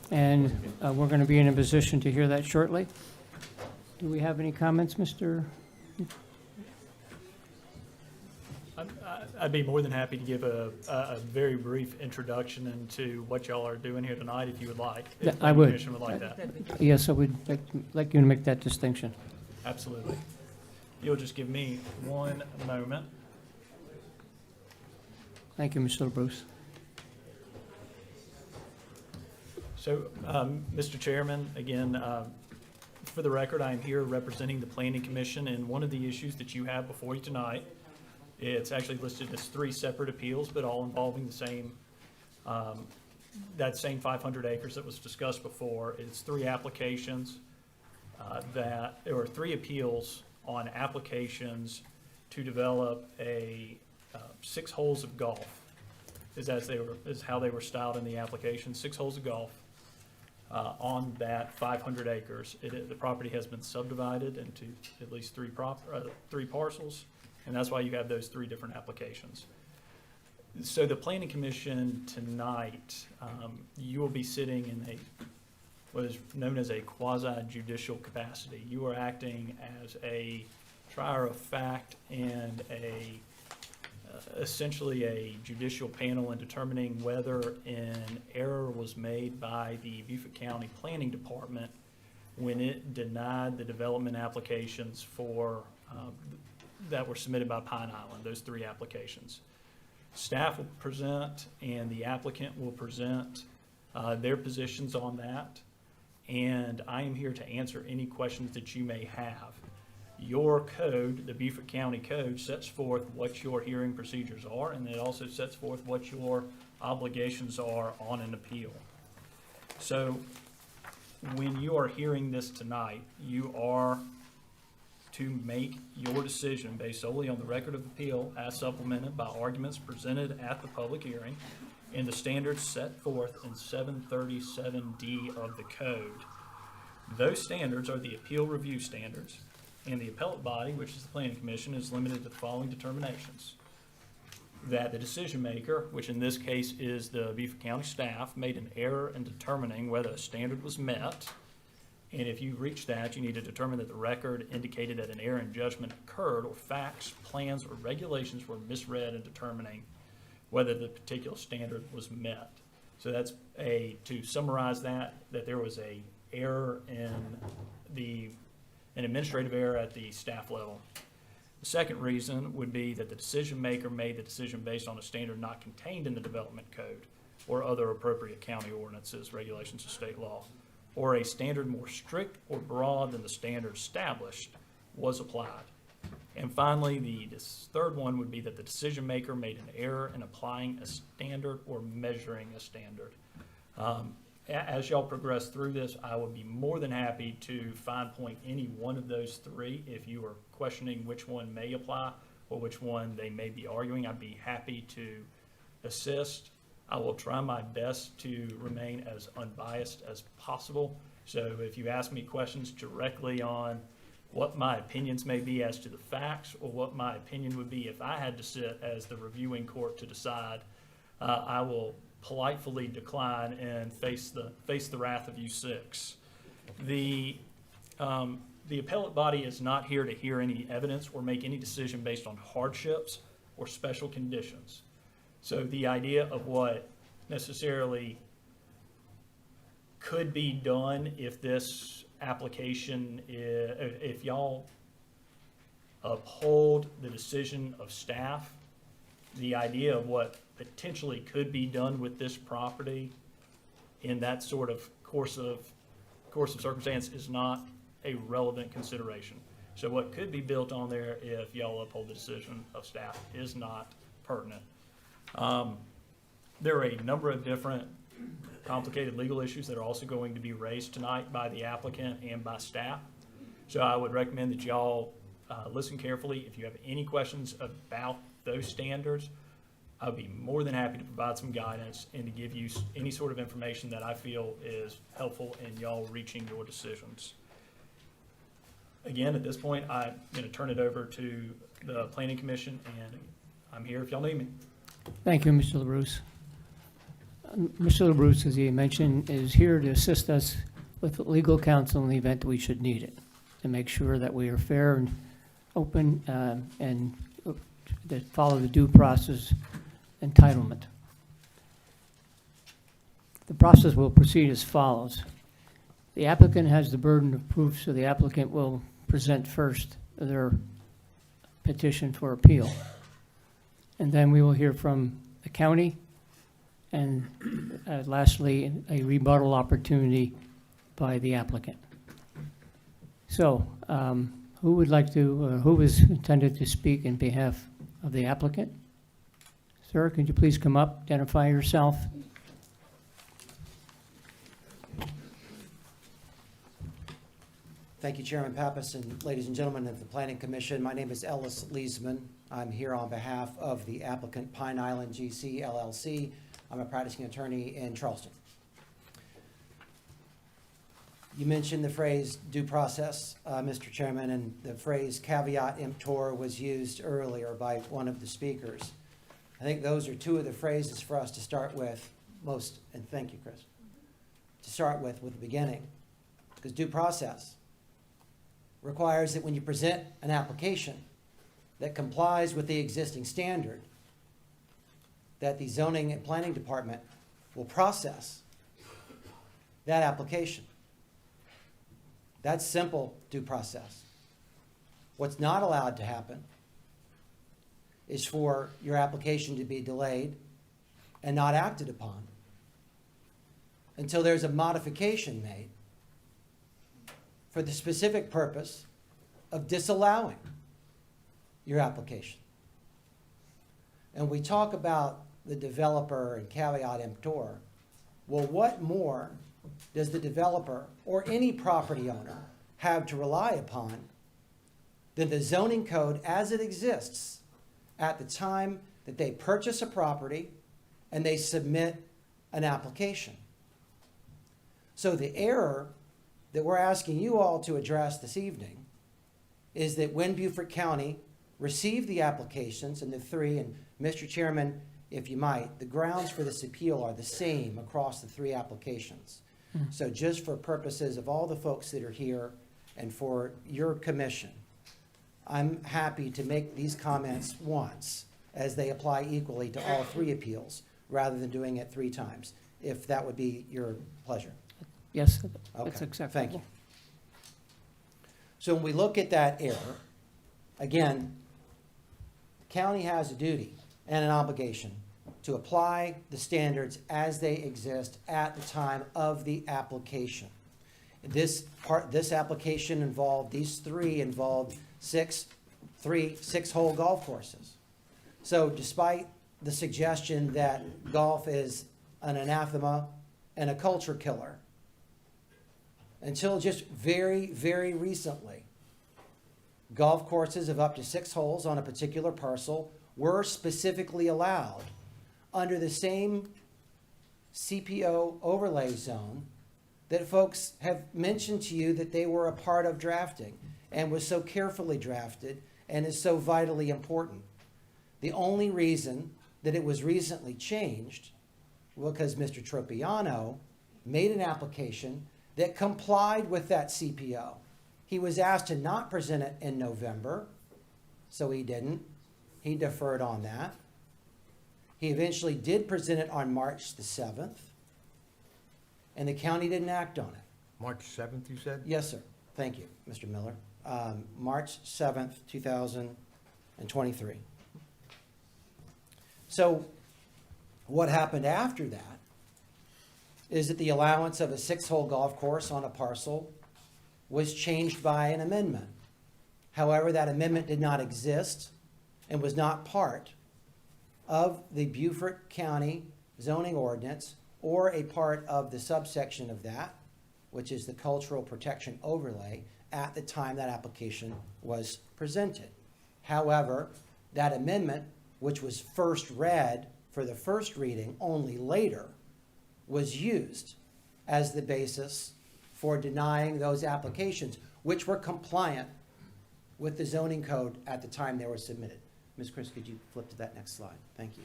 And we're going to be in a position to hear that shortly. Do we have any comments, Mr.? I'd be more than happy to give a very brief introduction into what y'all are doing here tonight, if you would like. Yeah, If I the would. Commission would like that. Yes, I would like you to make that distinction. Absolutely. You'll just give me one moment. Thank you, Mr. Bruce. So, Mr. Chairman, again, for the record, I am here representing the Planning Commission, and one of the issues that you have before you tonight, it's actually listed as 3 separate appeals, but all involving the same, that same 500 acres that was discussed before. It's 3 applications there were 3 appeals on applications to develop 6 holes of golf, is how they were styled in the application, 6 holes of golf on that 500 acres. The property has been subdivided into at least 3 parcels, and that's why you have those 3 different applications. So the Planning Commission tonight, you will be sitting in what is known as a quasi-judicial capacity. You are acting as a trier of fact and essentially a judicial panel in determining whether an error was made by the Beaufort County Planning Department when it denied the development applications that were submitted by Pine Island, those 3 applications. Staff will present and the applicant will present their positions on that, and I am here to answer any questions that you may have. Your code, the Beaufort County Code, sets forth what your hearing procedures are, and it also sets forth what your obligations are on an appeal. So when you are hearing this tonight, you are to make your decision based solely on the record of appeal as supplemented by arguments presented at the public hearing and the standards set forth in 737D of the code. Those standards are the appeal review standards, and the appellate body, which is the Planning Commission, is limited to the following determinations. That the decision maker, which in this case is the Beaufort County staff, made an error in determining whether a standard was met. And if you reach that, you need to determine that the record indicated that an error in judgment occurred, or facts, plans, or regulations were misread in determining whether the particular standard was met. So that's to summarize that there was an error in an administrative error at the staff level. The second reason would be that the decision maker made the decision based on a standard not contained in the development code or other appropriate county ordinances, regulations, or state law, or a standard more strict or broad than the standard established was applied. And finally, the third one would be that the decision maker made an error in applying a standard or measuring a standard. As y'all progress through this, I would be more than happy to fine point any one of those three. If you are questioning which one may apply or which one they may be arguing, I'd be happy to assist. I will try my best to remain as unbiased as possible. So if you ask me questions directly on what my opinions may be as to the facts or what my opinion would be if I had to sit as the reviewing court to decide, I will politely decline and face the wrath of you six. The appellate body is not here to hear any evidence or make any decision based on hardships or special conditions. So the idea of what necessarily could be done if this application, if y'all uphold the decision of staff, the idea of what potentially could be done with this property in that sort of course of circumstance is not a relevant consideration. So what could be built on there if y'all uphold the decision of staff is not pertinent. There are a number of different complicated legal issues that are also going to be raised tonight by the applicant and by staff. So I would recommend that y'all listen carefully. If you have any questions about those standards, I'll be more than happy to provide some guidance and to give you any sort of information that I feel is helpful in y'all reaching your decisions. Again, at this point, I'm going to turn it over to the Planning Commission, and I'm here if y'all need me. Thank you, Mr. LaBruce. Mr. LaBruce, as he mentioned, is here to assist us with legal counsel in the event that we should need it, to make sure that we are fair and open and that follow the due process entitlement. The process will proceed as follows. The applicant has the burden of proof, so the applicant will present first their petition for appeal. And then we will hear from the county, and lastly, a rebuttal opportunity by the applicant. So, who would like to, who is intended to speak in behalf of the applicant? Sir, could you please come up, identify yourself? Thank you, Chairman Pappas, and ladies and gentlemen of the Planning Commission. My name is Ellis Leesman. I'm here on behalf of the applicant Pine Island GC LLC. I'm a practicing attorney in Charleston. You mentioned the phrase due process, Mr. Chairman, and the phrase caveat emptor was used earlier by one of the speakers. I think those are two of the phrases for us to start with most, and thank you, Chris, to start with the beginning, because due process requires that when you present an application that complies with the existing standard, that the zoning and planning department will process that application. That's simple due process. What's not allowed to happen is for your application to be delayed and not acted upon until there's a modification made for the specific purpose of disallowing your application. And we talk about the developer and caveat emptor. Well, what more does the developer or any property owner have to rely upon than the zoning code as it exists at the time that they purchase a property and they submit an application? So the error that we're asking you all to address this evening is that when Beaufort County received the applications and the three, and Mr. Chairman, if you might, the grounds for this appeal are the same across the three applications. So just for purposes of all the folks that are here and for your commission, I'm happy to make these comments once as they apply equally to all three appeals rather than doing it three times, if that would be your pleasure. Yes, Okay, that's acceptable. thank you. So when we look at that error, again, the county has a duty and an obligation to apply the standards as they exist at the time of the application. This application involved, these three involved six-hole golf courses. So despite the suggestion that golf is an anathema and a culture killer, until just very, very recently, golf courses of up to 6 holes on a particular parcel were specifically allowed under the same CPO overlay zone that folks have mentioned to you that they were a part of drafting and was so carefully drafted and is so vitally important. The only reason that it was recently changed was because Mr. Tropiano made an application that complied with that CPO. He was asked to not present it in November, so he didn't. He deferred on that. He eventually did present it on March the 7th, and the county didn't act on it. March 7th, you said? Yes, sir. Thank you, Mr. Miller. March 7th, 2023. So what happened after that is that the allowance of a 6-hole golf course on a parcel was changed by an amendment. However, that amendment did not exist and was not part of the Beaufort County zoning ordinance or a part of the subsection of that, which is the cultural protection overlay, at the time that application was presented. However, that amendment, which was first read for the first reading only later, was used as the basis for denying those applications, which were compliant with the zoning code at the time they were submitted. Ms. Chris, could you flip to that next slide? Thank you.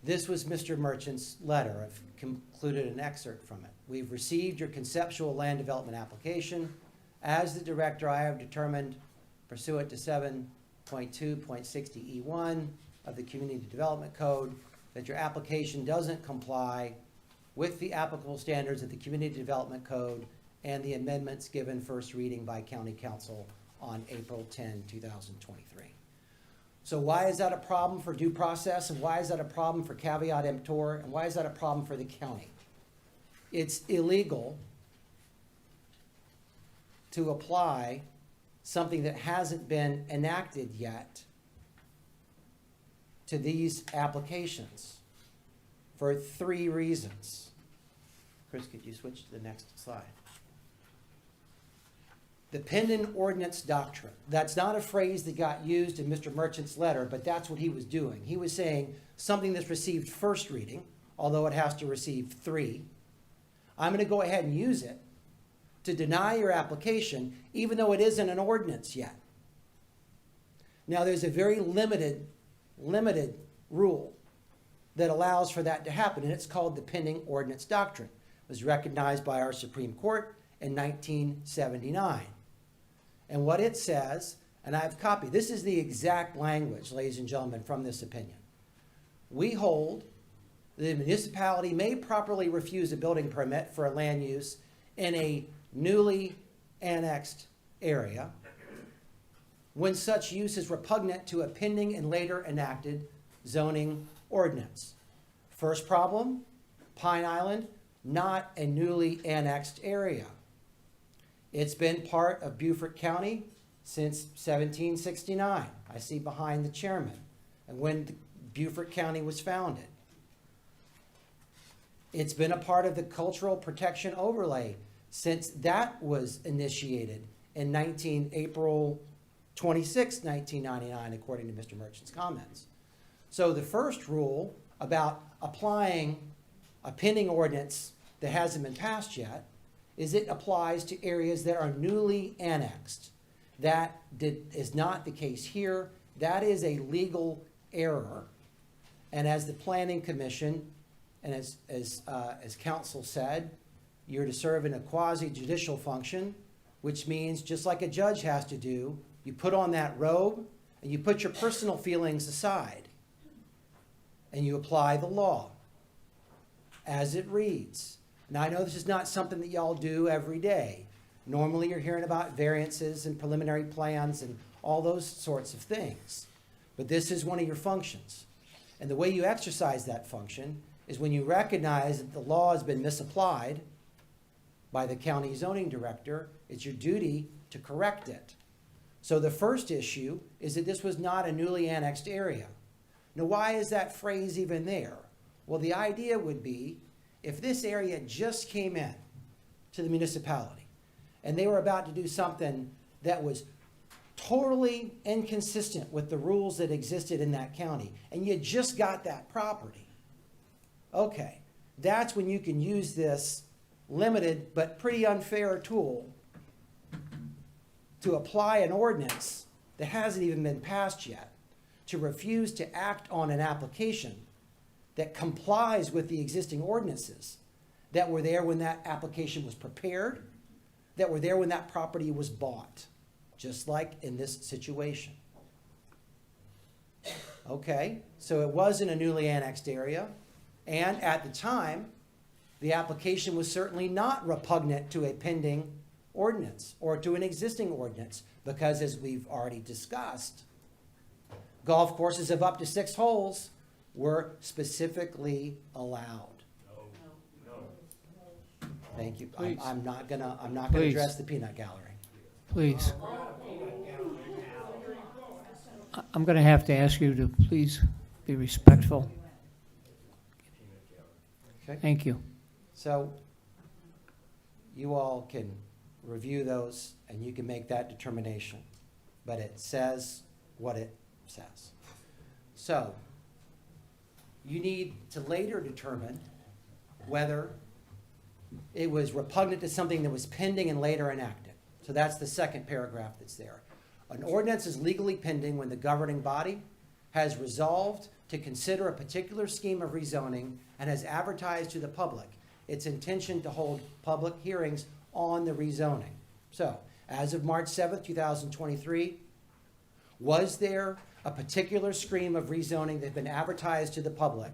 This was Mr. Merchant's letter. I've concluded an excerpt from it. We've received your conceptual land development application. As the director, I have determined, pursuant to 7.2.60E1 of the Community Development Code, that your application doesn't comply with the applicable standards of the Community Development Code and the amendments given first reading by County Council on April 10, 2023. So why is that a problem for due process, and why is that a problem for caveat emptor, and why is that a problem for the county? It's illegal to apply something that hasn't been enacted yet to these applications for 3 reasons. Chris, could you switch to the next slide? The pending ordinance doctrine. That's not a phrase that got used in Mr. Merchant's letter, but that's what he was doing. He was saying something that's received first reading, although it has to receive 3. I'm going to go ahead and use it to deny your application, even though it isn't an ordinance yet. Now, there's a very limited rule that allows for that to happen, and it's called the pending ordinance doctrine. It was recognized by our Supreme Court in 1979. And what it says, and I've copied, this is the exact language, ladies and gentlemen, from this opinion. We hold the municipality may properly refuse a building permit for a land use in a newly annexed area when such use is repugnant to a pending and later enacted zoning ordinance. First problem, Pine Island, not a newly annexed area. It's been part of Beaufort County since 1769. I see behind the chairman. and when Beaufort County was founded. It's been a part of the cultural protection overlay since that was initiated in April 26, 1999, according to Mr. Merchant's comments. So the first rule about applying a pending ordinance that hasn't been passed yet is it applies to areas that are newly annexed. That is not the case here. That is a legal error. And as the Planning Commission and as council said, you're to serve in a quasi-judicial function, which means just like a judge has to do, you put on that robe and you put your personal feelings aside and you apply the law as it reads. Now, I know this is not something that y'all do every day. Normally, you're hearing about variances and preliminary plans and all those sorts of things. But this is one of your functions. And the way you exercise that function is when you recognize that the law has been misapplied by the county zoning director, it's your duty to correct it. So the first issue is that this was not a newly annexed area. Now, why is that phrase even there? Well, the idea would be if this area just came in to the municipality and they were about to do something that was totally inconsistent with the rules that existed in that county, and you just got that property, okay, that's when you can use this limited but pretty unfair tool to apply an ordinance that hasn't even been passed yet, to refuse to act on an application that complies with the existing ordinances that were there when that application was prepared, that were there when that property was bought, just like in this situation. Okay, so it wasn't a newly annexed area, and at the time, the application was certainly not repugnant to a pending ordinance or to an existing ordinance, because as we've already discussed, golf courses of up to 6 holes were specifically allowed. Thank you. Please. I'm not gonna Please. address the peanut gallery. Please. I'm going to have to ask you to please be respectful. Okay. Thank you. So you all can review those and you can make that determination, but it says what it says. So you need to later determine whether it was repugnant to something that was pending and later enacted. So that's the second paragraph that's there. An ordinance is legally pending when the governing body has resolved to consider a particular scheme of rezoning and has advertised to the public its intention to hold public hearings on the rezoning. So, as of March 7th, 2023, was there a particular scheme of rezoning that had been advertised to the public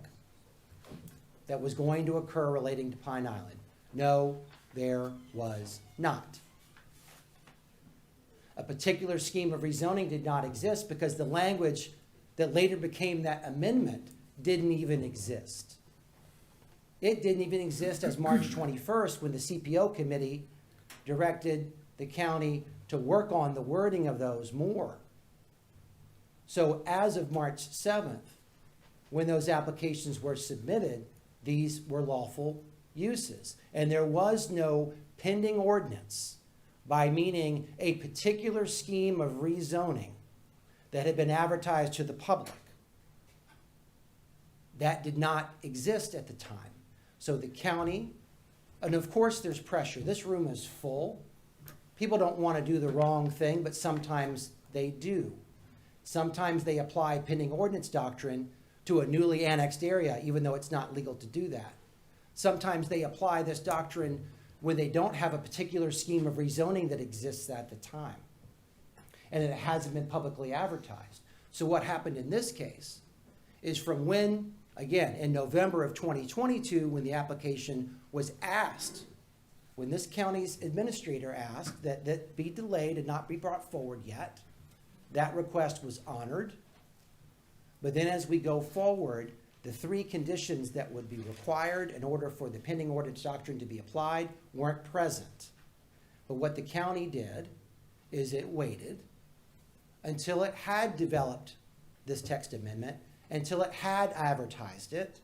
that was going to occur relating to Pine Island? No, there was not. A particular scheme of rezoning did not exist because the language that later became that amendment didn't even exist. It didn't even exist as March 21st when the CPO committee directed the county to work on the wording of those more. So as of March 7th, when those applications were submitted, these were lawful uses. And there was no pending ordinance, by meaning a particular scheme of rezoning that had been advertised to the public. That did not exist at the time. So the county, and of course there's pressure. This room is full. People don't want to do the wrong thing, but sometimes they do. Sometimes they apply pending ordinance doctrine to a newly annexed area, even though it's not legal to do that. Sometimes they apply this doctrine when they don't have a particular scheme of rezoning that exists at the time, and it hasn't been publicly advertised. So what happened in this case is from when, again, in November of 2022, when the application was asked, when this county's administrator asked that that be delayed and not be brought forward yet, that request was honored. But then as we go forward, the 3 conditions that would be required in order for the pending ordinance doctrine to be applied weren't present. But what the county did is it waited until it had developed this text amendment until it had advertised it,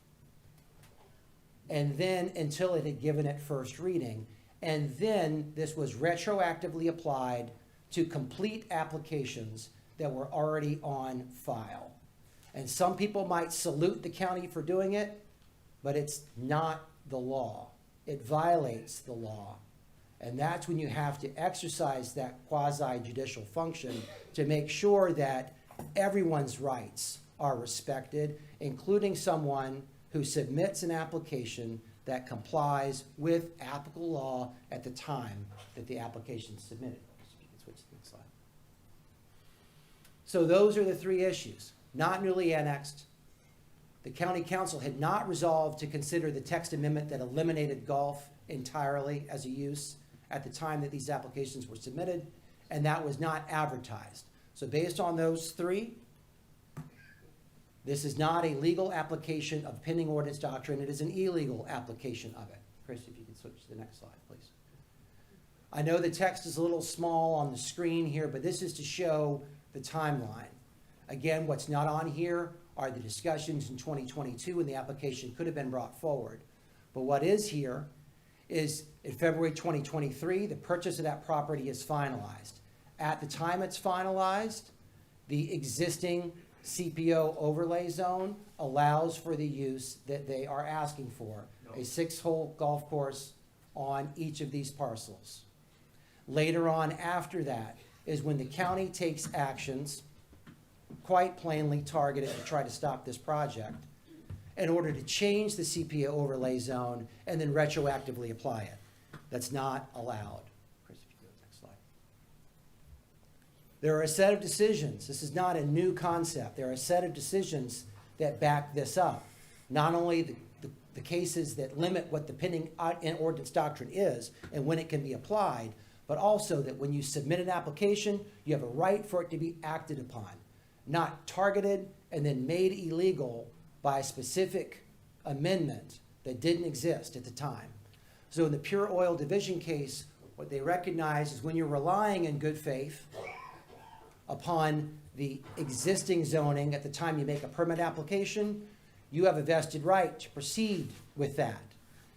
and then until it had given it first reading. And then this was retroactively applied to complete applications that were already on file. And some people might salute the county for doing it, but it's not the law. It violates the law. And that's when you have to exercise that quasi-judicial function to make sure that everyone's rights are respected, including someone who submits an application that complies with applicable law at the time that the application is submitted. If you can switch to the next slide. So those are the three issues. Not newly annexed. The county council had not resolved to consider the text amendment that eliminated golf entirely as a use at the time that these applications were submitted, and that was not advertised. So based on those three, this is not a legal application of pending ordinance doctrine. It is an illegal application of it. Chris, if you can switch to the next slide, please. I know the text is a little small on the screen here, but this is to show the timeline. Again, what's not on here are the discussions in 2022 when the application could have been brought forward. But what is here is in February 2023, the purchase of that property is finalized. At the time it's finalized, the existing CPO overlay zone allows for the use that they are asking for, a 6-hole golf course on each of these parcels. Later on after that is when the county takes actions quite plainly targeted to try to stop this project in order to change the CPO overlay zone and then retroactively apply it. That's not allowed. Chris, if you go to the next slide. There are a set of decisions. This is not a new concept. There are a set of decisions that back this up. Not only the cases that limit what the pending ordinance doctrine is and when it can be applied, but also that when you submit an application, you have a right for it to be acted upon, not targeted and then made illegal by a specific amendment that didn't exist at the time. So in the Pure Oil Division case, what they recognize is when you're relying in good faith upon the existing zoning at the time you make a permit application, you have a vested right to proceed with that.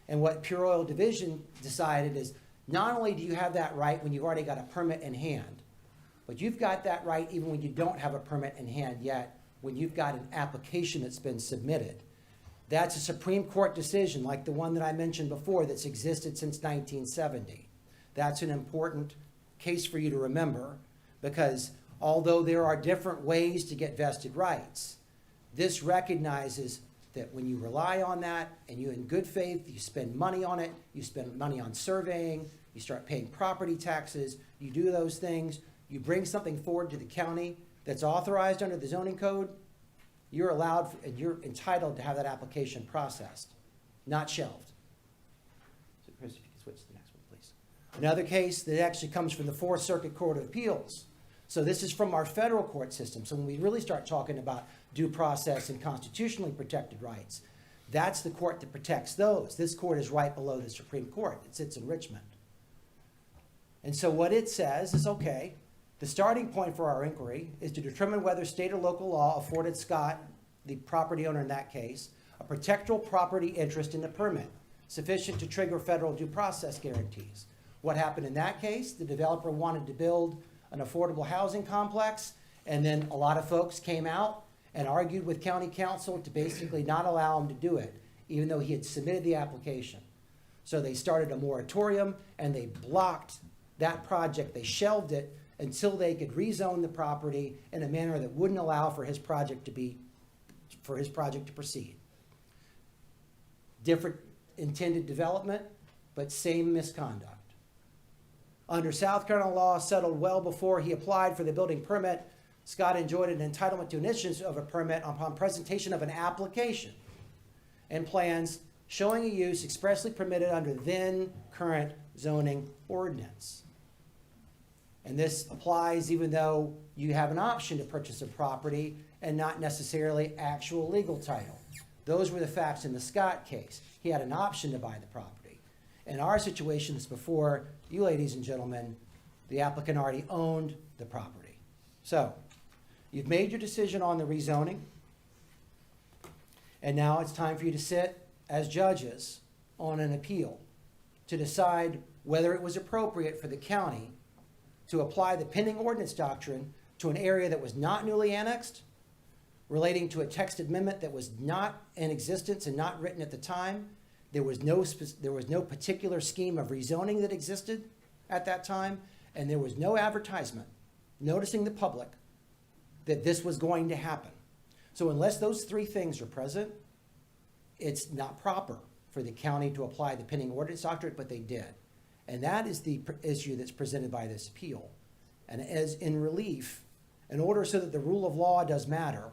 And what Pure Oil Division decided is not only do you have that right when you've already got a permit in hand, but you've got that right even when you don't have a permit in hand yet, when you've got an application that's been submitted. That's a Supreme Court decision like the one that I mentioned before that's existed since 1970. That's an important case for you to remember because although there are different ways to get vested rights, this recognizes that when you rely on that and you in good faith, you spend money on it, you spend money on surveying, you start paying property taxes, you do those things, you bring something forward to the county that's authorized under the zoning code, you're allowed and you're entitled to have that application processed, not shelved. So Chris, if you can switch to the next one, please. Another case that actually comes from the Fourth Circuit Court of Appeals. So this is from our federal court system. So when we really start talking about due process and constitutionally protected rights, that's the court that protects those. This court is right below the Supreme Court. It sits in Richmond. And so what it says is, okay, the starting point for our inquiry is to determine whether state or local law afforded Scott, the property owner in that case, a protectable property interest in the permit, sufficient to trigger federal due process guarantees. What happened in that case? The developer wanted to build an affordable housing complex, and then a lot of folks came out and argued with county council to basically not allow him to do it, even though he had submitted the application. So they started a moratorium and they blocked that project. They shelved it until they could rezone the property in a manner that wouldn't allow for his project to proceed. Different intended development, but same misconduct. Under South Carolina law, settled well before he applied for the building permit, Scott enjoyed an entitlement to an issuance of a permit upon presentation of an application and plans showing a use expressly permitted under then current zoning ordinance. And this applies even though you have an option to purchase a property and not necessarily actual legal title. Those were the facts in the Scott case. He had an option to buy the property. In our situations before you, ladies and gentlemen, the applicant already owned the property. So You've made your decision on the rezoning, and now it's time for you to sit as judges on an appeal to decide whether it was appropriate for the county to apply the pending ordinance doctrine to an area that was not newly annexed, relating to a text amendment that was not in existence and not written at the time. There was no particular scheme of rezoning that existed at that time, and there was no advertisement noticing the public that this was going to happen. So unless those three things are present, it's not proper for the county to apply the pending ordinance doctrine, but they did. And that is the issue that's presented by this appeal. And as in relief, in order so that the rule of law does matter,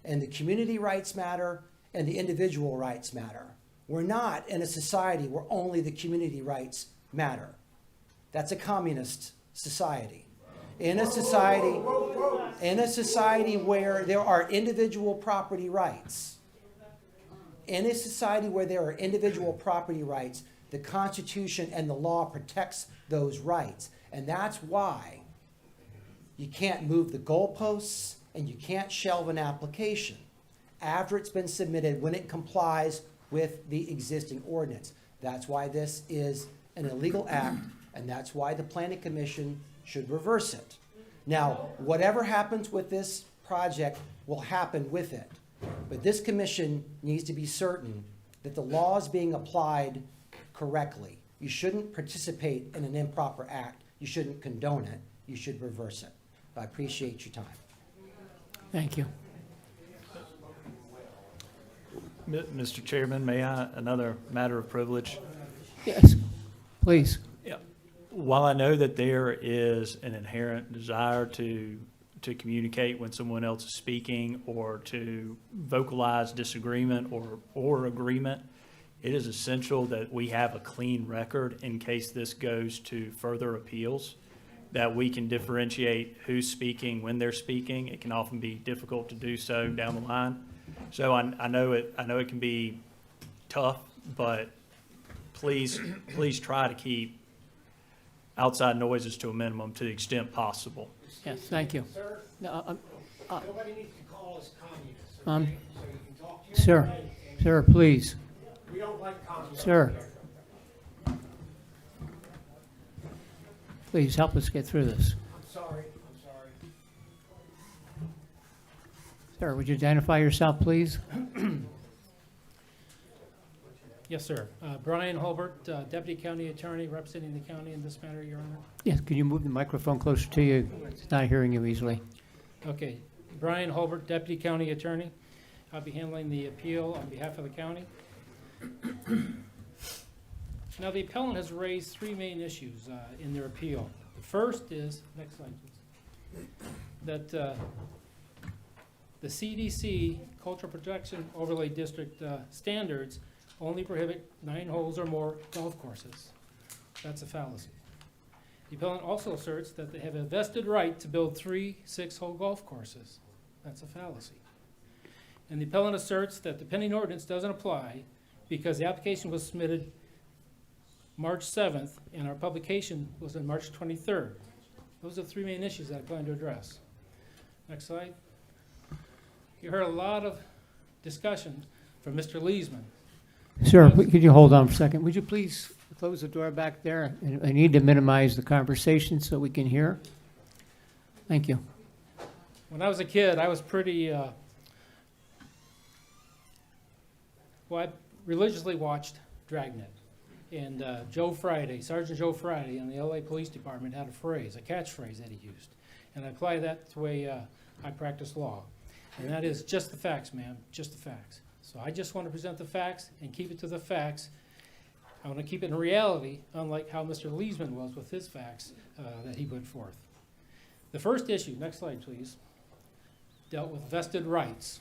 and the community rights matter, and the individual rights matter. We're not in a society where only the community rights matter. That's a communist society. In a society where there are individual property rights, the Constitution and the law protects those rights. And that's why you can't move the goalposts and you can't shelve an application after it's been submitted when it complies with the existing ordinance. That's why this is an illegal act, and that's why the Planning Commission should reverse it. Now, whatever happens with this project will happen with it, but this commission needs to be certain that the law is being applied correctly. You shouldn't participate in an improper act. You shouldn't condone it. You should reverse it. I appreciate your time. Thank you. Mr. Chairman, may I, another matter of privilege? Yes, please. Yeah. While I know that there is an inherent desire to communicate when someone else is speaking or to vocalize disagreement or agreement, it is essential that we have a clean record in case this goes to further appeals, that we can differentiate who's speaking when they're speaking. It can often be difficult to do so down the line. So I know it can be tough, but please try to keep outside noises to a minimum to the extent possible. Yes, thank you. Sir, No, nobody needs to call us communists, okay? So you can talk to your Sir, friends and- sir, please. We don't like communists. Sir. here. Please help us get through this. I'm sorry. Sir, would you identify yourself, please? Yes, sir. Brian Holbert, Deputy County Attorney, representing the county in this matter, Your Honor. Yes, could you move the microphone closer to you? It's not hearing you easily. Okay. Brian Holbert, Deputy County Attorney. I'll be handling the appeal on behalf of the county. Now, the appellant has raised three main issues in their appeal. The first is, next slide, please, that the CDC Cultural Protection Overlay District standards only prohibit 9 holes or more golf courses. That's a fallacy. The appellant also asserts that they have a vested right to build 3 6-hole golf courses. That's a fallacy. And the appellant asserts that the pending ordinance doesn't apply because the application was submitted March 7th and our publication was on March 23rd. Those are the three main issues that I plan to address. Next slide. You heard a lot of discussion from Mr. Leesman. Sir, could you hold on for a second? Would you please close the door back there? I need to minimize the conversation so we can hear. Thank you. When I was a kid, I was pretty, I religiously watched Dragnet. And Joe Friday, Sergeant Joe Friday in the LA Police Department had a phrase, a catchphrase that he used. And I apply that to the way I practice law. And that is just the facts, ma'am, just the facts. So I just want to present the facts and keep it to the facts. I want to keep it in reality, unlike how Mr. Leesman was with his facts that he put forth. The first issue, next slide please, dealt with vested rights.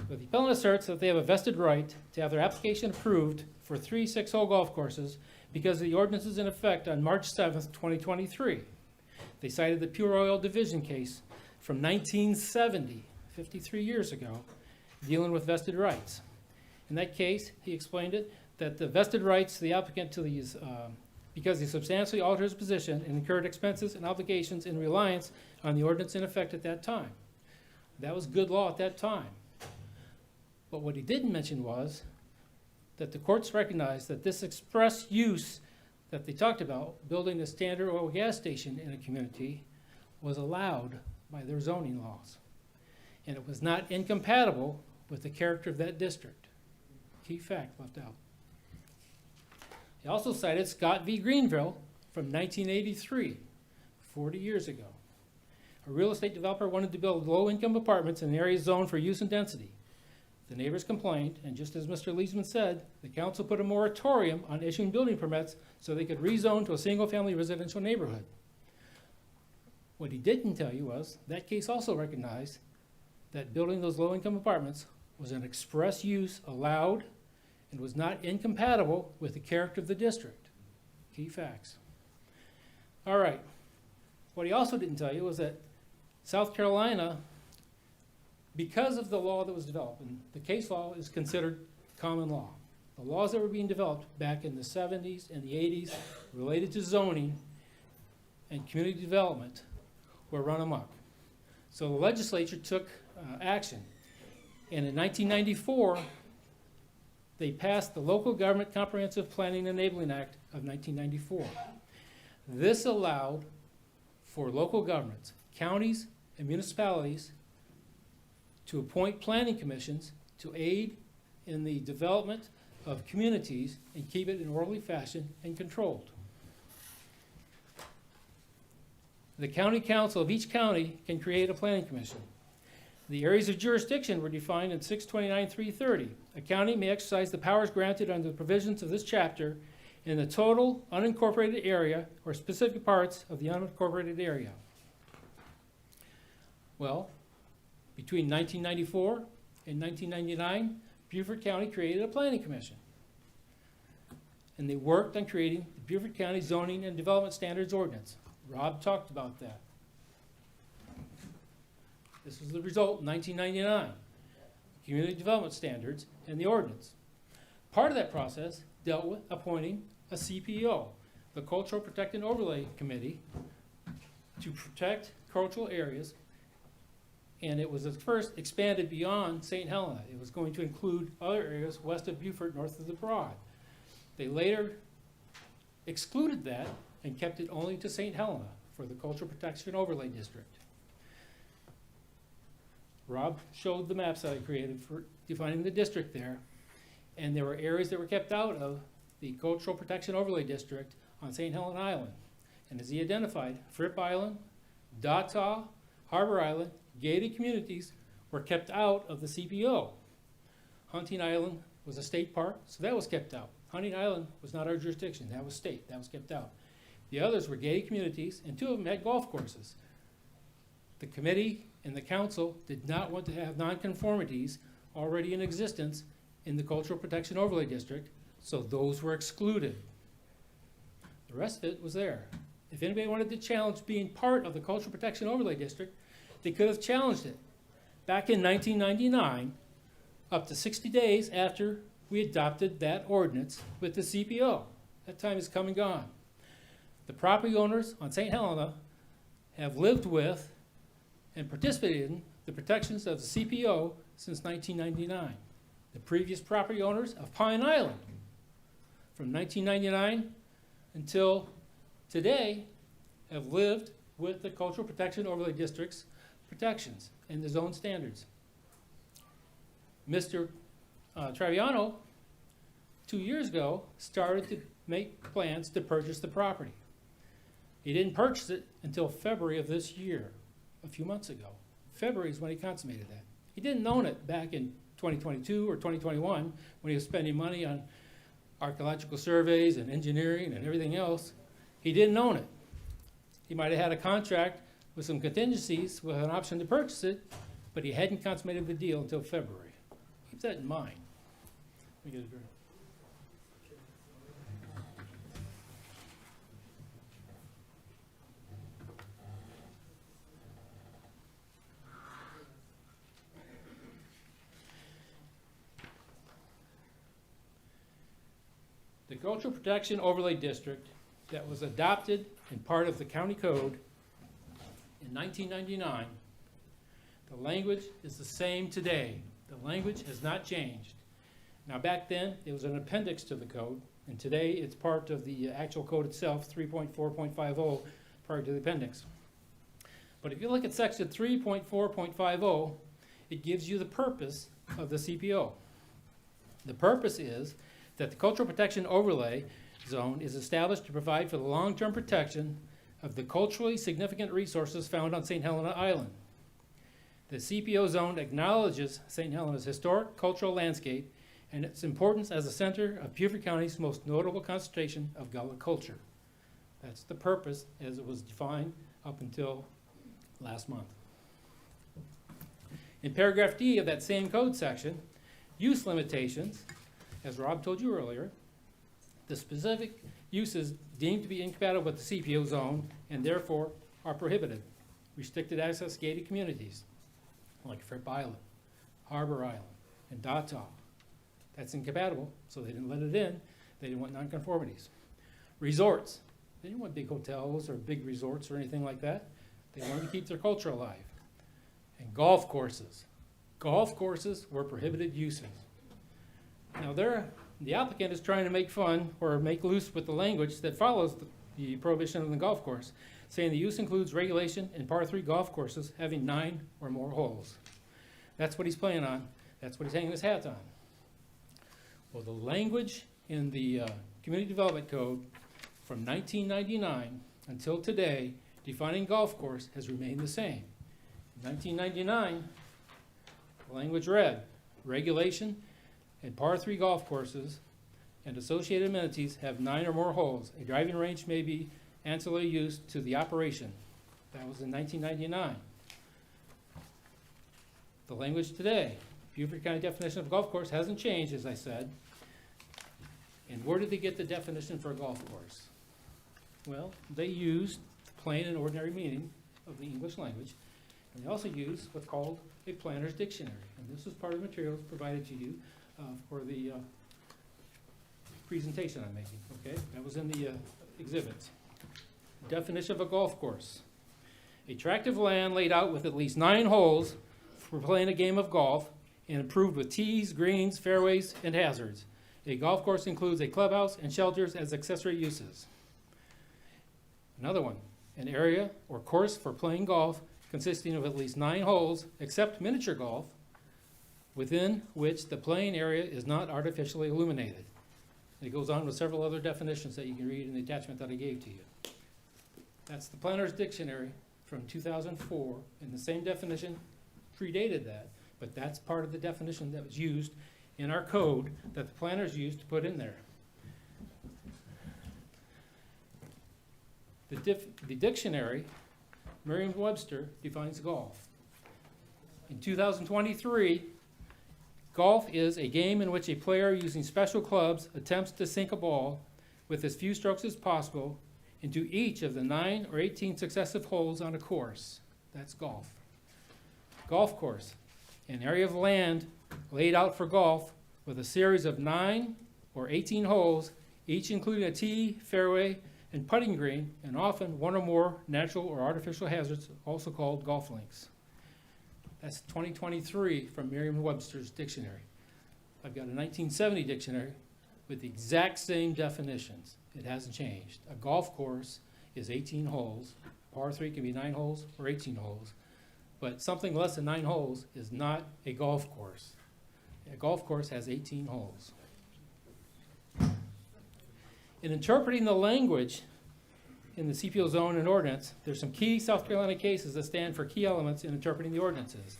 But the appellant asserts that they have a vested right to have their application approved for 3 6-hole golf courses because the ordinance is in effect on March 7th, 2023. They cited the Pure Oil Division case from 1970, 53 years ago, dealing with vested rights. In that case, he explained it, that the vested rights to the applicant to these because he substantially altered his position and incurred expenses and obligations in reliance on the ordinance in effect at that time. That was good law at that time. But what he didn't mention was that the courts recognized that this express use that they talked about, building a standard oil gas station in a community, was allowed by their zoning laws. And it was not incompatible with the character of that district. Key fact left out. He also cited Scott v. Greenville from 1983, 40 years ago. A real estate developer wanted to build low-income apartments in an area zoned for use and density. The neighbors complained, and just as Mr. Leesman said, the council put a moratorium on issuing building permits so they could rezone to a single-family residential neighborhood. What he didn't tell you was that case also recognized that building those low-income apartments was an express use allowed and was not incompatible with the character of the district. Key facts. All right. What he also didn't tell you was that South Carolina, because of the law that was developed, and the case law is considered common law, the laws that were being developed back in the 70s and the 80s related to zoning and community development were run amok. So the legislature took action. And in 1994, they passed the Local Government Comprehensive Planning and Enabling Act of 1994. This allowed for local governments, counties and municipalities, to appoint planning commissions to aid in the development of communities and keep it in an orderly fashion and controlled. The county council of each county can create a planning commission. The areas of jurisdiction were defined in 629-330. A county may exercise the powers granted under the provisions of this chapter in the total unincorporated area or specific parts of the unincorporated area. Well, between 1994 and 1999, Beaufort County created a planning commission. And they worked on creating the Beaufort County Zoning and Development Standards Ordinance. Rob talked about that. This was the result in 1999, Community Development Standards and the ordinance. Part of that process dealt with appointing a CPO, the Cultural Protect and Overlay Committee, to protect cultural areas, and it was at first expanded beyond St. Helena. It was going to include other areas west of Beaufort, north of the Broad. They later excluded that and kept it only to St. Helena for the Cultural Protection Overlay District. Rob showed the maps that I created for defining the district there, and there were areas that were kept out of the Cultural Protection Overlay District on St. Helena Island. And as he identified, Fripp Island, Dataw, Harbor Island, gated communities were kept out of the CPO. Hunting Island was a state park, so that was kept out. Hunting Island was not our jurisdiction, that was state, that was kept out. The others were gated communities, and 2 of them had golf courses. The committee and the council did not want to have nonconformities already in existence in the Cultural Protection Overlay District, so those were excluded. The rest of it was there. If anybody wanted to challenge being part of the Cultural Protection Overlay District, they could have challenged it back in 1999, up to 60 days after we adopted that ordinance with the CPO. That time is come and gone. The property owners on St. Helena have lived with and participated in the protections of the CPO since 1999. The previous property owners of Pine Island, from 1999 until today, have lived with the Cultural Protection Overlay District's protections and the zone standards. Mr. Traviano, 2 years ago, started to make plans to purchase the property. He didn't purchase it until February of this year, a few months ago. February is when he consummated that. He didn't own it back in 2022 or 2021 when he was spending money on archaeological surveys and engineering and everything else. He didn't own it. He might have had a contract with some contingencies with an option to purchase it, but he hadn't consummated the deal until February. Keep that in mind. Let me get a drink. The Cultural Protection Overlay District that was adopted in part of the county code in 1999, the language is the same today. The language has not changed. Now, back then, it was an appendix to the code, and today it's part of the actual code itself, 3.4.50, prior to the appendix. But if you look at section 3.4.50, it gives you the purpose of the CPO. The purpose is that the Cultural Protection Overlay Zone is established to provide for the long-term protection of the culturally significant resources found on St. Helena Island. The CPO zone acknowledges St. Helena's historic cultural landscape and its importance as a center of Beaufort County's most notable concentration of Gullah culture. That's the purpose as it was defined up until last month. In paragraph D of that same code section, use limitations, as Rob told you earlier, the specific uses deemed to be incompatible with the CPO zone and therefore are prohibited. Restricted access gated communities like Fripp Island, Harbor Island, and Dataw. That's incompatible, so they didn't let it in. They didn't want nonconformities. Resorts. They didn't want big hotels or big resorts or anything like that. They wanted to keep their culture alive. And golf courses. Golf courses were prohibited uses. Now the applicant is trying to make fun or make loose with the language that follows the prohibition of the golf course, saying the use includes regulation in par 3 golf courses having 9 or more holes. That's what he's playing on. That's what he's hanging his hat on. Well, the language in the Community Development Code from 1999 until today defining golf course has remained the same. In 1999, the language read, regulation in par 3 golf courses and associated amenities have 9 or more holes. A driving range may be ancillary use to the operation. That was in 1999. The language today, Beaufort County definition of golf course hasn't changed, as I said. And where did they get the definition for a golf course? Well, they used the plain and ordinary meaning of the English language, and they also used what's called a planner's dictionary. And this is part of the materials provided to you for the presentation I'm making, okay? That was in the exhibits. Definition of a golf course. A tract of land laid out with at least 9 holes for playing a game of golf and improved with tees, greens, fairways, and hazards. A golf course includes a clubhouse and shelters as accessory uses. Another one, an area or course for playing golf consisting of at least 9 holes, except miniature golf, within which the playing area is not artificially illuminated. It goes on with several other definitions that you can read in the attachment that I gave to you. That's the Planner's Dictionary from 2004, and the same definition predated that, but that's part of the definition that was used in our code that the planners used to put in there. The dictionary, Merriam-Webster, defines golf. In 2023, golf is a game in which a player using special clubs attempts to sink a ball with as few strokes as possible into each of the 9 or 18 successive holes on a course. That's golf. Golf course, an area of land laid out for golf with a series of 9 or 18 holes, each including a tee, fairway, and putting green, and often one or more natural or artificial hazards, also called golf links. That's 2023 from Merriam-Webster's dictionary. I've got a 1970 dictionary with the exact same definitions. It hasn't changed. A golf course is 18 holes. Par 3 can be 9 holes or 18 holes. But something less than 9 holes is not a golf course. A golf course has 18 holes. In interpreting the language in the CPO zone and ordinance, there's some key South Carolina cases that stand for key elements in interpreting the ordinances.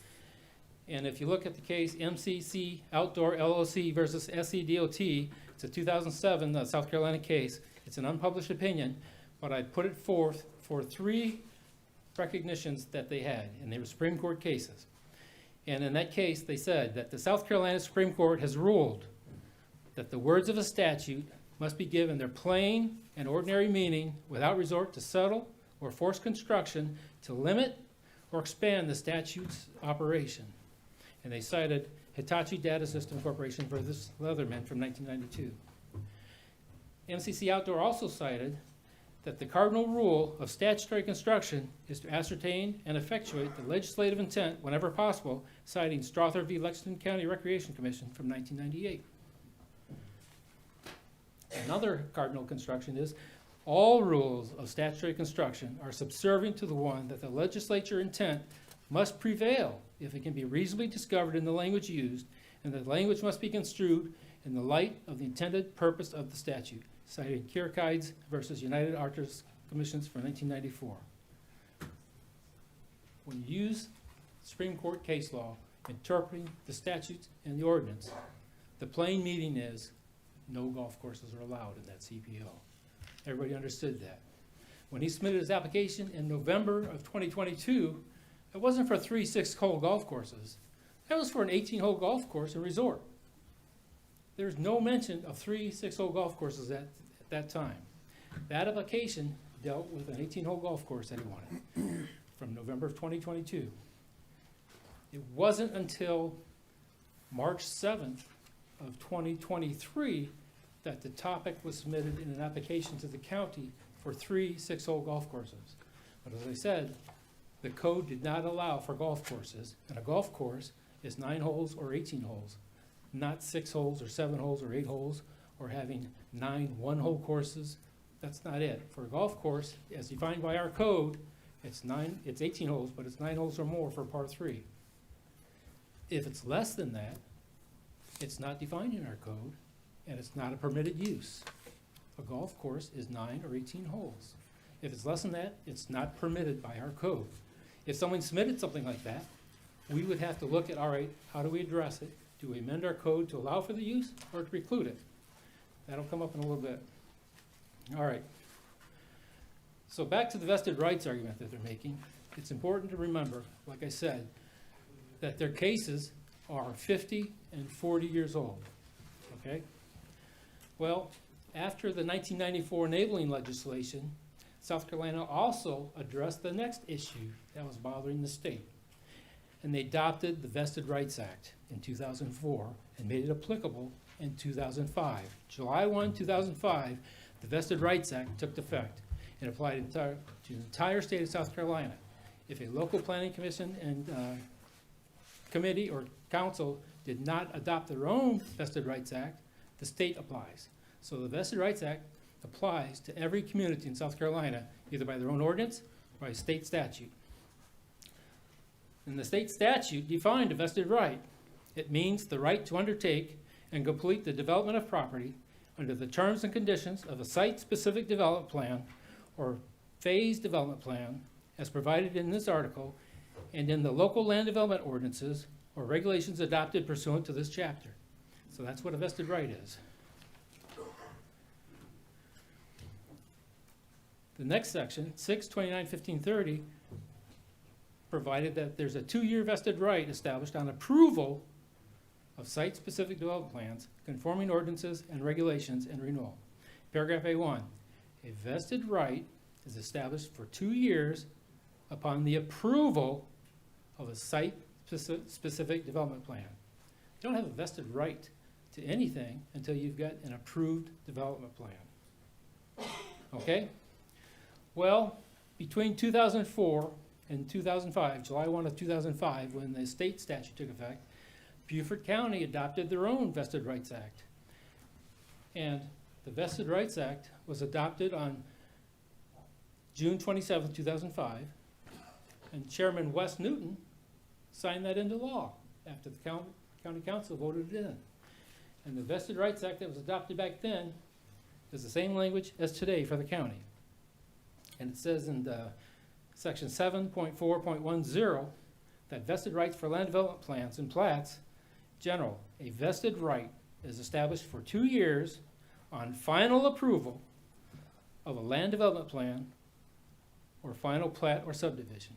And if you look at the case MCC Outdoor LLC versus SCDOT, it's a 2007 South Carolina case. It's an unpublished opinion, but I put it forth for 3 recognitions that they had, and they were Supreme Court cases. And in that case, they said that the South Carolina Supreme Court has ruled that the words of a statute must be given their plain and ordinary meaning without resort to subtle or forced construction to limit or expand the statute's operation. And they cited Hitachi Data System Corporation versus Leatherman from 1992. MCC Outdoor also cited that the cardinal rule of statutory construction is to ascertain and effectuate the legislative intent whenever possible, citing Strother v. Lexington County Recreation Commission from 1998. Another cardinal construction is all rules of statutory construction are subservient to the one that the legislature intent must prevail if it can be reasonably discovered in the language used, and the language must be construed in the light of the intended purpose of the statute, citing Kierkegaard's versus United Artists Commissions for 1994. When you use Supreme Court case law interpreting the statutes and the ordinance, the plain meaning is no golf courses are allowed in that CPO. Everybody understood that. When he submitted his application in November of 2022, it wasn't for 3 6-hole golf courses. That was for an 18-hole golf course and resort. There's no mention of 3 6-hole golf courses at that time. That application dealt with an 18-hole golf course that he wanted from November of 2022. It wasn't until March 7th of 2023 that the topic was submitted in an application to the county for 3 6-hole golf courses. But as I said, the code did not allow for golf courses, and a golf course is 9 holes or 18 holes, not 6 holes or 7 holes or 8 holes, or having 9 one-hole courses. That's not it. For a golf course, as defined by our code, it's 18 holes, but it's 9 holes or more for par 3. If it's less than that, it's not defined in our code, and it's not a permitted use. A golf course is 9 or 18 holes. If it's less than that, it's not permitted by our code. If someone submitted something like that, we would have to look at, all right, how do we address it? Do we amend our code to allow for the use or to preclude it? That'll come up in a little bit. All right. So back to the vested rights argument that they're making. It's important to remember, like I said, that their cases are 50 and 40 years old, okay? Well, after the 1994 enabling legislation, South Carolina also addressed the next issue that was bothering the state. And they adopted the Vested Rights Act in 2004 and made it applicable in 2005. July 1, 2005, the Vested Rights Act took effect and applied to the entire state of South Carolina. If a local planning commission and committee or council did not adopt their own Vested Rights Act, the state applies. So the Vested Rights Act applies to every community in South Carolina, either by their own ordinance or by state statute. And the state statute defined a vested right. It means the right to undertake and complete the development of property under the terms and conditions of a site-specific development plan or phase development plan as provided in this article and in the local land development ordinances or regulations adopted pursuant to this chapter. So that's what a vested right is. The next section, 6/29/1530, provided that there's a 2-year vested right established on approval of site-specific development plans, conforming ordinances and regulations and renewal. Paragraph A1, a vested right is established for 2 years upon the approval of a site-specific development plan. You don't have a vested right to anything until you've got an approved development plan. Okay? Well, between 2004 and 2005, July 1 of 2005, when the state statute took effect, Beaufort County adopted their own Vested Rights Act. And the Vested Rights Act was adopted on June 27, 2005, and Chairman Wes Newton signed that into law after the county council voted it in. And the Vested Rights Act that was adopted back then is the same language as today for the county. And it says in the section 7.4.10 that vested rights for land development plans and plats, general, a vested right is established for 2 years on final approval of a land development plan or final plat or subdivision.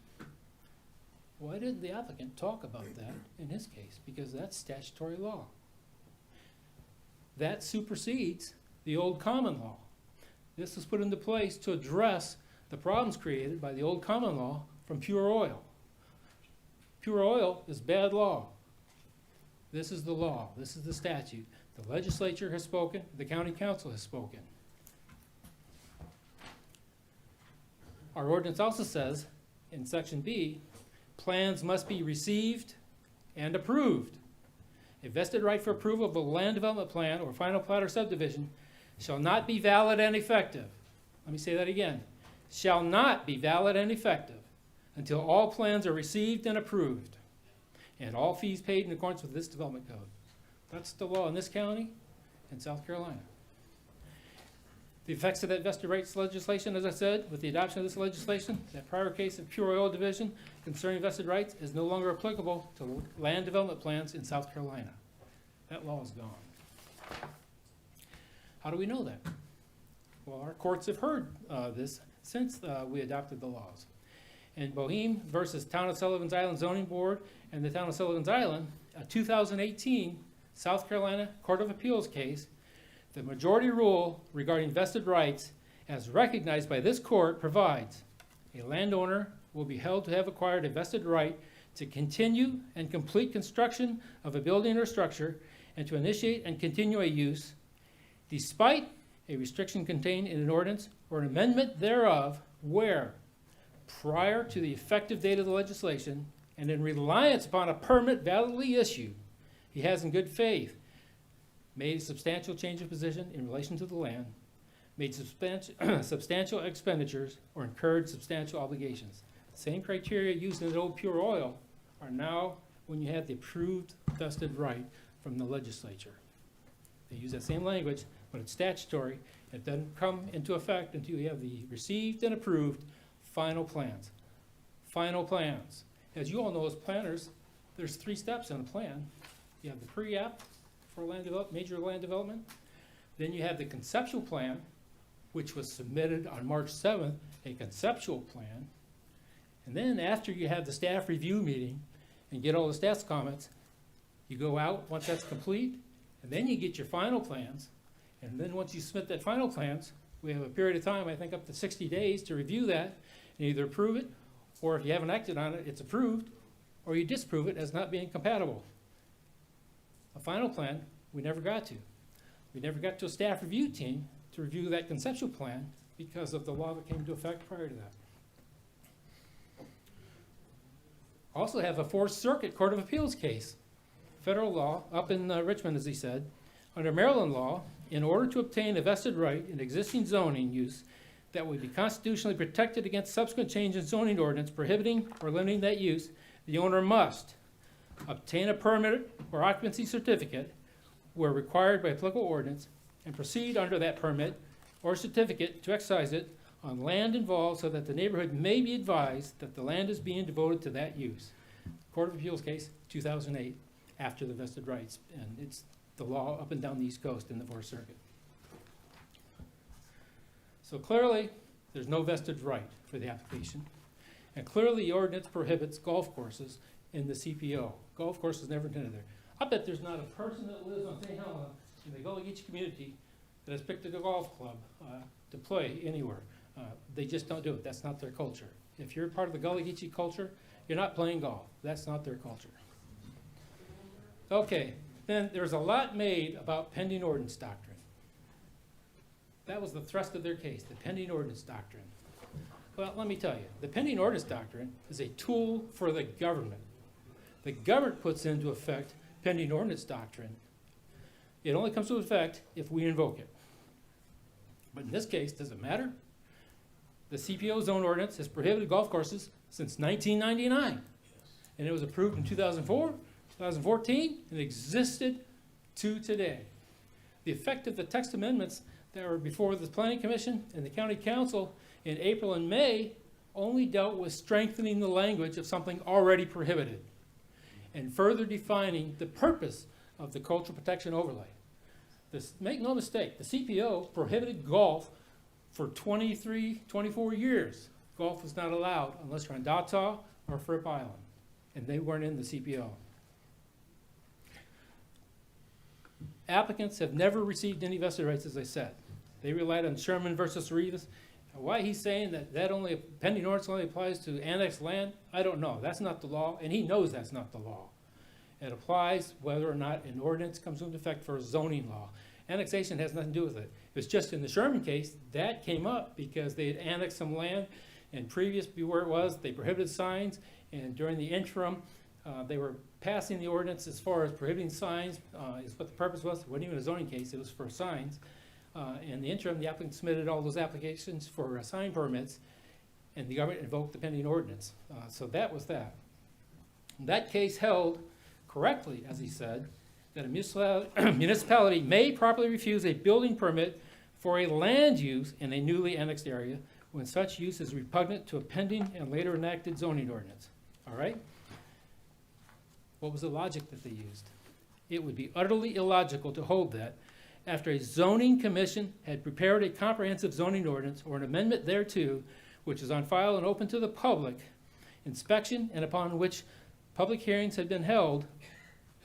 Why didn't the applicant talk about that in his case? Because that's statutory law. That supersedes the old common law. This was put into place to address the problems created by the old common law from pure oil. Pure oil is bad law. This is the law. This is the statute. The legislature has spoken. The county council has spoken. Our ordinance also says, in section B, plans must be received and approved. A vested right for approval of a land development plan or final plat or subdivision shall not be valid and effective. Let me say that again. Shall not be valid and effective until all plans are received and approved, and all fees paid in accordance with this development code. That's the law in this county and South Carolina. The effects of that vested rights legislation, as I said, with the adoption of this legislation, that prior case of pure oil division concerning vested rights is no longer applicable to land development plans in South Carolina. That law is gone. How do we know that? Well, our courts have heard this since we adopted the laws. In Boheme versus Town of Sullivan's Island Zoning Board and the Town of Sullivan's Island, a 2018 South Carolina Court of Appeals case, the majority rule regarding vested rights, as recognized by this court, provides a landowner will be held to have acquired a vested right to continue and complete construction of a building or structure and to initiate and continue a use despite a restriction contained in an ordinance or an amendment thereof where, prior to the effective date of the legislation and in reliance upon a permit validly issued, he has in good faith made a substantial change of position in relation to the land, made substantial expenditures, or incurred substantial obligations. Same criteria used in the old pure oil are now when you have the approved vested right from the legislature. They use that same language, but it's statutory. It doesn't come into effect until you have the received and approved final plans. Final plans. As you all know as planners, there's 3 steps in a plan. You have the pre-app for major land development. Then you have the conceptual plan, which was submitted on March 7th, a conceptual plan. And then after you have the staff review meeting and get all the staff's comments, you go out once that's complete, and then you get your final plans. And then once you submit that final plans, we have a period of time, I think up to 60 days to review that and either approve it, or if you haven't acted on it, it's approved, or you disapprove it as not being compatible. A final plan, we never got to. We never got to a staff review team to review that conceptual plan because of the law that came into effect prior to that. Also have a Fourth Circuit Court of Appeals case, federal law, up in Richmond, as he said. Under Maryland law, in order to obtain a vested right in existing zoning use that would be constitutionally protected against subsequent change in zoning ordinance prohibiting or limiting that use, the owner must obtain a permit or occupancy certificate where required by applicable ordinance and proceed under that permit or certificate to exercise it on land involved so that the neighborhood may be advised that the land is being devoted to that use. Court of Appeals case, 2008, after the vested rights. And it's the law up and down the East Coast in the Fourth Circuit. So clearly, there's no vested right for the application. And clearly, the ordinance prohibits golf courses in the CPO. Golf course is never intended there. I bet there's not a person that lives on St. Helena in the Gullah Geechee community that has picked a golf club to play anywhere. They just don't do it. That's not their culture. If you're part of the Gullah Geechee culture, you're not playing golf. That's not their culture. Okay, then there's a lot made about pending ordinance doctrine. That was the thrust of their case, the pending ordinance doctrine. Well, let me tell you, the pending ordinance doctrine is a tool for the government. The government puts into effect pending ordinance doctrine. It only comes to effect if we invoke it. But in this case, does it matter? The CPO zone ordinance has prohibited golf courses since 1999. And it was approved in 2004, 2014, and existed to today. The effect of the text amendments that were before the Planning Commission and the County Council in April and May only dealt with strengthening the language of something already prohibited and further defining the purpose of the cultural protection overlay. Make no mistake, the CPO prohibited golf for 23, 24 years. Golf was not allowed unless you're on Datta or Fripp Island, and they weren't in the CPO. Applicants have never received any vested rights, as I said. They relied on Sherman versus Rivas. Why he's saying that only pending ordinance only applies to annexed land, I don't know. That's not the law, and he knows that's not the law. It applies whether or not an ordinance comes into effect for a zoning law. Annexation has nothing to do with it. It was just in the Sherman case, that came up because they had annexed some land And previous, where it was, they prohibited signs, and during the interim, they were passing the ordinance as far as prohibiting signs, is what the purpose was. It wasn't even a zoning case, it was for signs. In the interim, the applicant submitted all those applications for sign permits, and the government invoked the pending ordinance. So that was that. That case held correctly, as he said, that a municipality may properly refuse a building permit for a land use in a newly annexed area when such use is repugnant to a pending and later enacted zoning ordinance. All right? What was the logic that they used? It would be utterly illogical to hold that after a zoning commission had prepared a comprehensive zoning ordinance or an amendment thereto, which is on file and open to the public inspection and upon which public hearings had been held,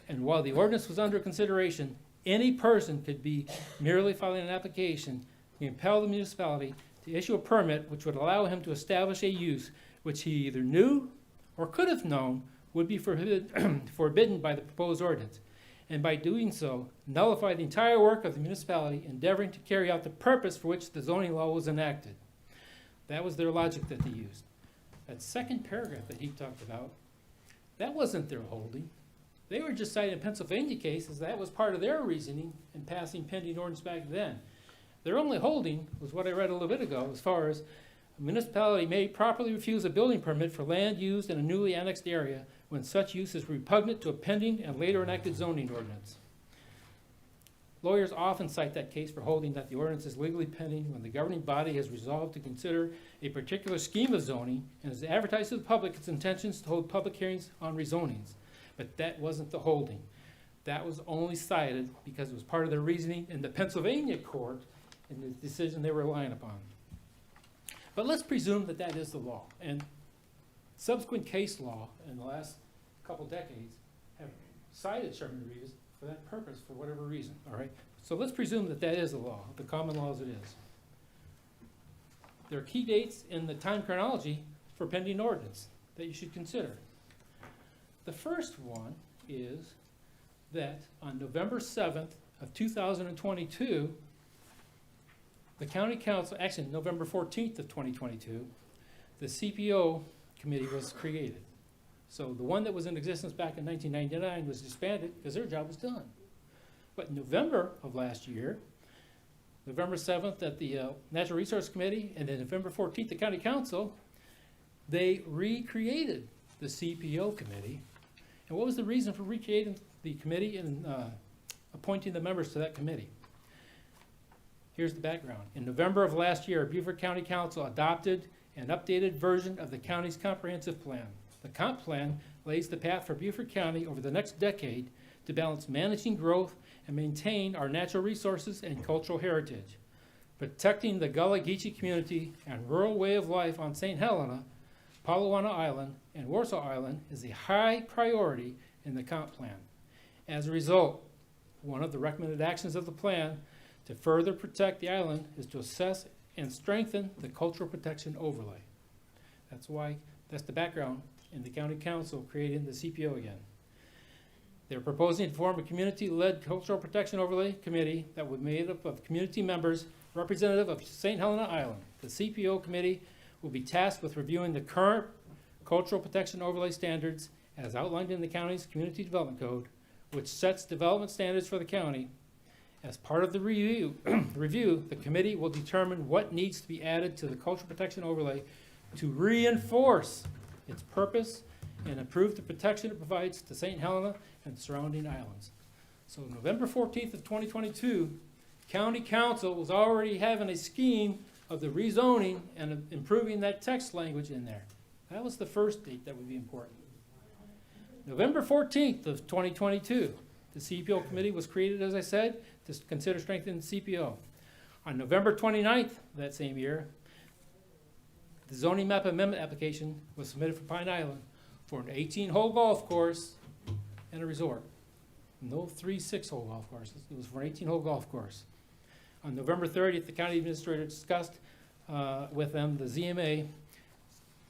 and while the ordinance was under consideration, any person could be merely filing an application to compel the municipality to issue a permit which would allow him to establish a use which he either knew or could have known would be forbidden by the proposed ordinance, and by doing so, nullify the entire work of the municipality endeavoring to carry out the purpose for which the zoning law was enacted. That was their logic that they used. That second paragraph that he talked about, that wasn't their holding. They were just citing a Pennsylvania case as that was part of their reasoning in passing pending ordinance back then. Their only holding was what I read a little bit ago, as far as a municipality may properly refuse a building permit for land used in a newly annexed area when such use is repugnant to a pending and later enacted zoning ordinance. Lawyers often cite that case for holding that the ordinance is legally pending when the governing body has resolved to consider a particular scheme of zoning and has advertised to the public its intentions to hold public hearings on rezonings. But that wasn't the holding. That was only cited because it was part of their reasoning in the Pennsylvania court in the decision they were relying upon. But let's presume that that is the law. And subsequent case law in the last couple decades have cited Sherman Reeves for that purpose, for whatever reason, all right? So let's presume that that is the law, the common law as it is. There are key dates in the time chronology for pending ordinance that you should consider. The first one is that on November 7th of 2022, the county council, actually November 14th of 2022, the CPO committee was created. So the one that was in existence back in 1999 was disbanded because their job was done. But in November of last year, November 7th at the Natural Resource Committee, and then November 14th, the county council, they recreated the CPO committee. And what was the reason for recreating the committee and appointing the members to that committee? Here's the background. In November of last year, Beaufort County Council adopted an updated version of the county's comprehensive plan. The comp plan lays the path for Beaufort County over the next decade to balance managing growth and maintain our natural resources and cultural heritage. Protecting the Gullah Geechee community and rural way of life on St. Helena, Palawana Island, and Warsaw Island is a high priority in the comp plan. As a result, one of the recommended actions of the plan to further protect the island is to assess and strengthen the cultural protection overlay. That's the background in the county council creating the CPO again. They're proposing to form a community-led cultural protection overlay committee that would be made up of community members representative of St. Helena Island. The CPO committee will be tasked with reviewing the current cultural protection overlay standards as outlined in the county's community development code, which sets development standards for the county. As part of the review, the committee will determine what needs to be added to the cultural protection overlay to reinforce its purpose and improve the protection it provides to St. Helena and surrounding islands. So November 14th of 2022, County Council was already having a scheme of the rezoning and improving that text language in there. That was the first date that would be important. November 14th of 2022, the CPO committee was created, as I said, to consider strengthening the CPO. On November 29th that same year, the zoning map amendment application was submitted for Pine Island for an 18-hole golf course and a resort. No 3 6-hole golf courses. It was for an 18-hole golf course. On November 30th, the county administrator discussed with them the ZMA,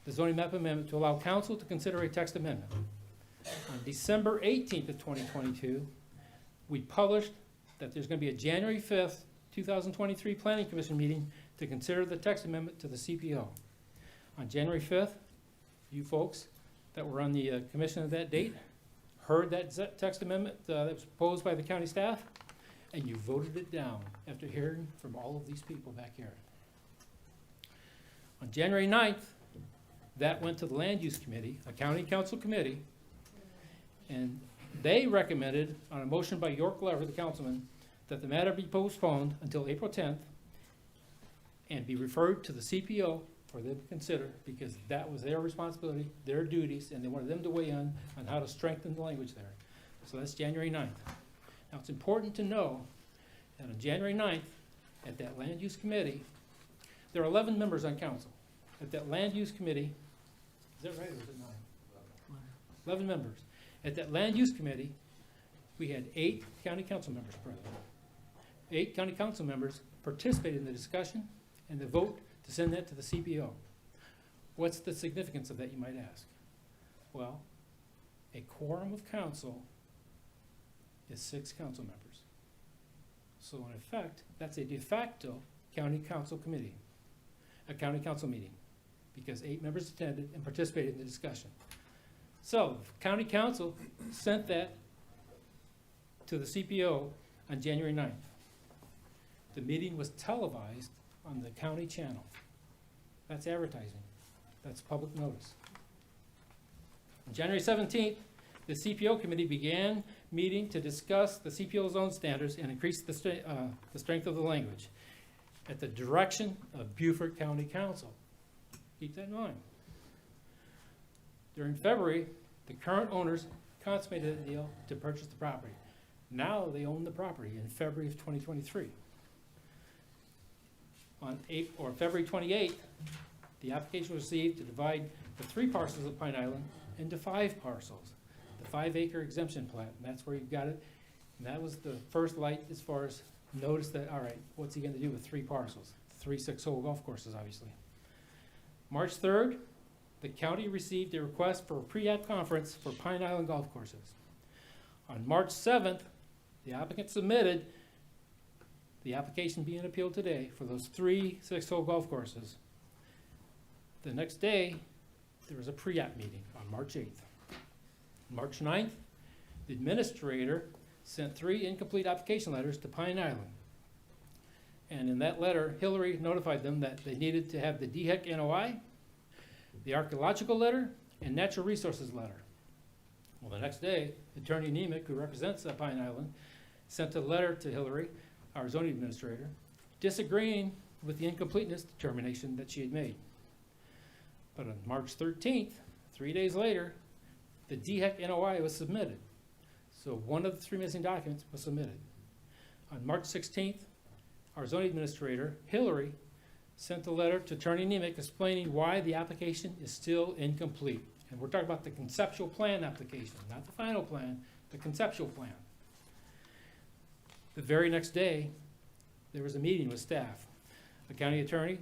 the zoning map amendment, to allow council to consider a text amendment. On December 18th of 2022, we published that there's going to be a January 5th, 2023 Planning Commission meeting to consider the text amendment to the CPO. On January 5th, you folks that were on the commission at that date heard that text amendment that was proposed by the county staff, and you voted it down after hearing from all of these people back here. On January 9th, that went to the Land Use Committee, a county council committee, and they recommended, on a motion by York Lever, the councilman, that the matter be postponed until April 10th and be referred to the CPO for them to consider, because that was their responsibility, their duties, and they wanted them to weigh in on how to strengthen the language there. So that's January 9th. Now, it's important to know that on January 9th, at that Land Use Committee, there are 11 members on council. At that Land Use Committee, is that right, or is it 9? 11 members. At that Land Use Committee, we had 8 county council members present. 8 county council members participated in the discussion and the vote to send that to the CPO. What's the significance of that, you might ask? Well, a quorum of council is 6 council members. So in effect, that's a de facto county council committee, a county council meeting, because 8 members attended and participated in the discussion. So county council sent that to the CPO on January 9th. The meeting was televised on the county channel. That's advertising. That's public notice. On January 17th, the CPO committee began meeting to discuss the CPO zone standards and increase the strength of the language at the direction of Beaufort County Council. Keep that in mind. During February, the current owners consummated a deal to purchase the property. Now they own the property in February of 2023. On February 28th, the application was received to divide the 3 parcels of Pine Island into 5 parcels. The 5-acre exemption plat, and that's where you got it. And that was the first light as far as notice that, all right, what's he gonna do with 3 parcels? 3 6-hole golf courses, obviously. March 3rd, the county received a request for a pre-app conference for Pine Island golf courses. On March 7th, the applicant submitted the application being appealed today for those 3 6-hole golf courses. The next day, there was a pre-app meeting on March 8th. March 9th, the administrator sent 3 incomplete application letters to Pine Island. And in that letter, Hillary notified them that they needed to have the DHEC NOI, the archaeological letter, and natural resources letter. Well, the next day, Attorney Nemec, who represents Pine Island, sent a letter to Hillary, our zoning administrator, disagreeing with the incompleteness determination that she had made. But on March 13th, 3 days later, the DHEC NOI was submitted. So one of the 3 missing documents was submitted. On March 16th, our zoning administrator, Hillary, sent a letter to Attorney Nemec explaining why the application is still incomplete. And we're talking about the conceptual plan application, not the final plan, the conceptual plan. The very next day, there was a meeting with staff. The county attorney,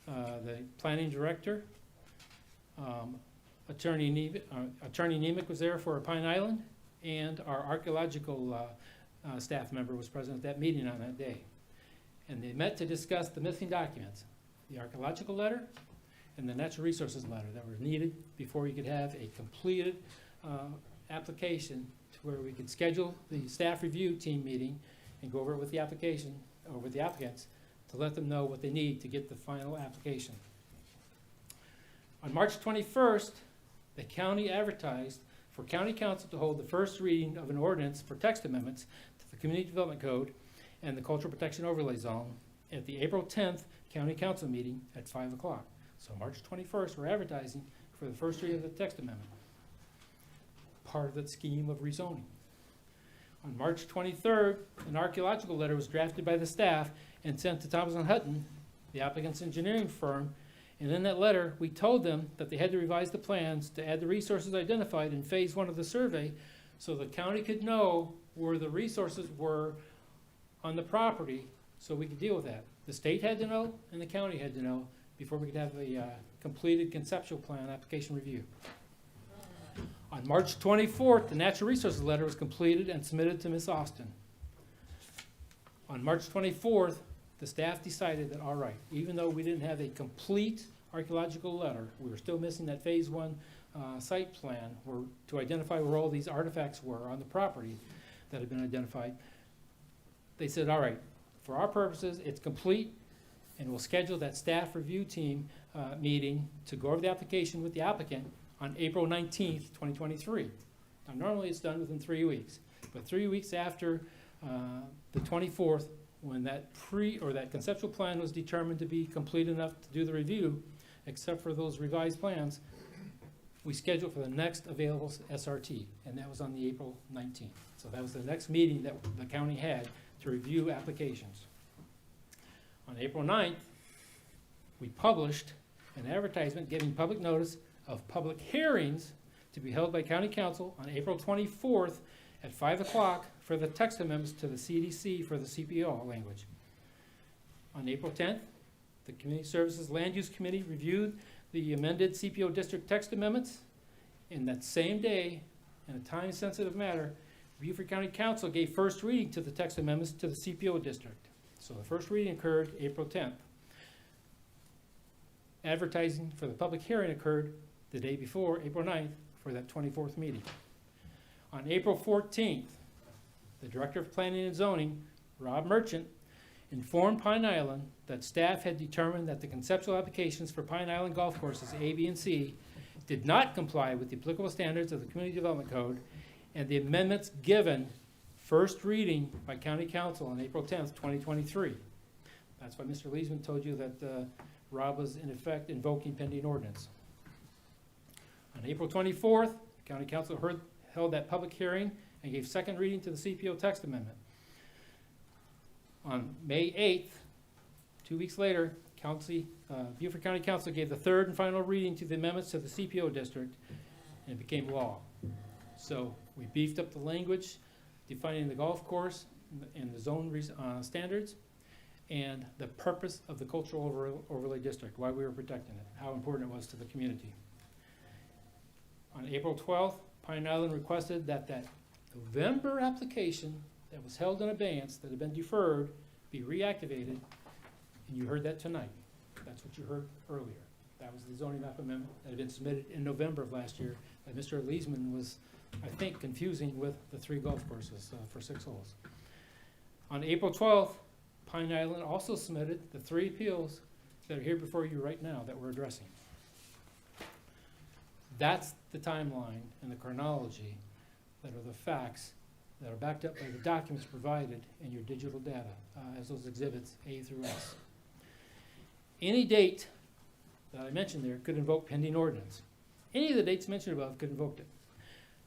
the planning director, Attorney Nemec was there for Pine Island, and our archaeological staff member was present at that meeting on that day. And they met to discuss the missing documents, the archaeological letter and the natural resources letter that were needed before you could have a completed application to where we could schedule the staff review team meeting and go over it with the application, or with the applicants, to let them know what they need to get the final application. On March 21st, the county advertised for county council to hold the first reading of an ordinance for text amendments to the Community Development Code and the Cultural Protection Overlay Zone at the April 10th county council meeting at 5 o'clock. So March 21st, we're advertising for the first reading of the text amendment, part of that scheme of rezoning. On March 23rd, an archaeological letter was drafted by the staff and sent to Thomas & Hutton, the applicant's engineering firm, and in that letter, we told them that they had to revise the plans to add the resources identified in phase 1 of the survey so the county could know where the resources were on the property so we could deal with that. The state had to know and the county had to know before we could have a completed conceptual plan application review. On March 24th, the natural resources letter was completed and submitted to Ms. Austin. On March 24th, the staff decided that, all right, even though we didn't have a complete archaeological letter. We were still missing that phase one site plan to identify where all these artifacts were on the property that had been identified. They said, all right, for our purposes, it's complete, and we'll schedule that staff review team meeting to go over the application with the applicant on April 19th, 2023. Now, normally it's done within 3 weeks, but 3 weeks after the 24th, when that that conceptual plan was determined to be complete enough to do the review, except for those revised plans, we scheduled for the next available SRT, and that was on the April 19th. So that was the next meeting that the county had to review applications. On April 9th, we published an advertisement giving public notice of public hearings to be held by County Council on April 24th at 5 o'clock for the text amendments to the CDC for the CPO language. On April 10th, the Community Services Land Use Committee reviewed the amended CPO district text amendments. In that same day, in a time-sensitive matter, Beaufort County Council gave first reading to the text amendments to the CPO district. So the first reading occurred April 10th. Advertising for the public hearing occurred the day before, April 9th, for that 24th meeting. On April 14th, the Director of Planning and Zoning, Rob Merchant, informed Pine Island that staff had determined that the conceptual applications for Pine Island golf courses A, B, and C did not comply with the applicable standards of the Community Development Code, and the amendments given first reading by County Council on April 10th, 2023. That's why Mr. Leesman told you that Rob was in effect invoking pending ordinance. On April 24th, County Council held that public hearing and gave second reading to the CPO text amendment. On May 8th, 2 weeks later, Beaufort County Council gave the third and final reading to the amendments to the CPO district, and it became law. So we beefed up the language, defining the golf course and the zone standards, and the purpose of the cultural overlay district, why we were protecting it, how important it was to the community. On April 12th, Pine Island requested that November application that was held in abeyance, that had been deferred, be reactivated, and you heard that tonight. That's what you heard earlier. That was the zoning map amendment that had been submitted in November of last year that Mr. Leesman was, I think, confusing with the 3 golf courses for 6 holes. On April 12th, Pine Island also submitted the 3 appeals that are here before you right now that we're addressing. That's the timeline and the chronology that are the facts that are backed up by the documents provided in your digital data as those exhibits A through S. Any date that I mentioned there could invoke pending ordinance. Any of the dates mentioned above could invoke it.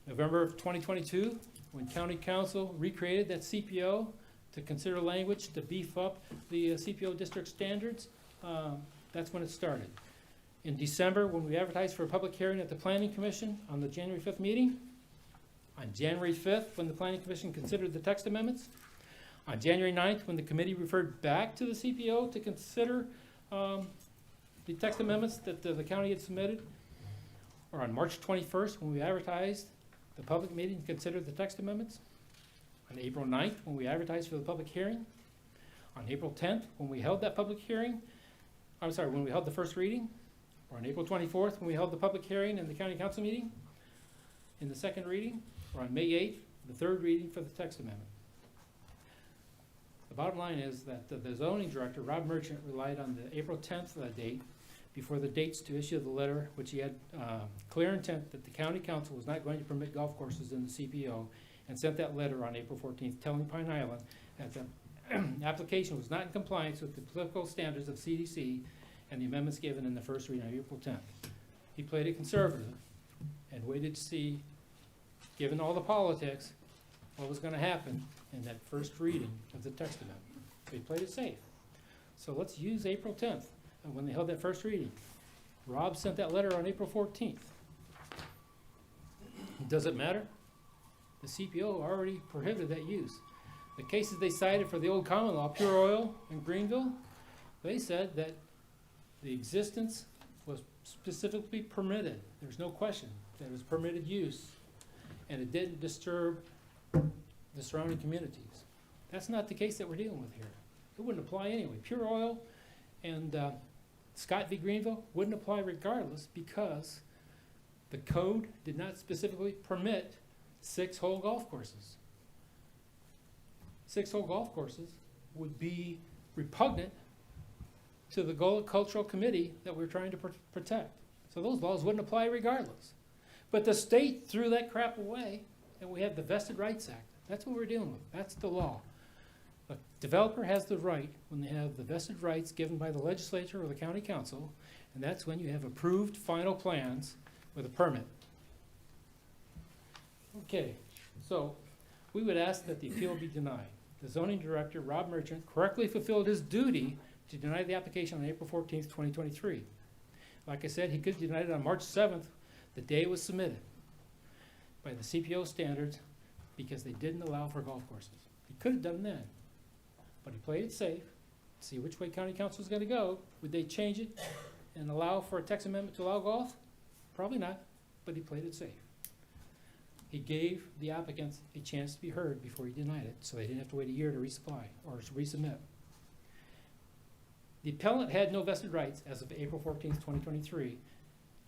November of 2022, when County Council recreated that CPO to consider language to beef up the CPO district standards, that's when it started. In December, when we advertised for a public hearing at the Planning Commission on the January 5th meeting, on January 5th, when the Planning Commission considered the text amendments, on January 9th, when the committee referred back to the CPO to consider the text amendments that the county had submitted, or on March 21st, when we advertised the public meeting to consider the text amendments, on April 9th, when we advertised for the public hearing, on April 10th, when we held that public hearing, when we held the first reading, or on April 24th, when we held the public hearing in the county council meeting, in the second reading, or on May 8th, the third reading for the text amendment. The bottom line is that the zoning director, Rob Merchant, relied on the April 10th date before the dates to issue the letter, which he had clear intent that the county council was not going to permit golf courses in the CPO, and sent that letter on April 14th telling Pine Island that the application was not in compliance with the applicable standards of CDC and the amendments given in the first reading on April 10th. He played it conservative and waited to see, given all the politics, what was going to happen in that first reading of the text amendment. They played it safe. So let's use April 10th when they held that first reading. Rob sent that letter on April 14th. Does it matter? The CPO already prohibited that use. The cases they cited for the old common law, Pure Oil and Greenville, they said that the existence was specifically permitted. There's no question that it was permitted use, and it didn't disturb the surrounding communities. That's not the case that we're dealing with here. It wouldn't apply anyway. Pure Oil and Scott v. Greenville wouldn't apply regardless because the code did not specifically permit 6-hole golf courses. 6-hole golf courses would be repugnant to the cultural committee that we're trying to protect. So those laws wouldn't apply regardless. But the state threw that crap away, and we have the Vested Rights Act. That's what we're dealing with. That's the law. A developer has the right when they have the vested rights given by the legislature or the county council, and that's when you have approved final plans with a permit. Okay, so we would ask that the appeal be denied. The zoning director, Rob Merchant, correctly fulfilled his duty to deny the application on April 14th, 2023. Like I said, he could have denied it on March 7th, the day it was submitted by the CPO standards, because they didn't allow for golf courses. He could have done then, but he played it safe, see which way county council is going to go. Would they change it and allow for a text amendment to allow golf? Probably not, but he played it safe. He gave the applicants a chance to be heard before he denied it, so they didn't have to wait a year to resupply or to resubmit. The appellant had no vested rights as of April 14th, 2023.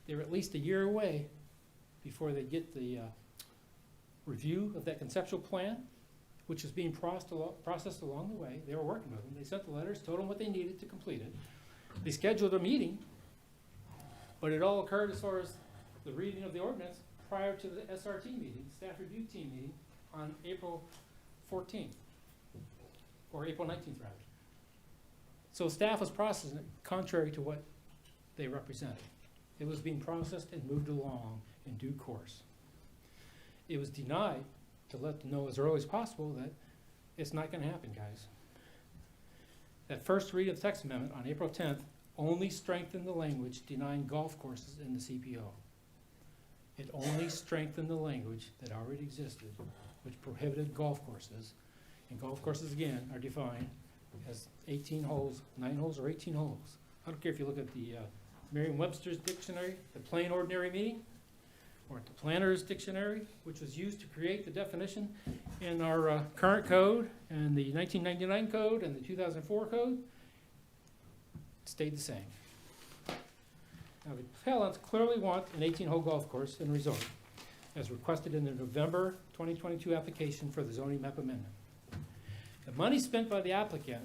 They were at least a year away before they get the review of that conceptual plan, which is being processed along the way. They were working with them. They sent the letters, told them what they needed to complete it. They scheduled a meeting, but it all occurred as far as the reading of the ordinance prior to the SRT meeting, staff review team meeting, on April 14th, or April 19th rather. So staff was processing it contrary to what they represented. It was being processed and moved along in due course. It was denied to let them know as early as possible that it's not going to happen, guys. That first read of the text amendment on April 10th only strengthened the language denying golf courses in the CPO. It only strengthened the language that already existed, which prohibited golf courses. And golf courses, again, are defined as 18 holes, 9 holes, or 18 holes. I don't care if you look at the Merriam-Webster's dictionary, the plain ordinary meaning, or at the Planner's dictionary, which was used to create the definition in our current code and the 1999 code and the 2004 code, it stayed the same. Now, the appellants clearly want an 18-hole golf course and resort, as requested in the November 2022 application for the zoning map amendment. The money spent by the applicant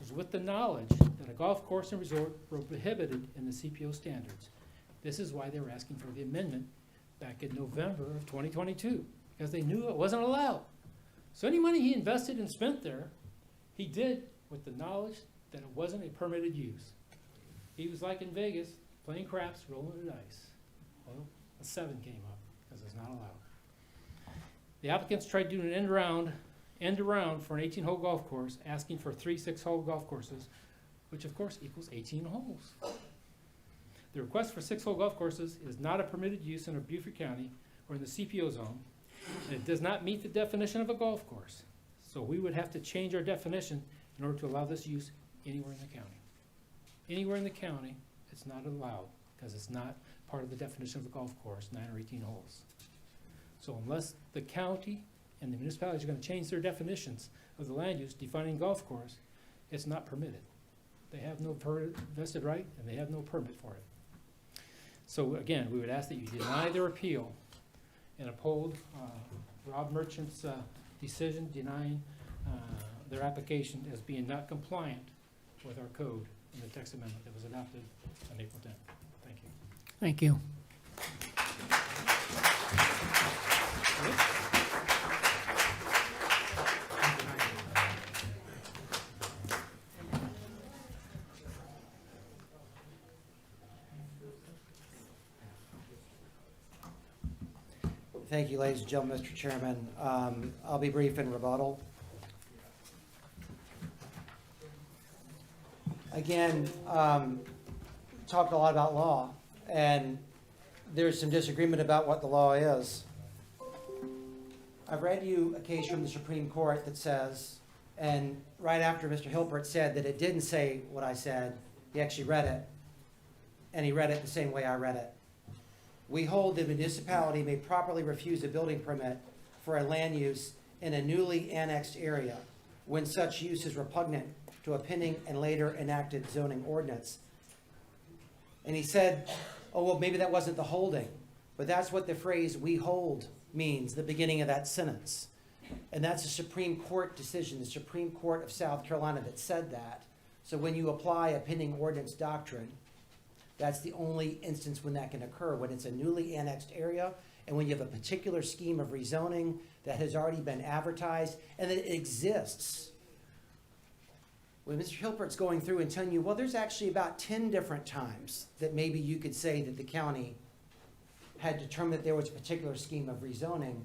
was with the knowledge that a golf course and resort were prohibited in the CPO standards. This is why they were asking for the amendment back in November of 2022, because they knew it wasn't allowed. So any money he invested and spent there, he did with the knowledge that it wasn't a permitted use. He was like in Vegas, playing craps, rolling the dice. Well, a 7 came up, because it's not allowed. The applicants tried doing an end around for an 18-hole golf course, asking for 3 6-hole golf courses, which of course equals 18 holes. The request for 6-hole golf courses is not a permitted use in a Beaufort County or in the CPO zone, and it does not meet the definition of a golf course. So we would have to change our definition in order to allow this use anywhere in the county. Anywhere in the county, it's not allowed because it's not part of the definition of a golf course, 9 or 18 holes. So unless the county and the municipalities are going to change their definitions of the land use defining golf course, it's not permitted. They have no vested right and they have no permit for it. So again, we would ask that you deny their appeal and uphold Rob Merchant's decision denying their application as being not compliant with our code in the text amendment that was adopted on April 10th. Thank you. Thank you. Thank you, ladies and gentlemen, Mr. Chairman. I'll be brief in rebuttal. Again, talked a lot about law, and there's some disagreement about what the law is. I've read you a case from the Supreme Court that says, and right after Mr. Hilpert said that it didn't say what I said, he actually read it, and he read it the same way I read it. We hold the municipality may properly refuse a building permit for a land use in a newly annexed area when such use is repugnant to a pending and later enacted zoning ordinance. And he said, oh, well, maybe that wasn't the holding. But that's what the phrase "we hold" means, the beginning of that sentence. And that's a Supreme Court decision, the Supreme Court of South Carolina that said that. So when you apply a pending ordinance doctrine, that's the only instance when that can occur, when it's a newly annexed area and when you have a particular scheme of rezoning that has already been advertised and that it exists. When Mr. Hilpert's going through and telling you, well, there's actually about 10 different times that maybe you could say that the county had determined that there was a particular scheme of rezoning,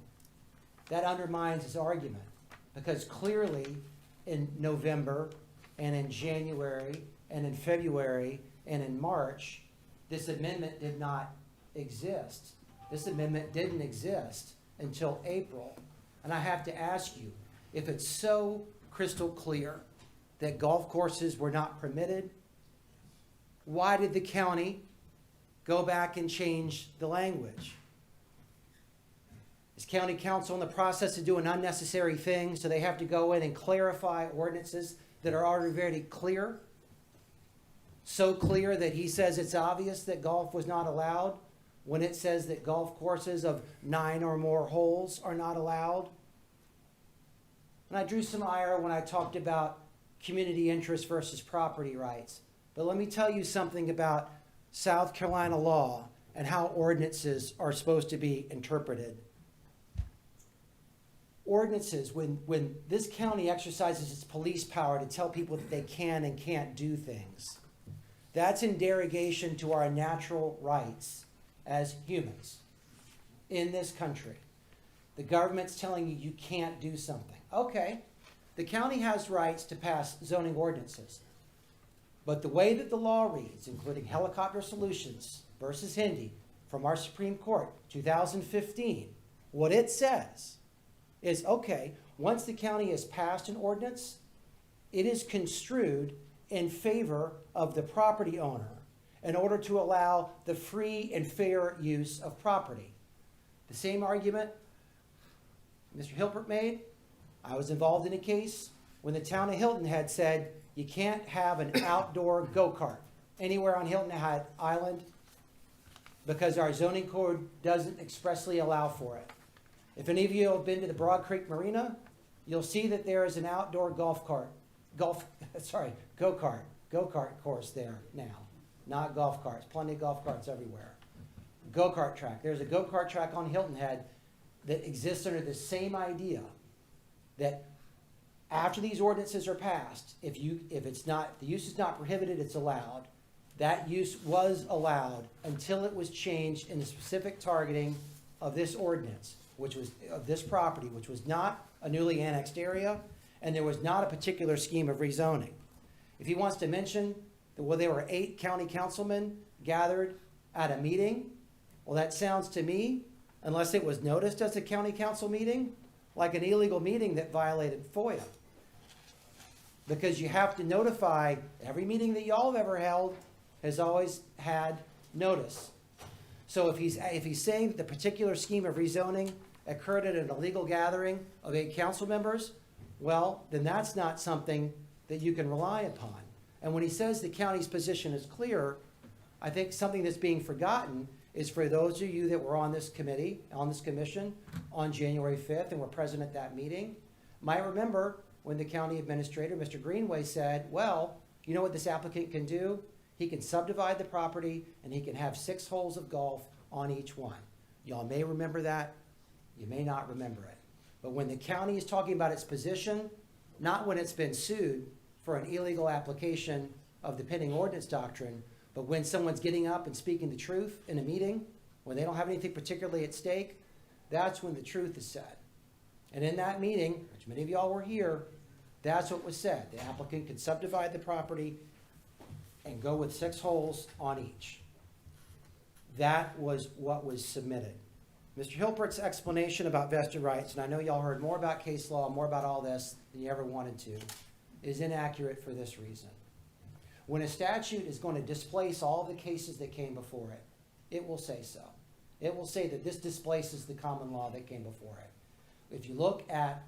that undermines his argument. Because clearly in November and in January and in February and in March, this amendment did not exist. This amendment didn't exist until April. And I have to ask you, if it's so crystal clear that golf courses were not permitted, why did the county go back and change the language? Is county council in the process of doing unnecessary things, so they have to go in and clarify ordinances that are already very clear? So clear that he says it's obvious that golf was not allowed when it says that golf courses of 9 or more holes are not allowed? And I drew some ire when I talked about community interest versus property rights. But let me tell you something about South Carolina law and how ordinances are supposed to be interpreted. Ordinances, when this county exercises its police power to tell people that they can and can't do things, that's in derogation to our natural rights as humans in this country. The government's telling you you can't do something. Okay, the county has rights to pass zoning ordinances. But the way that the law reads, including Helicopter Solutions versus Hindi from our Supreme Court, 2015, what it says is, okay, once the county has passed an ordinance, it is construed in favor of the property owner in order to allow the free and fair use of property. The same argument Mr. Hilpert made. I was involved in a case when the town of Hilton had said you can't have an outdoor go-kart anywhere on Hilton Head Island because our zoning code doesn't expressly allow for it. If any of you have been to the Broad Creek Marina, you'll see that there is an outdoor go-kart course there now. Not golf carts, plenty of golf carts everywhere. Go-kart track. There's a go-kart track on Hilton Head that exists under the same idea that after these ordinances are passed, if it's not, the use is not prohibited, it's allowed. That use was allowed until it was changed in the specific targeting of this ordinance, which was of this property, which was not a newly annexed area, and there was not a particular scheme of rezoning. If he wants to mention that, well, there were 8 county councilmen gathered at a meeting, well, that sounds to me, unless it was noticed as a county council meeting, like an illegal meeting that violated FOIA. Because you have to notify, every meeting that y'all have ever held has always had notice. So if he's saying that the particular scheme of rezoning occurred at an illegal gathering of 8 council members, well, then that's not something that you can rely upon. And when he says the county's position is clear, I think something that's being forgotten is for those of you that were on this committee, on this commission, on January 5th and were present at that meeting, might remember when the county administrator, Mr. Greenway, said, well, you know what this applicant can do? He can subdivide the property and he can have 6 holes of golf on each one. Y'all may remember that, you may not remember it. But when the county is talking about its position, not when it's been sued for an illegal application of the pending ordinance doctrine, but when someone's getting up and speaking the truth in a meeting, when they don't have anything particularly at stake, that's when the truth is said. And in that meeting, which many of y'all were here, that's what was said. The applicant could subdivide the property and go with 6 holes on each. That was what was submitted. Mr. Hilpert's explanation about vested rights, and I know y'all heard more about case law, more about all this than you ever wanted to, is inaccurate for this reason. When a statute is going to displace all the cases that came before it, it will say so. It will say that this displaces the common law that came before it. If you look at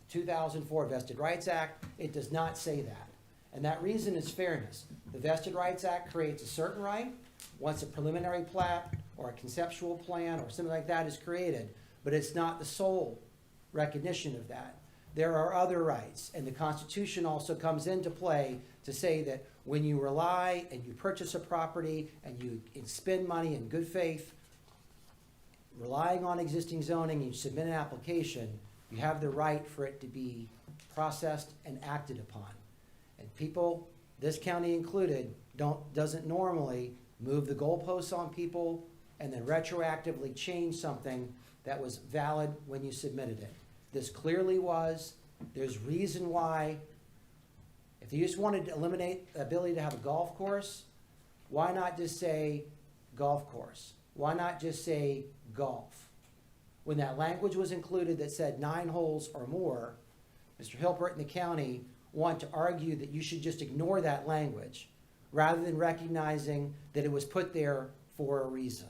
the 2004 Vested Rights Act, it does not say that. And that reason is fairness. The Vested Rights Act creates a certain right, once a preliminary plat or a conceptual plan or something like that is created, but it's not the sole recognition of that. There are other rights, and the Constitution also comes into play to say that when you rely and you purchase a property and you spend money in good faith, relying on existing zoning, and you submit an application, you have the right for it to be processed and acted upon. And people, this county included, doesn't normally move the goalposts on people and then retroactively change something that was valid when you submitted it. This clearly was. There's reason why. If you just wanted to eliminate the ability to have a golf course, why not just say golf course? Why not just say golf? When that language was included that said 9 holes or more, Mr. Hilbert and the county want to argue that you should just ignore that language rather than recognizing that it was put there for a reason.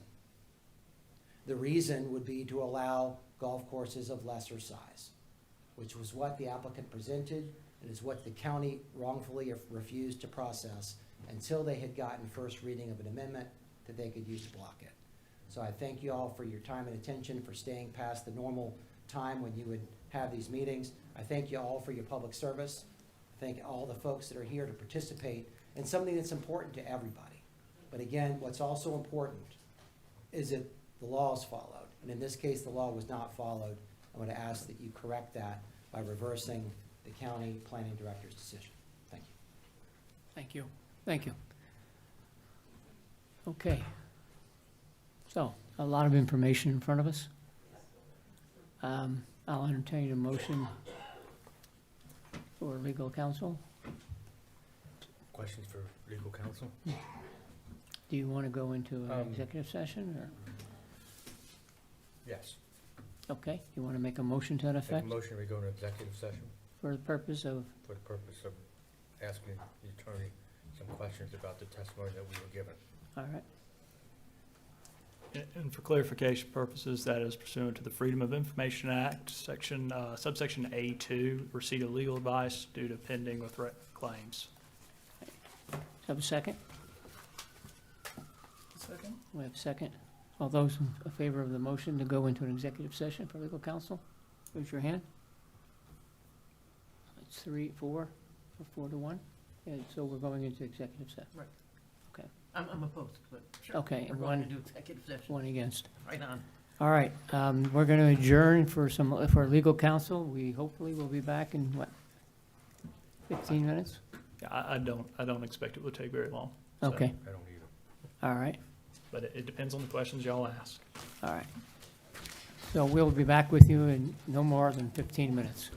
The reason would be to allow golf courses of lesser size, which was what the applicant presented and is what the county wrongfully refused to process until they had gotten first reading of an amendment that they could use to block it. So I thank you all for your time and attention, for staying past the normal time when you would have these meetings. I thank you all for your public service. I thank all the folks that are here to participate in something that's important to everybody. But again, what's also important is that the law is followed. And in this case, the law was not followed. I'm going to ask that you correct that by reversing the county planning director's decision. Thank you. Thank you. Thank you. Okay. So, a lot of information in front of us. I'll entertain a motion for legal counsel. Questions for legal counsel? Do you want to go into an executive session, or? Yes. Okay, you want to make a motion to that Make effect? a motion, we go into executive session For the purpose of, for the purpose of asking the attorney some questions about the testimony that we were given. all right. And for clarification purposes, that is pursuant to the Freedom of Information Act, subsection A2, receipt of legal advice due to pending or threat claims. Have a second? Second? We have a second. All those in favor of the motion to go into an executive session for legal counsel, raise your hand. It's 3, 4, or 4 to 1. And so we're going into executive session. Right. Okay. I'm opposed, but sure. Okay, We're and going one- to do executive session. 1 against. Right on. All right, we're going to adjourn for legal counsel. We hopefully will be back in, what, 15 minutes? Yeah, I don't expect it will take very long. so- Okay, I don't either. all right, But it depends on the questions y'all ask. all right. So we'll be back with you in no more than 15 minutes.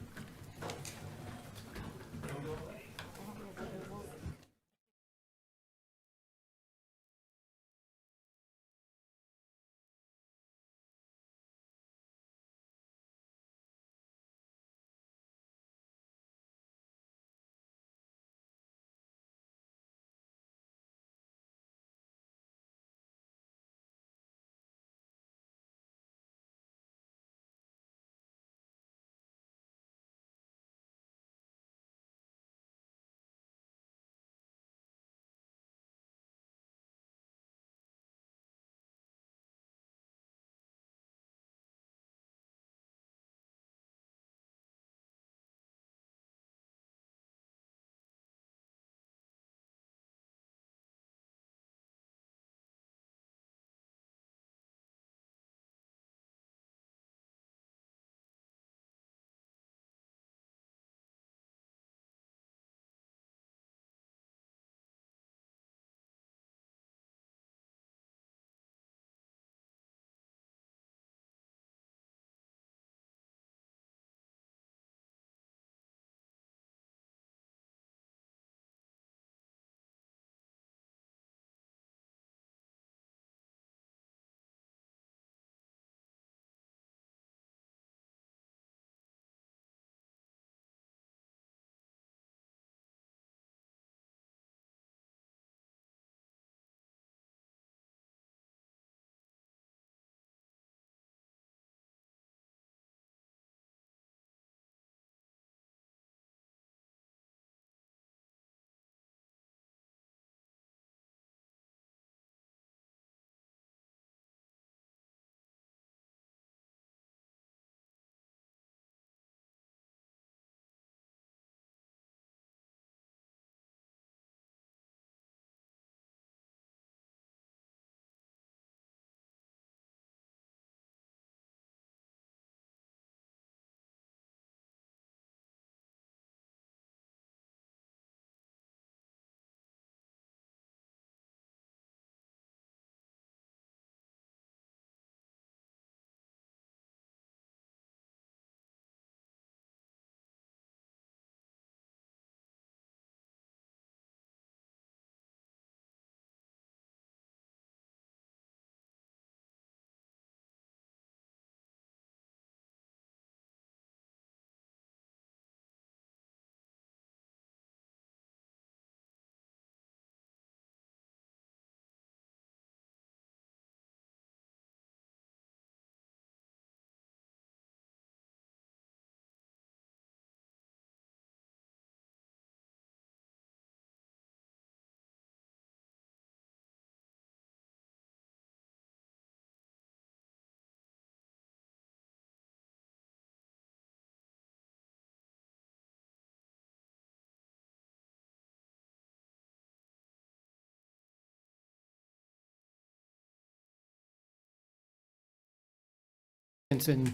and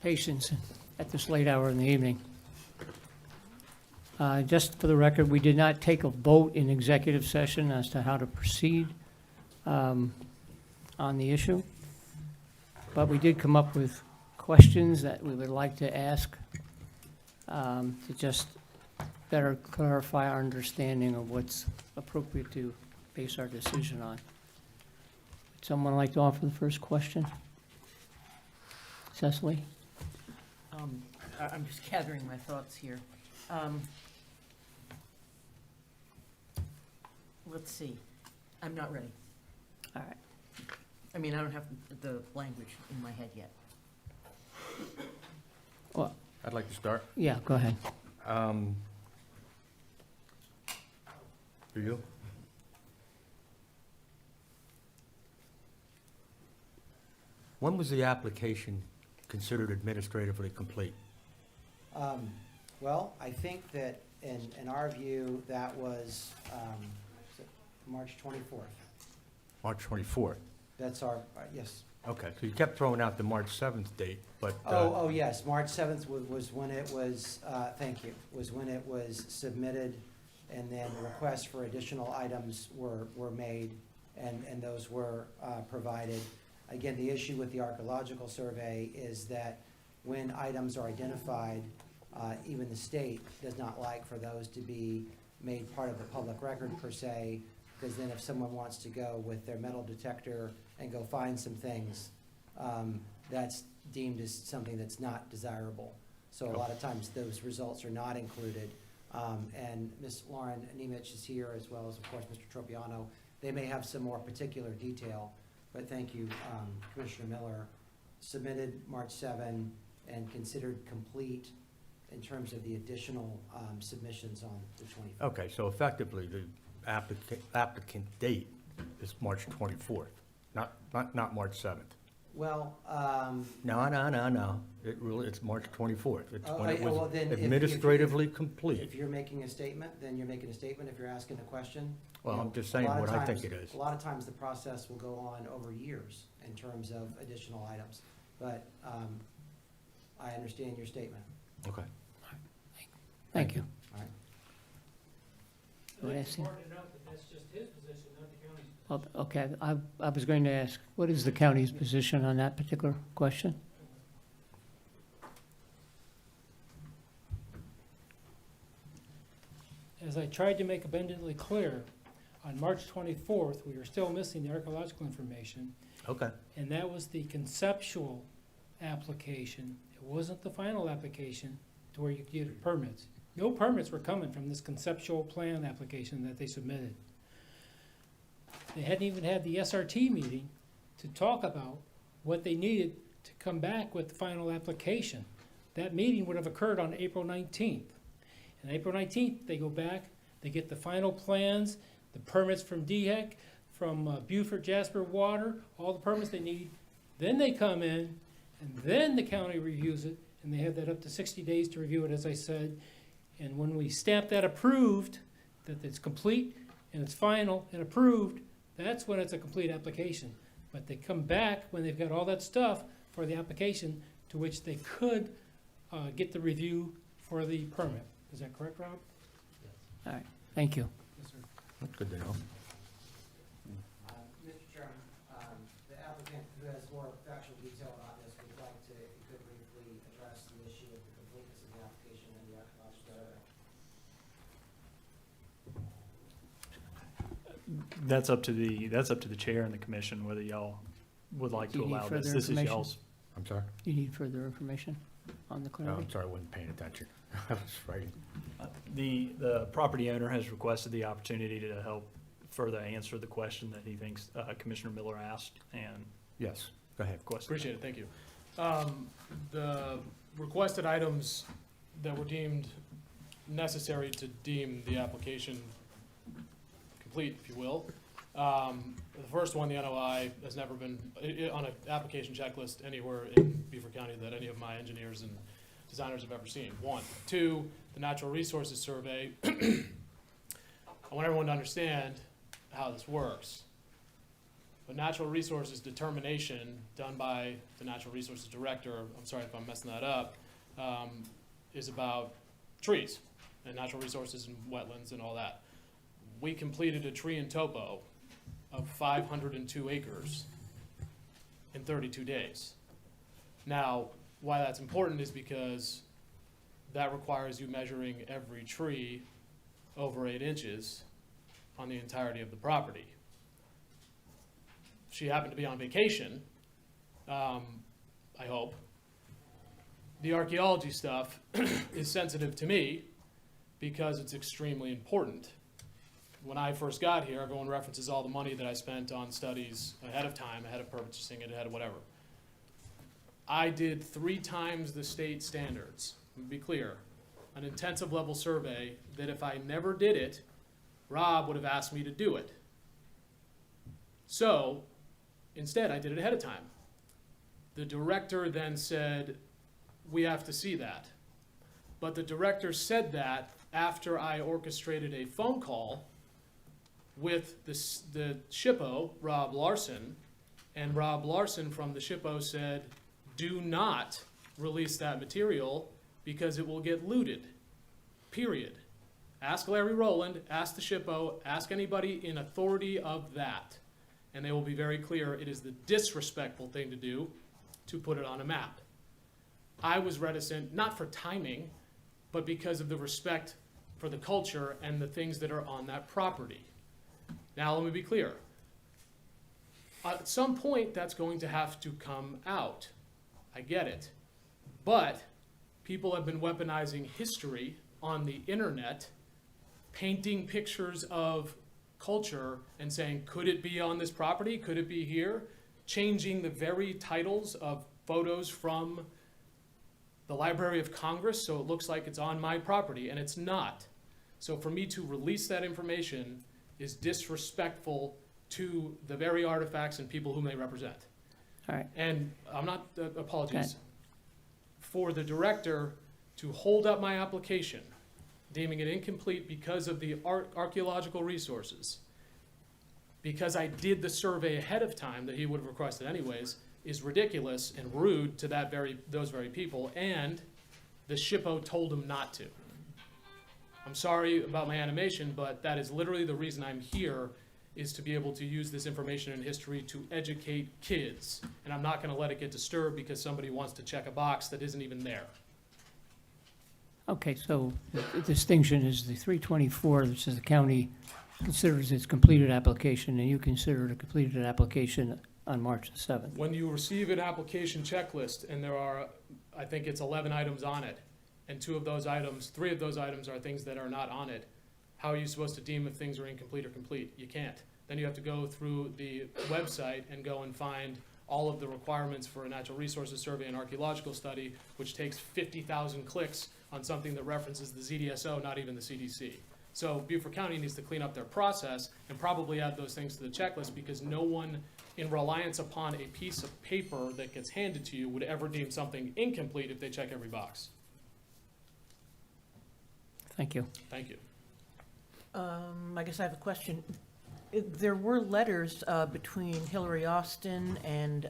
patience at this late hour in the evening. Just for the record, we did not take a vote in executive session as to how to proceed on the issue, but we did come up with questions that we would like to ask to just better clarify our understanding of what's appropriate to base our decision on. Would someone like to offer the first question? Cecily? I'm just gathering my thoughts here. Let's see. I'm not ready. All right. I mean, I don't have the language in my head yet. Well, I'd like to start. yeah, go ahead. Do you? When was the application considered administratively complete? Well, I think that in our view, that was March 24th. March 24th. That's our, yes. Okay, so you kept throwing out the March 7th date, but... Oh, yes, March 7th was when it was, thank you, was when it was submitted, and then requests for additional items were made, and those were provided. Again, the issue with the archaeological survey is that when items are identified, even the state does not like for those to be made part of the public record per se, because then if someone wants to go with their metal detector and go find some things, that's deemed as something that's not desirable. So a lot of times those results are not included. And Ms. Lauren Nemich is here, as well as, of course, Mr. Tropiano. They may have some more particular detail, but thank you, Commissioner Miller. Submitted March 7 and considered complete in terms of the additional submissions on the 25th. Okay, so effectively, the applicant date is March 24th, not March 7th. Well, No. It's March 24th. It's when it well, was then administratively if complete. you're making a statement, then you're making a statement. If you're asking a question. Well, you know, I'm just saying a lot of what I times- think it is. A lot of times the process will go on over years in terms of additional items. But I understand your statement. Okay. Thank you. All right. I think it's important to note that that's just his position, not the county's. Well, okay, I was going to ask, what is the county's position on that particular question? As I tried to make abundantly clear, on March 24th, we were still missing the archaeological information, Okay. and that was the conceptual application. It wasn't the final application to where you could get permits. No permits were coming from this conceptual plan application that they submitted. They hadn't even had the SRT meeting to talk about what they needed to come back with the final application. That meeting would have occurred on April 19th. And April 19th, they go back, they get the final plans, the permits from DHEC, from Beaufort, Jasper Water, all the permits they need. Then they come in, and then the county reviews it, and they have that up to 60 days to review it, as I said. And when we stamp that approved, that it's complete and it's final and approved, that's when it's a complete application. But they come back when they've got all that stuff for the application, to which they could get the review for the permit. Is that correct, Rob? All right, thank you. Yes, sir. That's good to know. Mr. Chairman, the applicant who has more factual detail about this would like to, if you could briefly address the issue of the completeness of the application and the archaeological survey. That's up to the chair and the commission whether y'all would like Do to you need allow further this. This is information? y'all's. I'm sorry? Do you need further information on the Oh, clarity? I'm sorry, I wasn't paying attention. I was writing. The property owner has requested the opportunity to help further answer the question that he thinks Commissioner Miller asked, and Yes, go ahead. Appreciate it, thank you. The requested items that were deemed necessary to deem the application complete, if you will. The first one, the NOI, has never been on an application checklist anywhere in Beaufort County that any of my engineers and designers have ever seen. 1. 2, the natural resources survey. I want everyone to understand how this works. a natural resources determination done by the natural resources director, I'm sorry if I'm messing that up, is about trees and natural resources and wetlands and all that. We completed a tree and topo of 502 acres in 32 days. Now, why that's important is because that requires you measuring every tree over 8 inches on the entirety of the property. She happened to be on vacation, I hope. The archaeology stuff is sensitive to me because it's extremely important. When I first got here, everyone references all the money that I spent on studies ahead of time, ahead of purchasing it, ahead of whatever. I did 3 times the state standards. To be clear, an intensive level survey that if I never did it, Rob would have asked me to do it. So, instead, I did it ahead of time. The director then said, we have to see that. But the director said that after I orchestrated a phone call with the SHPO, Rob Larson, and Rob Larson from the SHPO said, do not release that material because it will get looted, period. Ask Larry Rowland, ask the SHPO, ask anybody in authority of that, and they will be very clear it is the disrespectful thing to do to put it on a map. I was reticent, not for timing, but because of the respect for the culture and the things that are on that property. Now, let me be clear. At some point, that's going to have to come out. I get it. But people have been weaponizing history on the internet, painting pictures of culture and saying, could it be on this property? Could it be here? Changing the very titles of photos from the Library of Congress so it looks like it's on my property, and it's not. So for me to release that information is disrespectful to the very artifacts and people whom they represent. All right. And I'm not, apologies, Okay. for the director to hold up my application, deeming it incomplete because of the archaeological resources, because I did the survey ahead of time that he would have requested anyways, is ridiculous and rude to those very people, and the SHPO told him not to. I'm sorry about my animation, but that is literally the reason I'm here, is to be able to use this information and history to educate kids. And I'm not gonna let it get disturbed because somebody wants to check a box that isn't even there. Okay, so the distinction is the 324, that says the county considers its completed application, and you consider it a completed application on March the 7th. When you receive an application checklist, and there are, I think it's 11 items on it, and 3 of those items are things that are not on it, how are you supposed to deem if things are incomplete or complete? You can't. Then you have to go through the website and go and find all of the requirements for a natural resources survey and archaeological study, which takes 50,000 clicks on something that references the ZDSO, not even the CDC. So Beaufort County needs to clean up their process and probably add those things to the checklist, because no one, in reliance upon a piece of paper that gets handed to you, would ever deem something incomplete if they check every box. Thank you. Thank you. I guess I have a question. There were letters between Hillary Austin and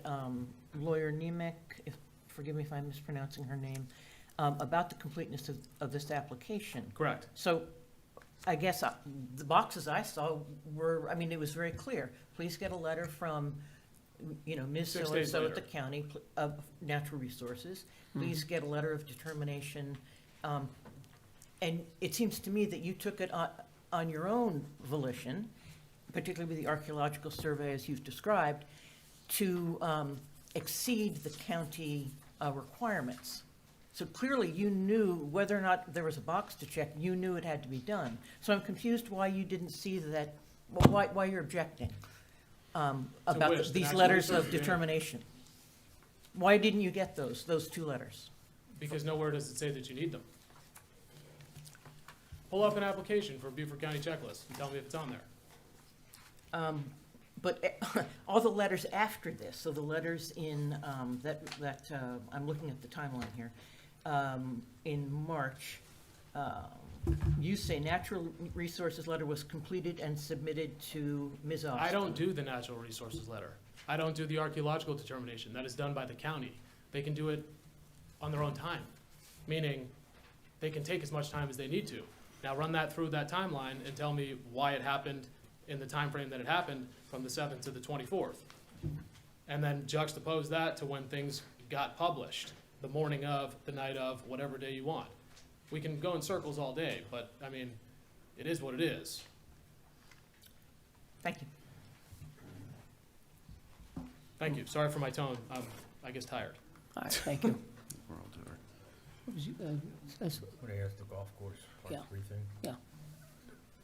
lawyer Nemec, forgive me if I'm mispronouncing her name, about the completeness of this application. Correct. So I guess the boxes I saw were, I mean, it was very clear. Please get a letter from, Ms. 6 days So-and-so at the later. county of natural resources. Please get a letter of determination. And it seems to me that you took it on your own volition, particularly with the archaeological survey as you've described, to exceed the county requirements. So clearly you knew whether or not there was a box to check, you knew it had to be done. So I'm confused why you didn't see that, why you're objecting about which? The these natural letters of resource determination. Why didn't you get those 2 letters? Because nowhere does it say that you need them. Pull up an application for Beaufort County checklist and tell me if it's on there. But all the letters after this, so the letters in, I'm looking at the timeline here, in March, You say natural resources letter was completed and submitted to Ms. Austin. I don't do the natural resources letter. I don't do the archaeological determination. That is done by the county. They can do it on their own time, meaning they can take as much time as they need to. Now run that through that timeline and tell me why it happened in the time frame that it happened from the 7th to the 24th. And then juxtapose that to when things got published, the morning of, the night of, whatever day you want. We can go in circles all day, but I mean, it is what it is. Thank you. Thank you. Sorry for my tone. I'm, I guess, tired. All right, thank you. We're all tired. What was you, that's- When they asked the golf course, Yeah. part 3 thing, Yeah.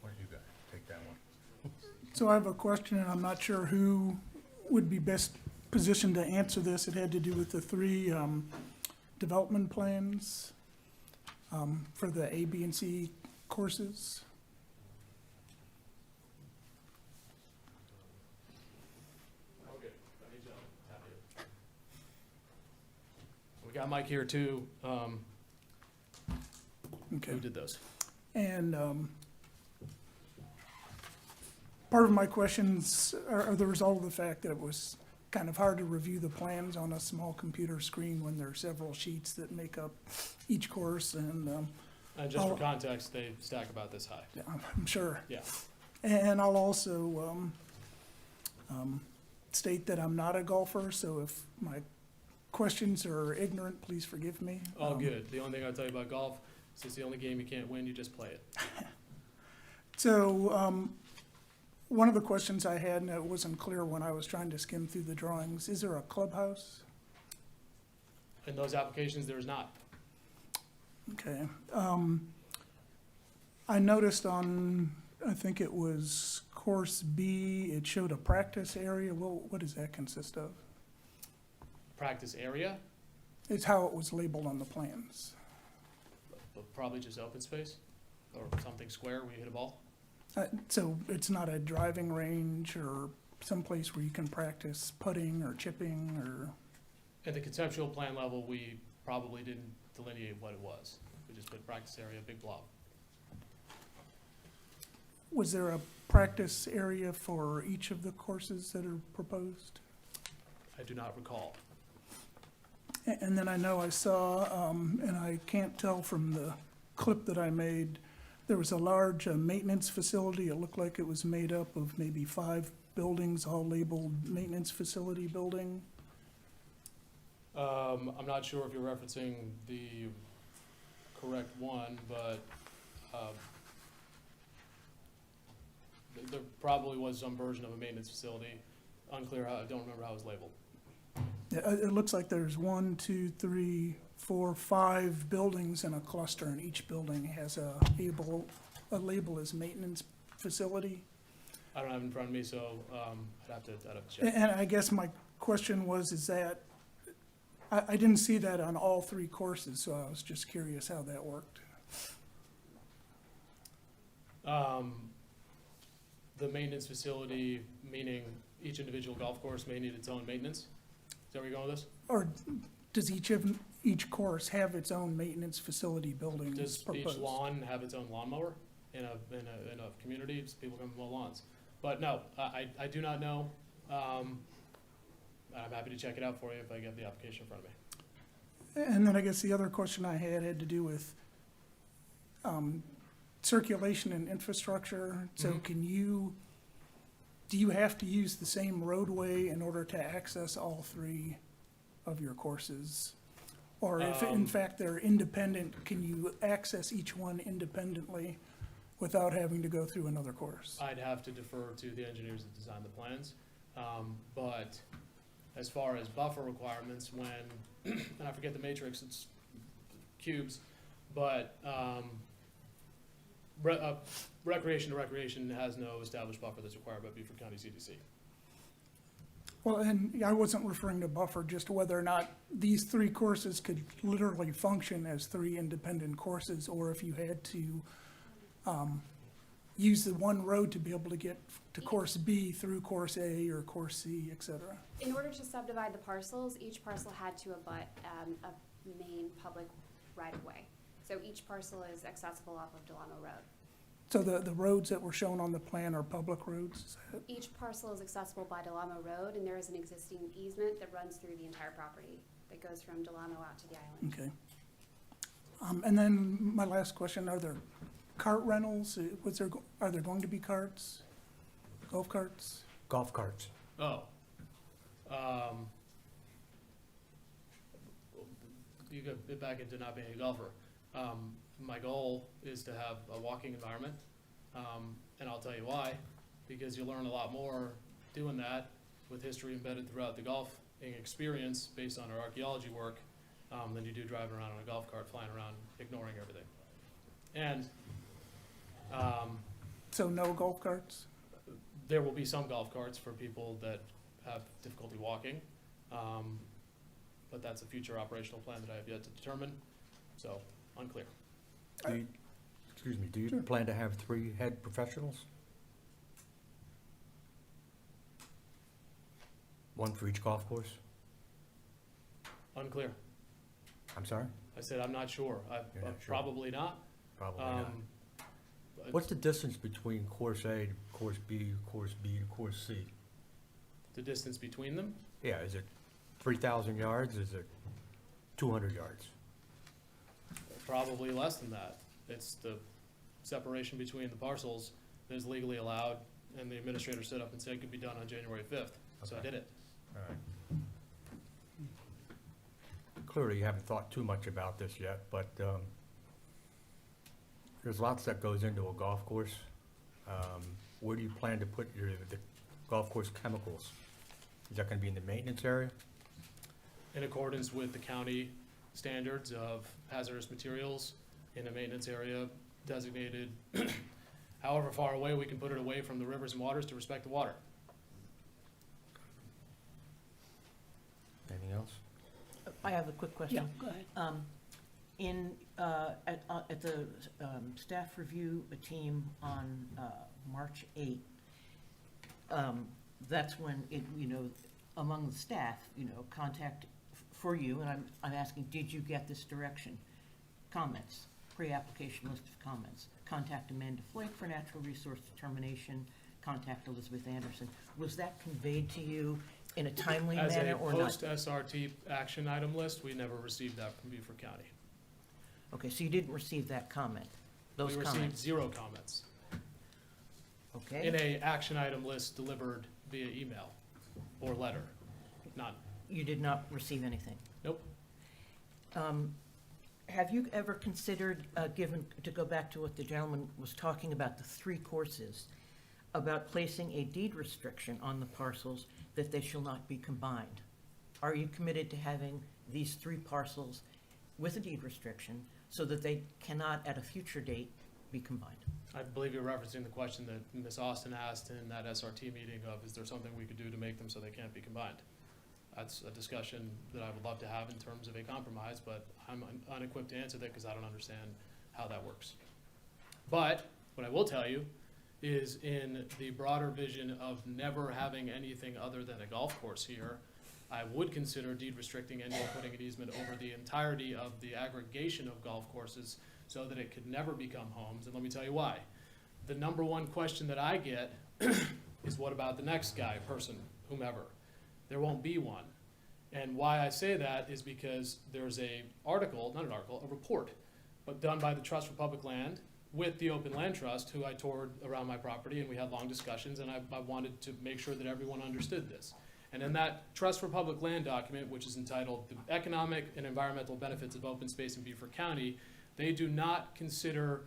why don't you guys take that one? So I have a question, and I'm not sure who would be best positioned to answer this. It had to do with the 3 development plans for the A, B, and C courses. Okay. We got Mike here too. Okay. Who did those? And part of my questions are the result of the fact that it was kind of hard to review the plans on a small computer screen when there are several sheets that make up each course, and And just for I'll- context, they stack about this high. yeah, I'm sure. Yeah. And I'll also state that I'm not a golfer, so if my questions are ignorant, please forgive me. All good. The only thing I'll tell you about golf is it's the only game you can't win, you just play it. So, one of the questions I had, and it wasn't clear when I was trying to skim through the drawings, is there a clubhouse? In those applications, there is not. Okay. I noticed on, I think it was course B, it showed a practice area. Well, what does that consist of? Practice area, It's how it was labeled on the plans. but probably just open space or something square where you hit a ball. So it's not a driving range or someplace where you can practice putting or chipping or, At the conceptual plan level, we probably didn't delineate what it was. We just put practice area, big blob. was there a practice area for each of the courses that are proposed? I do not recall. And then I know I saw, and I can't tell from the clip that I made, there was a large maintenance facility. It looked like it was made up of maybe 5 buildings, all labeled maintenance facility building. I'm not sure if you're referencing the correct one, but there probably was some version of a maintenance facility. Unclear how, I don't remember how it was labeled. Yeah, it looks like there's 1, 2, 3, 4, 5 buildings in a cluster, and each building has a label as maintenance facility. I don't have it in front of me, so I'd have to check. And I guess my question was, is that, I didn't see that on all 3 courses, so I was just curious how that worked. The maintenance facility, meaning each individual golf course may need its own maintenance? Is that where you're going with this? Or does each course have its own maintenance facility building Does proposed? each lawn have its own lawnmower in a community? Does people come mow lawns? But no, I do not know. I'm happy to check it out for you if I get the application in front of me. And then I guess the other question I had to do with circulation and infrastructure. So Mhm. do you have to use the same roadway in order to access all 3 of your courses? Or if in fact they're independent, can you access each one independently without having to go through another course? I'd have to defer to the engineers that design the plans. But as far as buffer requirements, when, and I forget the matrix, it's cubes, but recreation to recreation has no established buffer that's required by Beaufort County CDC. Well, and I wasn't referring to buffer, just whether or not these 3 courses could literally function as 3 independent courses, or if you had to use the one road to be able to get to course B through course A or course C, et cetera. In order to subdivide the parcels, each parcel had to abut a main public right-of-way. So each parcel is accessible off of Delano Road. So the roads that were shown on the plan are public roads? Is that- Each parcel is accessible by Delano Road, and there is an existing easement that runs through the entire property that goes from Delano out to the island. Okay. And then my last question, are there cart rentals? Are there going to be carts? Golf carts? Golf carts. Oh. You go bit back into not being a golfer. My goal is to have a walking environment, and I'll tell you why. Because you learn a lot more doing that with history embedded throughout the golfing experience based on our archaeology work than you do driving around on a golf cart, flying around, ignoring everything. And So no golf carts? there will be some golf carts for people that have difficulty walking, but that's a future operational plan that I have yet to determine, so unclear. Excuse me, do you plan to have 3 head professionals? One for each golf course? Unclear. I'm sorry? I said I'm not sure. You're not sure. Probably not. Probably not. But What's the distance between course A to course B to course C? the distance between them? Yeah, is it 3,000 yards? Is it 200 yards? Probably less than that. It's the separation between the parcels that is legally allowed, and the administrator stood up and said it could be done on January 5th, so I Okay. did it. All right. Clearly, you haven't thought too much about this yet, but there's lots that goes into a golf course. Where do you plan to put the golf course chemicals? Is that going to be in the maintenance area? In accordance with the county standards of hazardous materials in a maintenance area designated however far away we can put it away from the rivers and waters to respect the water. Anything else? I have a quick question. Yeah, go ahead. At the staff review team on March 8th, that's when among the staff, contact for you, and I'm asking, did you get this direction? Comments, pre-application list of comments. Contact Amanda Flake for natural resource determination. Contact Elizabeth Anderson. Was that conveyed to you in a timely manner or not? As a post-SRT action item list, we never received that from Beaufort County. Okay, so you didn't receive that comment, those We comments? received 0 comments Okay. in a action item list delivered via email or letter. None. You did not receive anything? Nope. Have you ever considered, to go back to what the gentleman was talking about, the 3 courses, about placing a deed restriction on the parcels that they shall not be combined? Are you committed to having these 3 parcels with a deed restriction so that they cannot, at a future date, be combined? I believe you're referencing the question that Ms. Austin asked in that SRT meeting of, is there something we could do to make them so they can't be combined? That's a discussion that I would love to have in terms of a compromise, but I'm unequipped to answer that because I don't understand how that works. But what I will tell you is in the broader vision of never having anything other than a golf course here, I would consider deed restricting and or putting an easement over the entirety of the aggregation of golf courses so that it could never become homes, and let me tell you why. The number one question that I get is what about the next guy, person, whomever? There won't be one. And why I say that is because there's a report, but done by the Trust for Public Land with the Open Land Trust, who I toured around my property, and we had long discussions, and I wanted to make sure that everyone understood this. And in that Trust for Public Land document, which is entitled The Economic and Environmental Benefits of Open Space in Beaufort County, they do not consider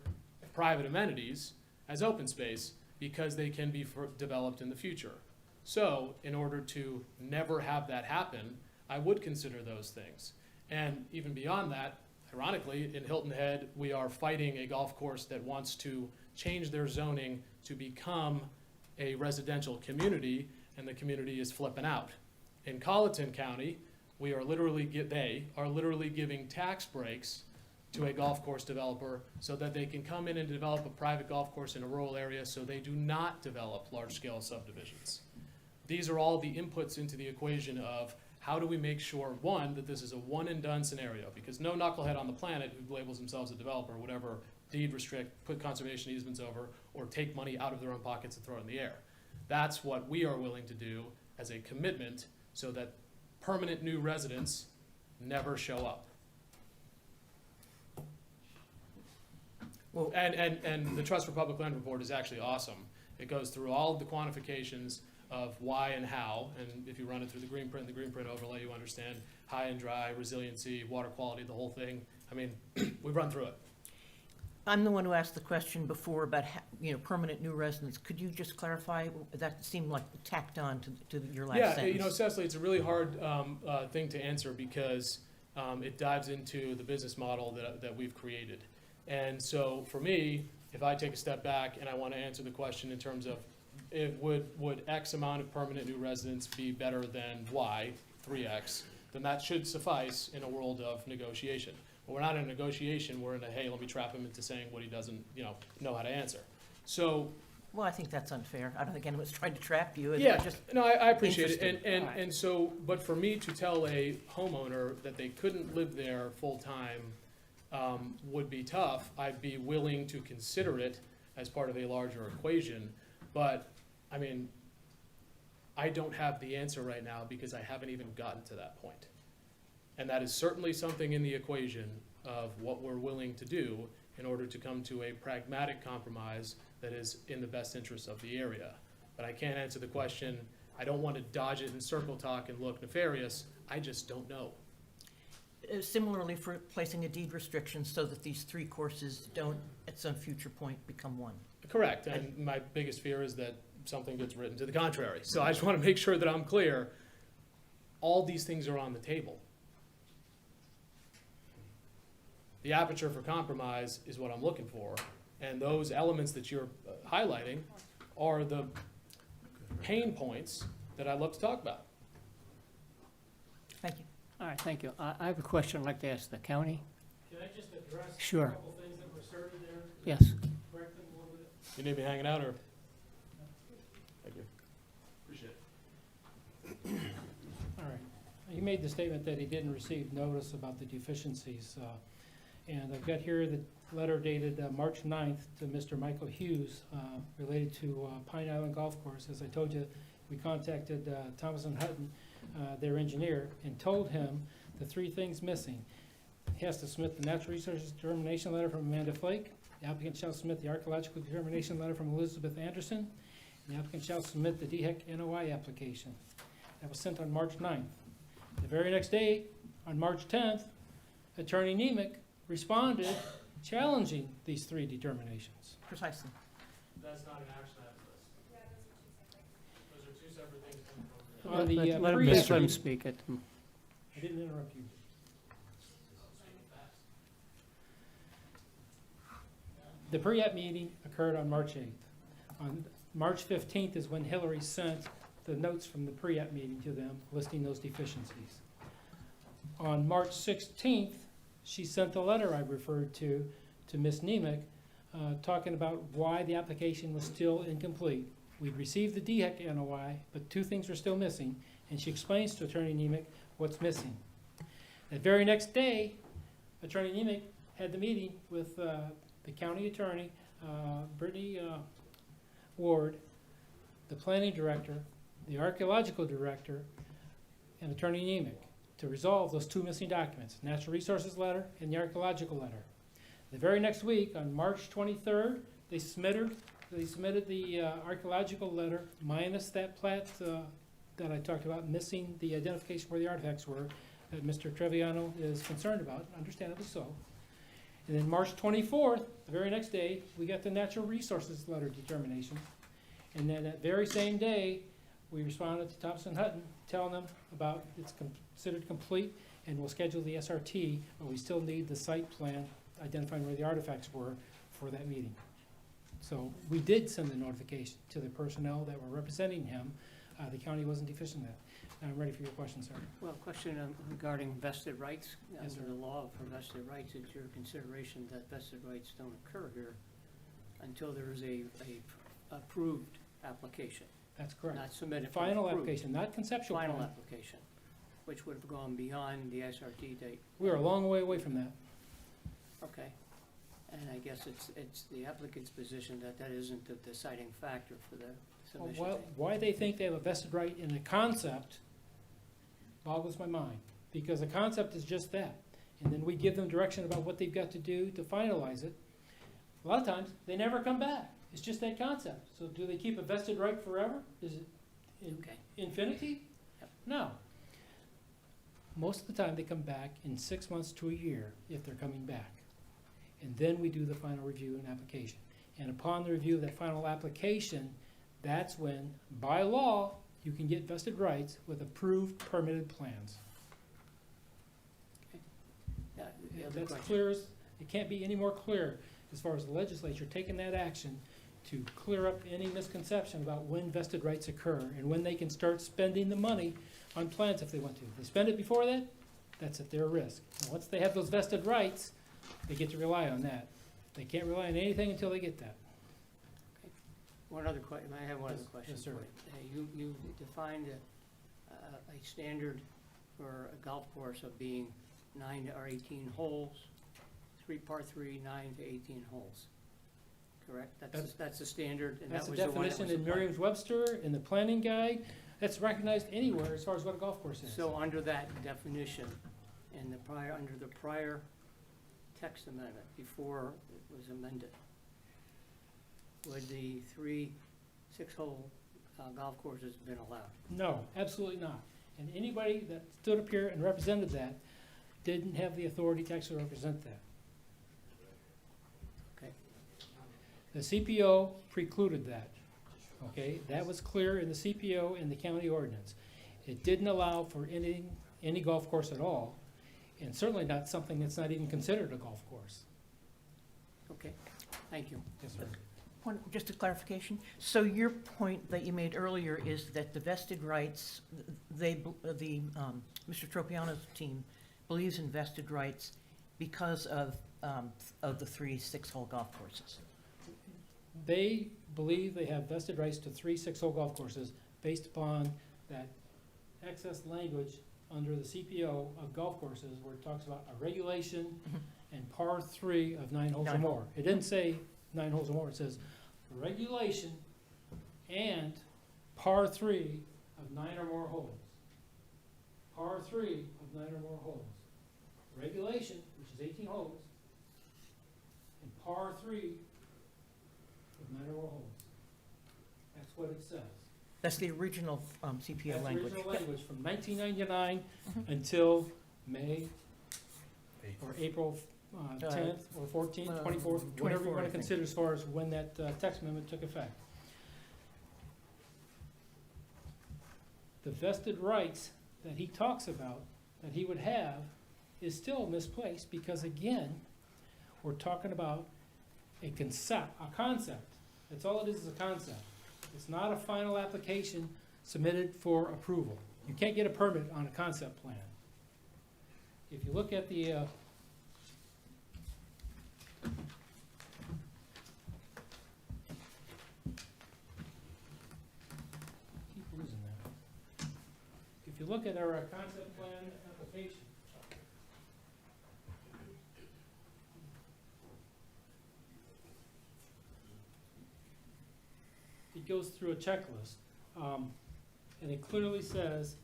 private amenities as open space because they can be developed in the future. So in order to never have that happen, I would consider those things. And even beyond that, ironically, in Hilton Head, we are fighting a golf course that wants to change their zoning to become a residential community, and the community is flipping out. In Colleton County, they are literally giving tax breaks to a golf course developer so that they can come in and develop a private golf course in a rural area so they do not develop large-scale subdivisions. These are all the inputs into the equation of how do we make sure, one, that this is a one and done scenario? Because no knucklehead on the planet who labels themselves a developer would ever deed restrict, put conservation easements over, or take money out of their own pockets and throw it in the air. That's what we are willing to do as a commitment so that permanent new residents never show up. Well, And the Trust for Public Land report is actually awesome. It goes through all of the quantifications of why and how, and if you run it through the green print overlay, you understand high and dry, resiliency, water quality, the whole thing. I mean, we've run through it. I'm the one who asked the question before about, permanent new residents. Could you just clarify? That seemed like tacked on to your last sentence. Yeah, Cecily, it's a really hard thing to answer because it dives into the business model that we've created. And so for me, if I take a step back and I want to answer the question in terms of would X amount of permanent new residents be better than Y, 3X, then that should suffice in a world of negotiation. But we're not in a negotiation, we're in a, hey, let me trap him into saying what he doesn't, know how to answer. So. Well, I think that's unfair. I don't think anyone's trying to trap you. Yeah, no, I appreciate it. And so, but for me to tell a homeowner that they couldn't live there full-time would be tough. I'd be willing to consider it as part of a larger equation. But, I mean, I don't have the answer right now because I haven't even gotten to that point. And that is certainly something in the equation of what we're willing to do in order to come to a pragmatic compromise that is in the best interest of the area. But I can't answer the question. I don't want to dodge it in circle talk and look nefarious. I just don't know. Similarly, for placing a deed restriction so that these three courses don't, at some future point, become one. Correct, and my biggest fear is that something gets written to the contrary. So I just want to make sure that I'm clear. All these things are on the table. The aperture for compromise is what I'm looking for, and those elements that you're highlighting are the pain points that I'd love to talk about. Thank you. All right, thank you. I have a question I'd like to ask the county. Can I just address Sure. a couple things that were asserted there? Yes. Correct them a little bit? You need me hanging out, or? Thank you. Appreciate it. All right. He made the statement that he didn't receive notice about the deficiencies. And I've got here the letter dated March 9th to Mr. Michael Hughes related to Pine Island Golf Course. As I told you, we contacted Thomas and Hutton, their engineer, and told him the three things missing. He has to submit the natural resources determination letter from Amanda Flake. The applicant shall submit the archaeological determination letter from Elizabeth Anderson. And the applicant shall submit the DHEC NOI application. That was sent on March 9th. The very next day, on March 10th, Attorney Nemec responded challenging these three determinations. Precisely. That's not an action item list. Those are two separate things. On the Let him speak. I didn't interrupt you. The pre-app meeting occurred on March 8th. On March 15th is when Hillary sent the notes from the pre-app meeting to them listing those deficiencies. On March 16th, she sent the letter I referred to Ms. Nemec, talking about why the application was still incomplete. We'd received the DHEC NOI, but two things were still missing, and she explains to Attorney Nemec what's missing. The very next day, Attorney Nemec had the meeting with the county attorney, Brittany Ward, the planning director, the archaeological director, and Attorney Nemec to resolve those two missing documents, natural resources letter and the archaeological letter. The very next week, on March 23rd, they submitted the archaeological letter minus that plat that I talked about, missing the identification where the artifacts were that Mr. Treviano is concerned about, understandably so. And then March 24th, the very next day, we got the natural resources letter determination. And then that very same day, we responded to Thompson Hutton, telling them about it's considered complete, and we'll schedule the SRT, but we still need the site plan identifying where the artifacts were for that meeting. So we did send the notification to the personnel that were representing him. The county wasn't deficient in that. Now I'm ready for your question, sir. Well, question regarding vested rights. Yes, Under sir. the law for vested rights, it's your consideration that vested rights don't occur here until there is a approved application. That's correct. Not submitted. Final approved. application, not conceptual Final plan. application. which would have gone beyond the SRT date. We are a long way away from that. Okay. And I guess it's the applicant's position that that isn't the deciding factor for the Well, submission date. why they think they have a vested right in the concept boggles my mind, because the concept is just that. And then we give them direction about what they've got to do to finalize it. A lot of times, they never come back. It's just that concept. So do they keep a vested right forever? Is it infinity? No. Most of the time, they come back in 6 months to a year, if they're coming back. And then we do the final review and application. And upon the review of that final application, that's when, by law, you can get vested rights with approved permitted plans. Yeah, the other That's question. clear as, it can't be any more clear as far as the legislature taking that action to clear up any misconception about when vested rights occur and when they can start spending the money on plans if they want to. If they spend it before that, that's at their risk. And once they have those vested rights, they get to rely on that. They can't rely on anything until they get that. One other question, I have one other Yes, question. yes, sir. for you. You defined a standard for a golf course of being 9 or 18 holes, par 3, 9 to 18 holes. Correct? That's the standard, and that That's the was the one that was definition in applied. Merriam-Webster, in the planning guide. That's recognized anywhere as far as what a golf course is. So under that definition, and under the prior text amendment, before it was amended, would the 3 6-hole golf courses been allowed? No, absolutely not. And anybody that stood up here and represented that didn't have the authority to actually represent that. Okay. The CPO precluded that, okay? That was clear in the CPO and the county ordinance. It didn't allow for any golf course at all, and certainly not something that's not even considered a golf course. Okay, thank you. Yes, sir. Just a clarification. So your point that you made earlier is that the vested rights, Mr. Tropiano's team believes in vested rights because of the 3 6-hole golf courses. They believe they have vested rights to 3 6-hole golf courses based upon that excess language under the CPO of golf courses where it talks about a regulation and par 3 of 9 holes or more. It didn't say 9 holes or more. It says regulation and par 3 of 9 or more holes. Par 3 of 9 or more holes. Regulation, which is 18 holes, and par 3 of 9 or more holes. That's what it says. That's the original CPO That's language. the original language from 1999 until May or April 10th or 14th, 24th, whatever you want to consider as far as when that text amendment took effect. The vested rights that he talks about, that he would have, is still misplaced because, again, we're talking about a concept. That's all it is a concept. It's not a final application submitted for approval. You can't get a permit on a concept plan. If you look at the keep losing that. If you look at our concept plan application, it goes through a checklist, and it clearly says,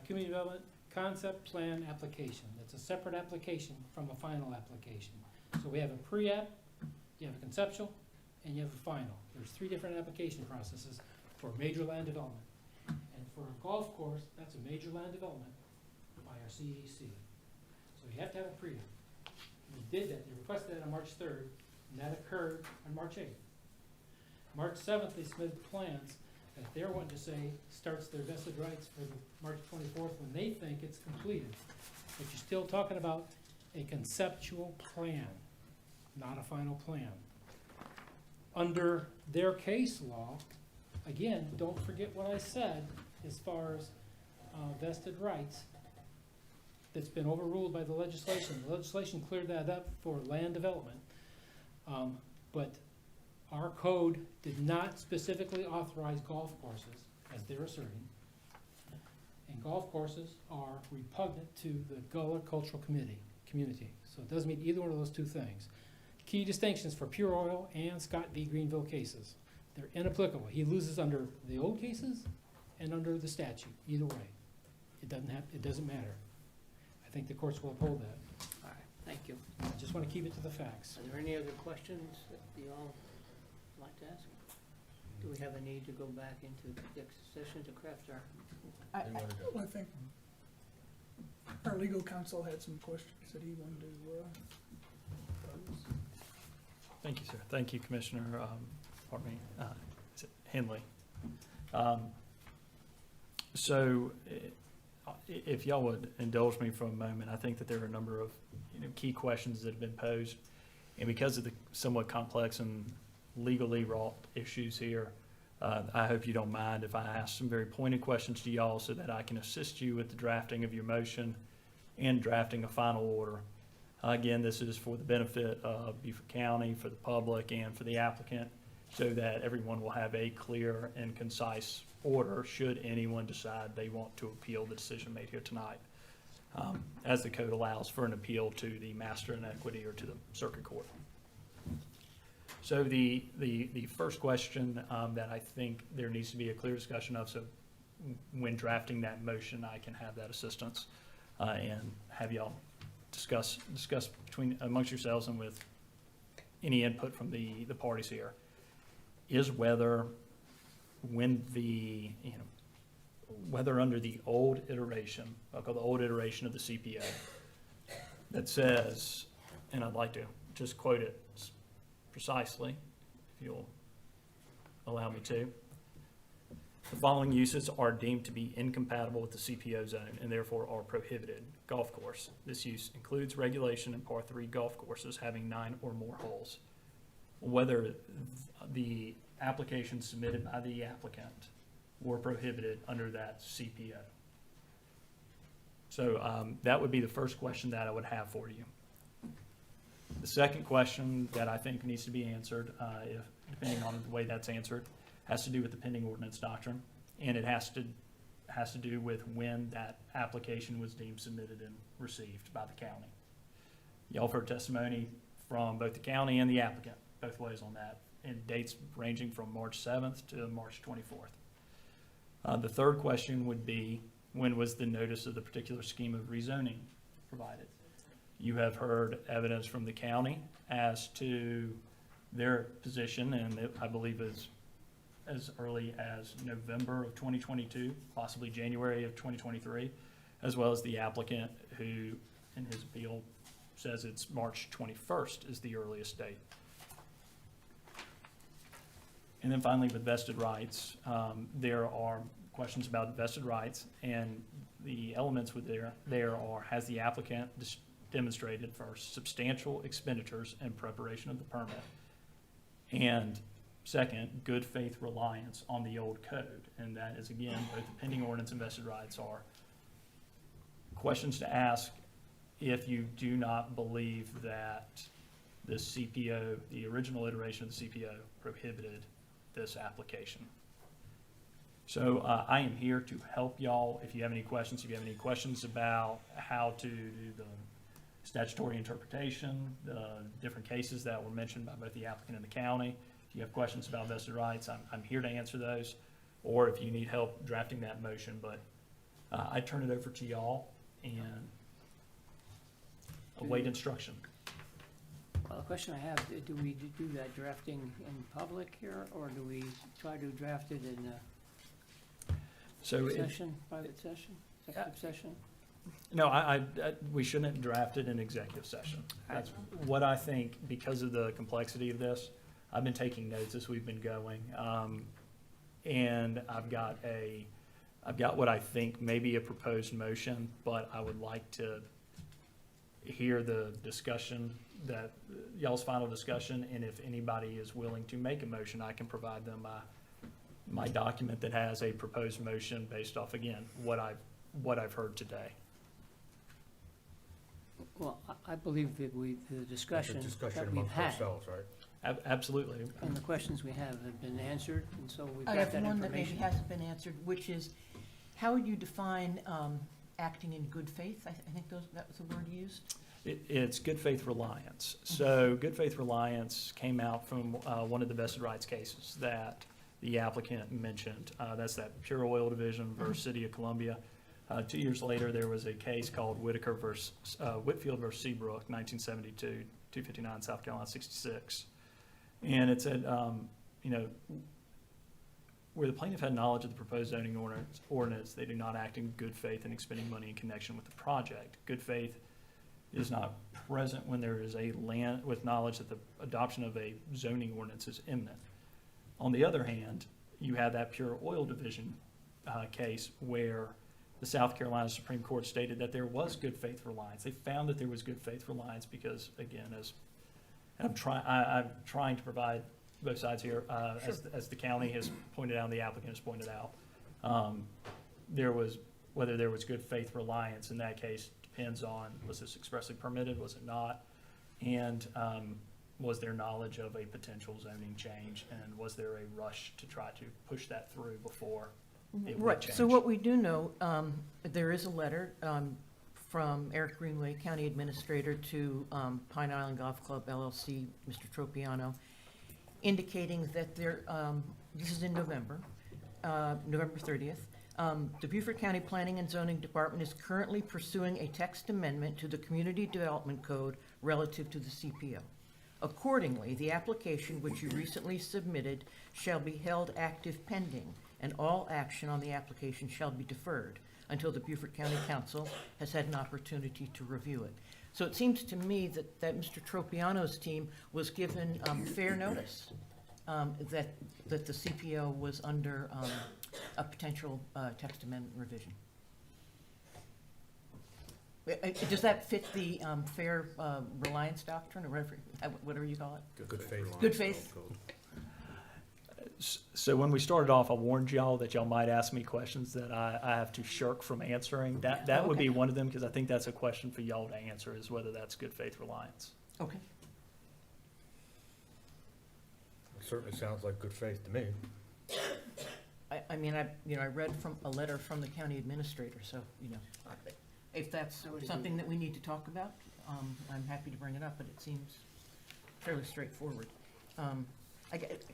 community development concept plan application. It's a separate application from a final application. So we have a pre-app, you have a conceptual, and you have a final. There's 3 different application processes for major land development. And for a golf course, that's a major land development by our CEC. So you have to have a pre-app. They did that, they requested that on March 3rd, and that occurred on March 8th. March 7th, they submitted plans that they're wanting to say starts their vested rights for the March 24th when they think it's completed. But you're still talking about a conceptual plan, not a final plan. Under their case law, again, don't forget what I said as far as vested rights that's been overruled by the legislation. The legislation cleared that up for land development. But our code did not specifically authorize golf courses, as they're asserting. And golf courses are repugnant to the Gullah Cultural community. So it doesn't mean either one of those two things. Key distinctions for Pure Oil and Scott v. Greenville cases. They're inapplicable. He loses under the old cases and under the statute, either way. It doesn't matter. I think the courts will uphold that. All right, thank you. I just want to keep it to the facts. Are there any other questions that you all like to ask? Do we have a need to go back into the session to craft our? I think our legal counsel had some questions that he wanted to pose. Thank you, sir. Thank you, Commissioner, pardon me, is it Henley? So if y'all would indulge me for a moment, I think that there are a number of key questions that have been posed. And because of the somewhat complex and legally wrought issues here, I hope you don't mind if I ask some very pointed questions to y'all so that I can assist you with the drafting of your motion and drafting a final order. Again, this is for the benefit of Beaufort County, for the public, and for the applicant, so that everyone will have a clear and concise order should anyone decide they want to appeal the decision made here tonight, as the code allows for an appeal to the master in equity or to the circuit court. So the first question that I think there needs to be a clear discussion of, so when drafting that motion, I can have that assistance and have y'all discuss amongst yourselves and with any input from the parties here, is whether whether under the old iteration, I'll call the old iteration of the CPO, that says, and I'd like to just quote it precisely, if you'll allow me to. The following uses are deemed to be incompatible with the CPO zone and therefore are prohibited. Golf course. This use includes regulation in par 3 golf courses having 9 or more holes. Whether the applications submitted by the applicant were prohibited under that CPO. So that would be the first question that I would have for you. The second question that I think needs to be answered, depending on the way that's answered, has to do with the pending ordinance doctrine, and it has to do with when that application was deemed submitted and received by the county. Y'all have heard testimony from both the county and the applicant, both ways on that, and dates ranging from March 7th to March 24th. The third question would be, when was the notice of the particular scheme of rezoning provided? You have heard evidence from the county as to their position, and I believe as early as November of 2022, possibly January of 2023, as well as the applicant who, in his appeal, says it's March 21st is the earliest date. And then finally, with vested rights, there are questions about vested rights, and the elements with there are, has the applicant demonstrated first substantial expenditures in preparation of the permit, and second, good faith reliance on the old code. And that is, again, both the pending ordinance and vested rights are questions to ask if you do not believe that the CPO, the original iteration of the CPO, prohibited this application. So I am here to help y'all if you have any questions. If you have any questions about how to do the statutory interpretation, the different cases that were mentioned by both the applicant and the county, if you have questions about vested rights, I'm here to answer those, or if you need help drafting that motion. But I turn it over to y'all and await instruction. Well, the question I have, do we do that drafting in public here, or do we try to draft it in a session, private session, executive session? No, we shouldn't draft it in executive session. That's what I think, because of the complexity of this. I've been taking notes as we've been going, and I've got what I think may be a proposed motion, but I would like to hear the discussion, that y'all's final discussion, and if anybody is willing to make a motion, I can provide them my document that has a proposed motion based off, again, what I've heard today. Well, I believe that the discussion that we've amongst had, ourselves, right? Absolutely. and the questions we have been answered, and so we've I got have that one that maybe information. hasn't been answered, which is, How would you define acting in good faith? I think that was the word used. It's good faith reliance. So good faith reliance came out from one of the vested rights cases that the applicant mentioned. That's that Pure Oil Division versus City of Columbia. 2 years later, there was a case called Whitfield versus Seabrook, 1972, 259 South Carolina 66. And it said, where the plaintiff had knowledge of the proposed zoning ordinance, they do not act in good faith in expending money in connection with the project. Good faith is not present when there is a land with knowledge that the adoption of a zoning ordinance is imminent. On the other hand, you have that Pure Oil Division case where the South Carolina Supreme Court stated that there was good faith reliance. They found that there was good faith reliance because, again, as I'm trying to provide both sides here, as the county has pointed out and the applicant has pointed out, whether there was good faith reliance in that case depends on, was this expressly permitted, was it not, and was there knowledge of a potential zoning change, and was there a rush to try to push that through before it would Right, change? so what we do know, there is a letter from Eric Greenway, County Administrator, to Pine Island Golf Club LLC, Mr. Tropiano, indicating that this is in November 30th. The Beaufort County Planning and Zoning Department is currently pursuing a text amendment to the Community Development Code relative to the CPO. Accordingly, the application which you recently submitted shall be held active pending, and all action on the application shall be deferred until the Beaufort County Council has had an opportunity to review it. So it seems to me that Mr. Tropiano's team was given fair notice that the CPO was under a potential text amendment revision. Does that fit the fair reliance doctrine, or whatever you call it? Good faith. Good faith. So when we started off, I warned y'all that y'all might ask me questions that I have to shirk from answering. That would be one of them, because I think that's a question for y'all to answer, is whether that's good faith reliance. Okay. It certainly sounds like good faith to me. I mean, I read from a letter from the county administrator, so, if that's something that we need to talk about, I'm happy to bring it up, but it seems fairly straightforward.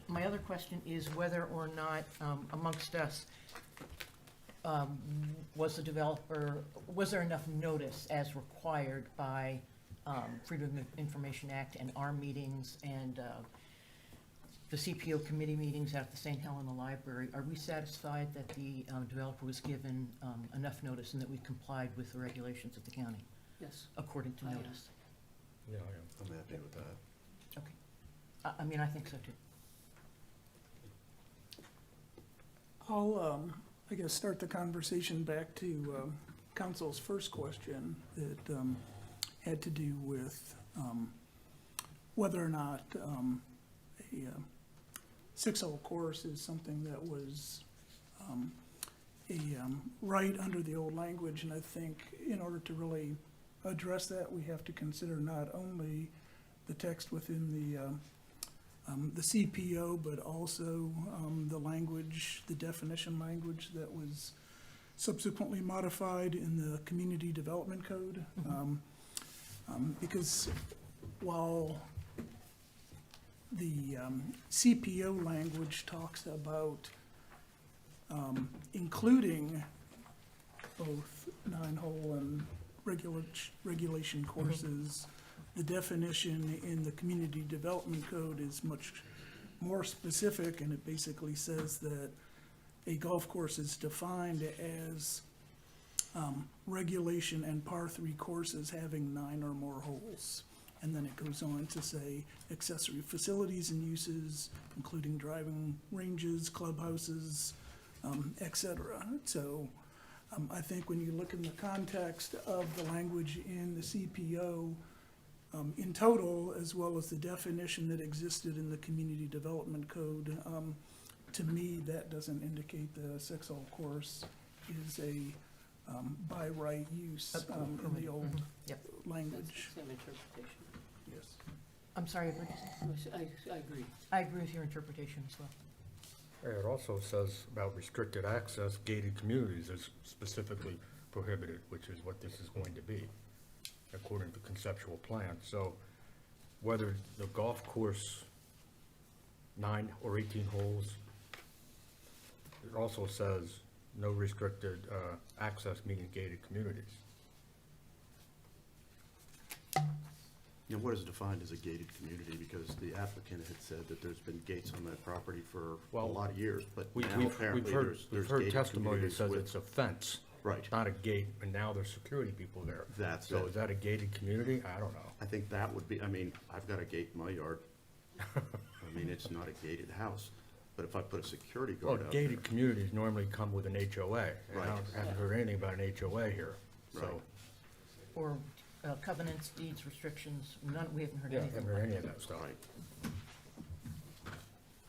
My other question is whether or not, amongst us, was there enough notice as required by Freedom of Information Act and our meetings and the CPO committee meetings at the St. Helena Library? Are we satisfied that the developer was given enough notice and that we complied with the regulations of the county? Yes. According to notice? Yeah, I'm happy with that. Okay. I mean, I think so too. I'll, I guess, start the conversation back to Council's first question that had to do with whether or not a 6-hole course is something that was right under the old language. And I think in order to really address that, we have to consider not only the text within the CPO, but also the language, the definition language that was subsequently modified in the Community Development Code. Because while the CPO language talks about including both 9-hole and regulation courses, the definition in the Community Development Code is much more specific, and it basically says that a golf course is defined as regulation and par 3 courses having 9 or more holes. And then it goes on to say accessory facilities and uses, including driving ranges, clubhouses, etc. So I think when you look in the context of the language in the CPO in total, as well as the definition that existed in the Community Development Code, to me, that doesn't indicate the 6-hole course is a by right use in the old language. Same interpretation. Yes. I'm sorry, what did you say? I agree. I agree with your interpretation as well. It also says about restricted access, gated communities is specifically prohibited, which is what this is going to be, according to conceptual plan. So whether the golf course 9 or 18 holes, it also says no restricted access, meaning gated communities. And what is defined as a gated community? Because the applicant had said that there's been gates on that property for a lot of years, but now apparently there's heard gated testimony that communities says with- it's a fence. Right. Not a gate, and now there's security people there. That's So it. is that a gated community? I don't know. I think that would be, I mean, I've got a gate in my yard. I mean, it's not a gated house, but if I put a security Well, guard out there. gated communities normally come with an HOA. And Right. I haven't heard anything about an HOA here, so. Right. Or covenants, deeds, restrictions, none, we haven't heard Yeah, I anything. haven't heard like any that. of that stuff.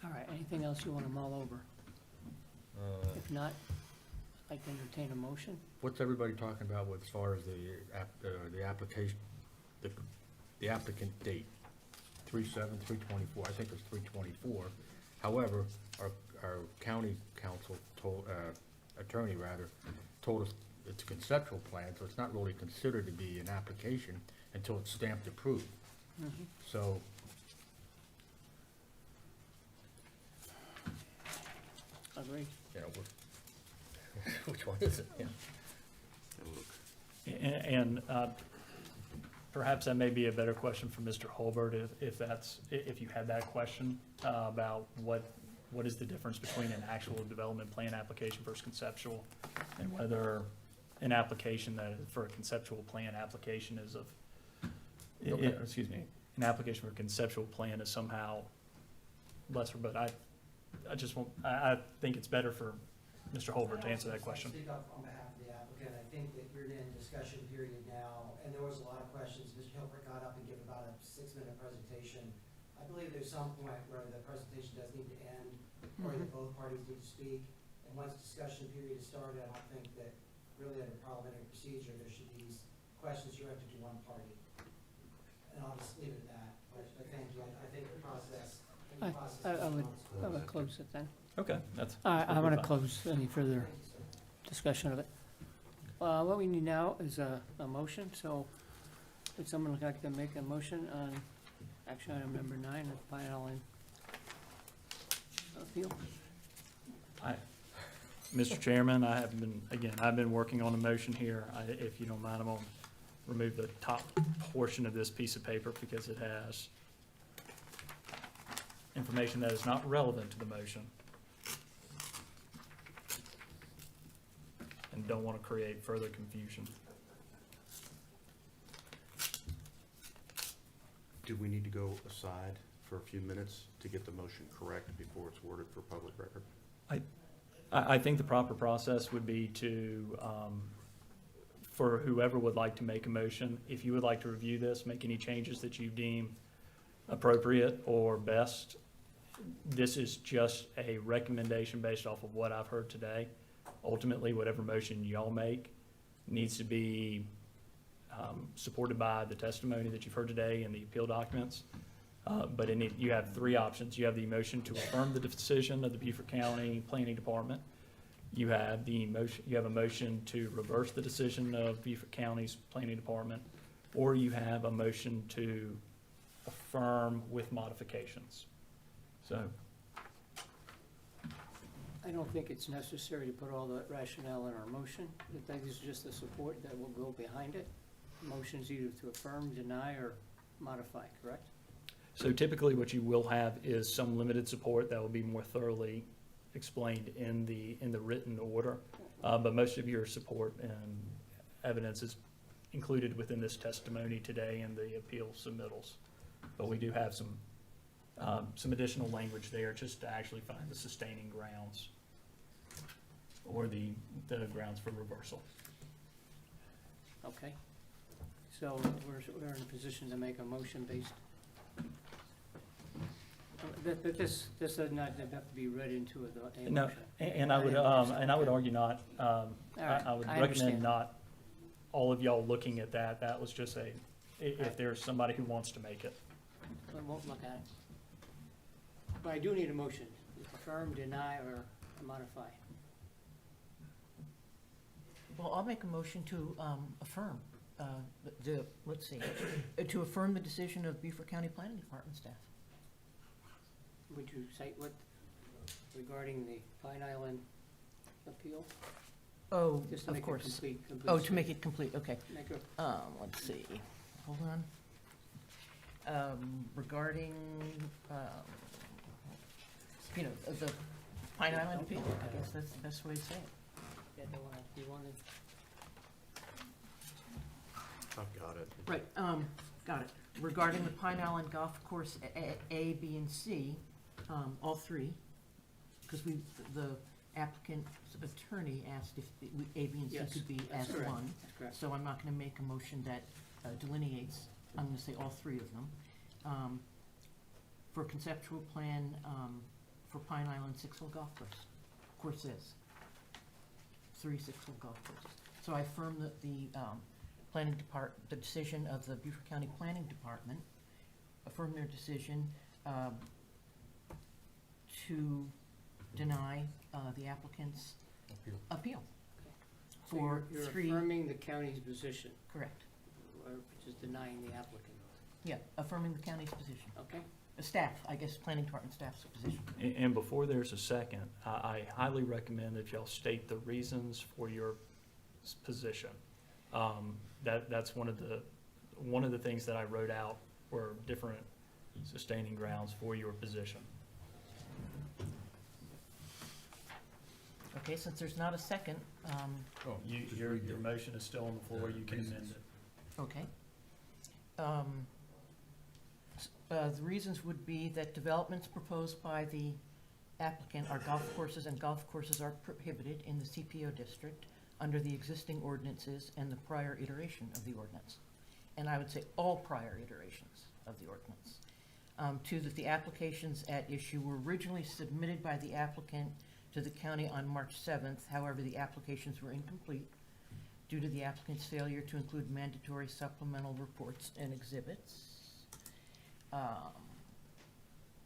All right, anything else you want to mull over? If not, I'd like to entertain a motion. What's everybody talking about with as far as the application, the applicant date? 3/7, 3/24, I think it's 3/24. However, our county council attorney rather, told us it's a conceptual plan, so it's not really considered to be an application until it's stamped approved. So, Agree. you know, which one is it? Yeah. And perhaps that may be a better question for Mr. Holbert, if you had that question about what is the difference between an actual development plan application versus conceptual, and whether an application for a conceptual plan application is of, Okay. excuse me, an application for a conceptual plan is somehow lesser, but I think it's better for Mr. Holbert to answer that question. Speak up on behalf of the applicant. I think that you're in discussion period now, and there was a lot of questions. Mr. Hilbert got up and gave about a 6-minute presentation. I believe there's some point where the presentation does need to end, or that both parties need to speak. And once discussion period is started, I don't think that really under parliamentary procedure, there should be these questions directed to one party. And I'll just leave it at that. But thank you. I think the process. I would close it then. Okay, that's. I want to close any further discussion of it. What we need now is a motion, so would someone like to make a motion on action item number 9, the final appeal? Mr. Chairman, I've been working on a motion here. If you don't mind, I'm gonna remove the top portion of this piece of paper because it has information that is not relevant to the motion. And don't want to create further confusion. Do we need to go aside for a few minutes to get the motion correct before it's worded for public record? I think the proper process would be to, for whoever would like to make a motion, if you would like to review this, make any changes that you deem appropriate or best. This is just a recommendation based off of what I've heard today. Ultimately, whatever motion y'all make needs to be supported by the testimony that you've heard today and the appeal documents. But you have 3 options. You have the motion to affirm the decision of the Beaufort County Planning Department. You have a motion to reverse the decision of Beaufort County's Planning Department, or you have a motion to affirm with modifications. So, I don't think it's necessary to put all the rationale in our motion. I think it's just the support that will go behind it. Motion's either to affirm, deny, or modify, correct? so typically what you will have is some limited support that will be more thoroughly explained in the written order. But most of your support and evidence is included within this testimony today and the appeal submittals. But we do have some additional language there just to actually find the sustaining grounds or the grounds for reversal. Okay. So we're in a position to make a motion based. But this does not have to be read into a No, motion. and I would argue not. I would I recommend understand. not all of y'all looking at that. That was just if there's somebody who wants to make it. I won't look at it. But I do need a motion. affirm, deny, or modify? Well, I'll make a motion to affirm, let's see, to affirm the decision of Beaufort County Planning Department staff. Would you cite what, regarding the Pine Island appeal? Oh, Just to of make it course. complete Oh, to make it complete, okay. Make a, Let's see, hold on. Regarding, the Pine Island appeal, I guess that's the best way to say it. yeah, you wanted, I've got it. Right, got it. Regarding the Pine Island Golf Course A, B, and C, all three, because the applicant's attorney asked if A, B, and C Yes, could be that's as correct. one. That's correct. So I'm not gonna make a motion that delineates, I'm gonna say all three of them. For conceptual plan, for Pine Island six-hole golf courses. 3 six-hole golf courses. So I affirm that the the decision of the Beaufort County Planning Department, affirm their decision to deny the applicant's appeal. so For you're three, affirming the county's position, correct, which is denying the applicant. yeah, affirming the county's position. Okay? Staff, I guess, planning department staff's position. And before there's a second, I highly recommend that y'all state the reasons for your position. That's one of the things that I wrote out were different sustaining grounds for your position. Okay, since there's not a second, Your motion is still on the floor, you can amend it. okay. The reasons would be that developments proposed by the applicant are golf courses, and golf courses are prohibited in the CPO district under the existing ordinances and the prior iteration of the ordinance. And I would say all prior iterations of the ordinance. Two, that the applications at issue were originally submitted by the applicant to the county on March 7th. However, the applications were incomplete due to the applicant's failure to include mandatory supplemental reports and exhibits.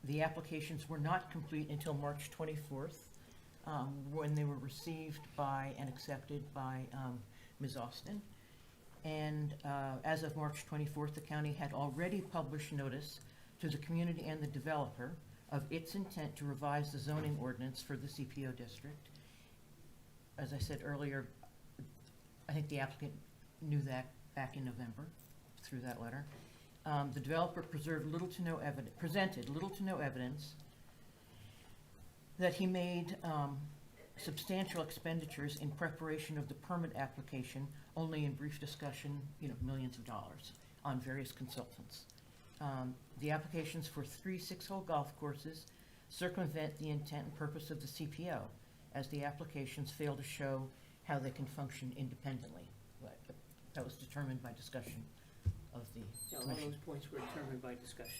The applications were not complete until March 24th, when they were received by and accepted by Ms. Austin. And as of March 24th, the county had already published notice to the community and the developer of its intent to revise the zoning ordinance for the CPO district. As I said earlier, I think the applicant knew that back in November through that letter. The developer presented little to no evidence that he made substantial expenditures in preparation of the permit application, only in brief discussion, millions of dollars on various consultants. The applications for 3 six-hole golf courses circumvent the intent and purpose of the CPO, as the applications fail to show how they can function independently. That was determined by discussion of the Yeah, all commission. those points were determined by discussion.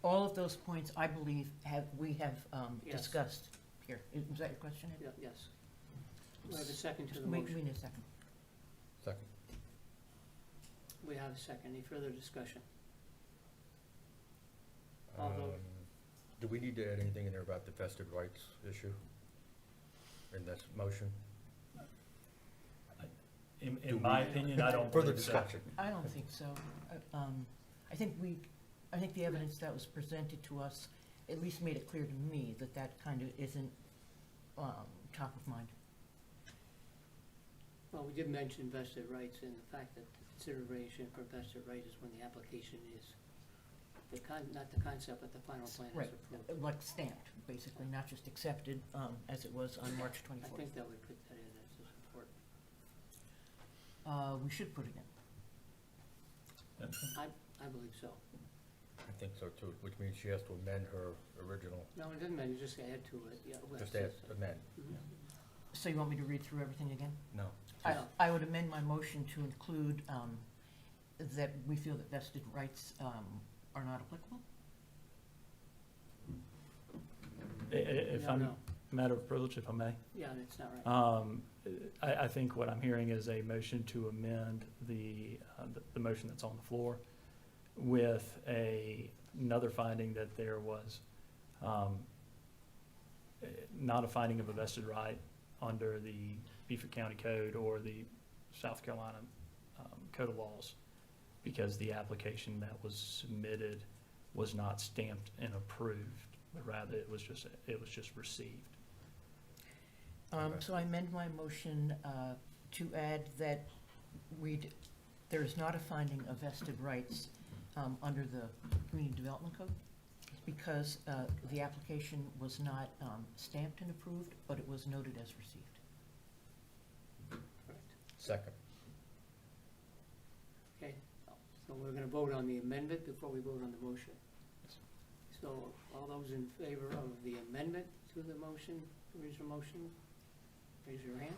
All of those points, I believe, we have Yes. discussed here. Was that your question, Ed? Yeah, yes. We have a second to the We motion. need a second. Second. We have a second. Any further discussion? Although, Do we need to add anything in there about the vested rights issue in this motion? In my opinion, I don't Further believe so. discussion. I don't think so. I think the evidence that was presented to us at least made it clear to me that that kind of isn't top of mind. well, we did mention vested rights and the fact that the consideration for vested right is when the application is, not the concept, but the final plan is Right, approved. like stamped, basically, not just accepted as it was on March 24th. I think that would put that in as important. We should put it in. I believe so. I think so too, which means she has to amend her original, No, it doesn't matter, you just add to it, yeah. well, just it's- add, amend. Mhm. So you want me to read through everything again? No. I would amend my motion to include that we feel that vested rights are not applicable. If No, I'm, no. matter of privilege, if I may. Yeah, that's not right. I think what I'm hearing is a motion to amend the motion that's on the floor with another finding that there was not a finding of a vested right under the Beaufort County Code or the South Carolina Code of Laws, because the application that was submitted was not stamped and approved, but rather it was just received. So I amend my motion to add that there is not a finding of vested rights under the Community Development Code, because the application was not stamped and approved, but it was noted as received. Second. Okay, so we're gonna vote on the amendment before we vote on the motion. So all those in favor of the amendment to the motion, original motion, raise your hand.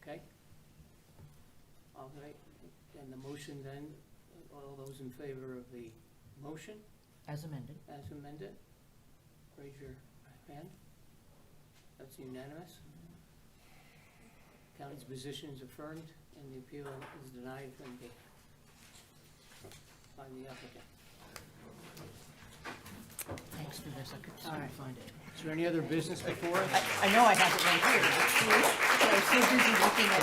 Okay. All right, and the motion then, all those in favor of the motion As amended. as amended, raise your hand. That's unanimous. County's position is affirmed and the appeal is denied by the applicant. Thanks for this, I could All still right. find it. Is there any other business before us? I know I have it right here, but I was so busy looking at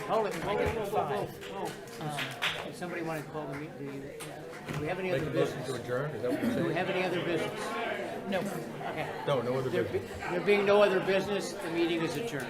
Hold it, whoa. Does somebody want to call the meeting? Do we have any other business? To adjourn, is that what you're Do we saying? have any other business? No. Okay. No, no other There business. being no other business, the meeting is adjourned.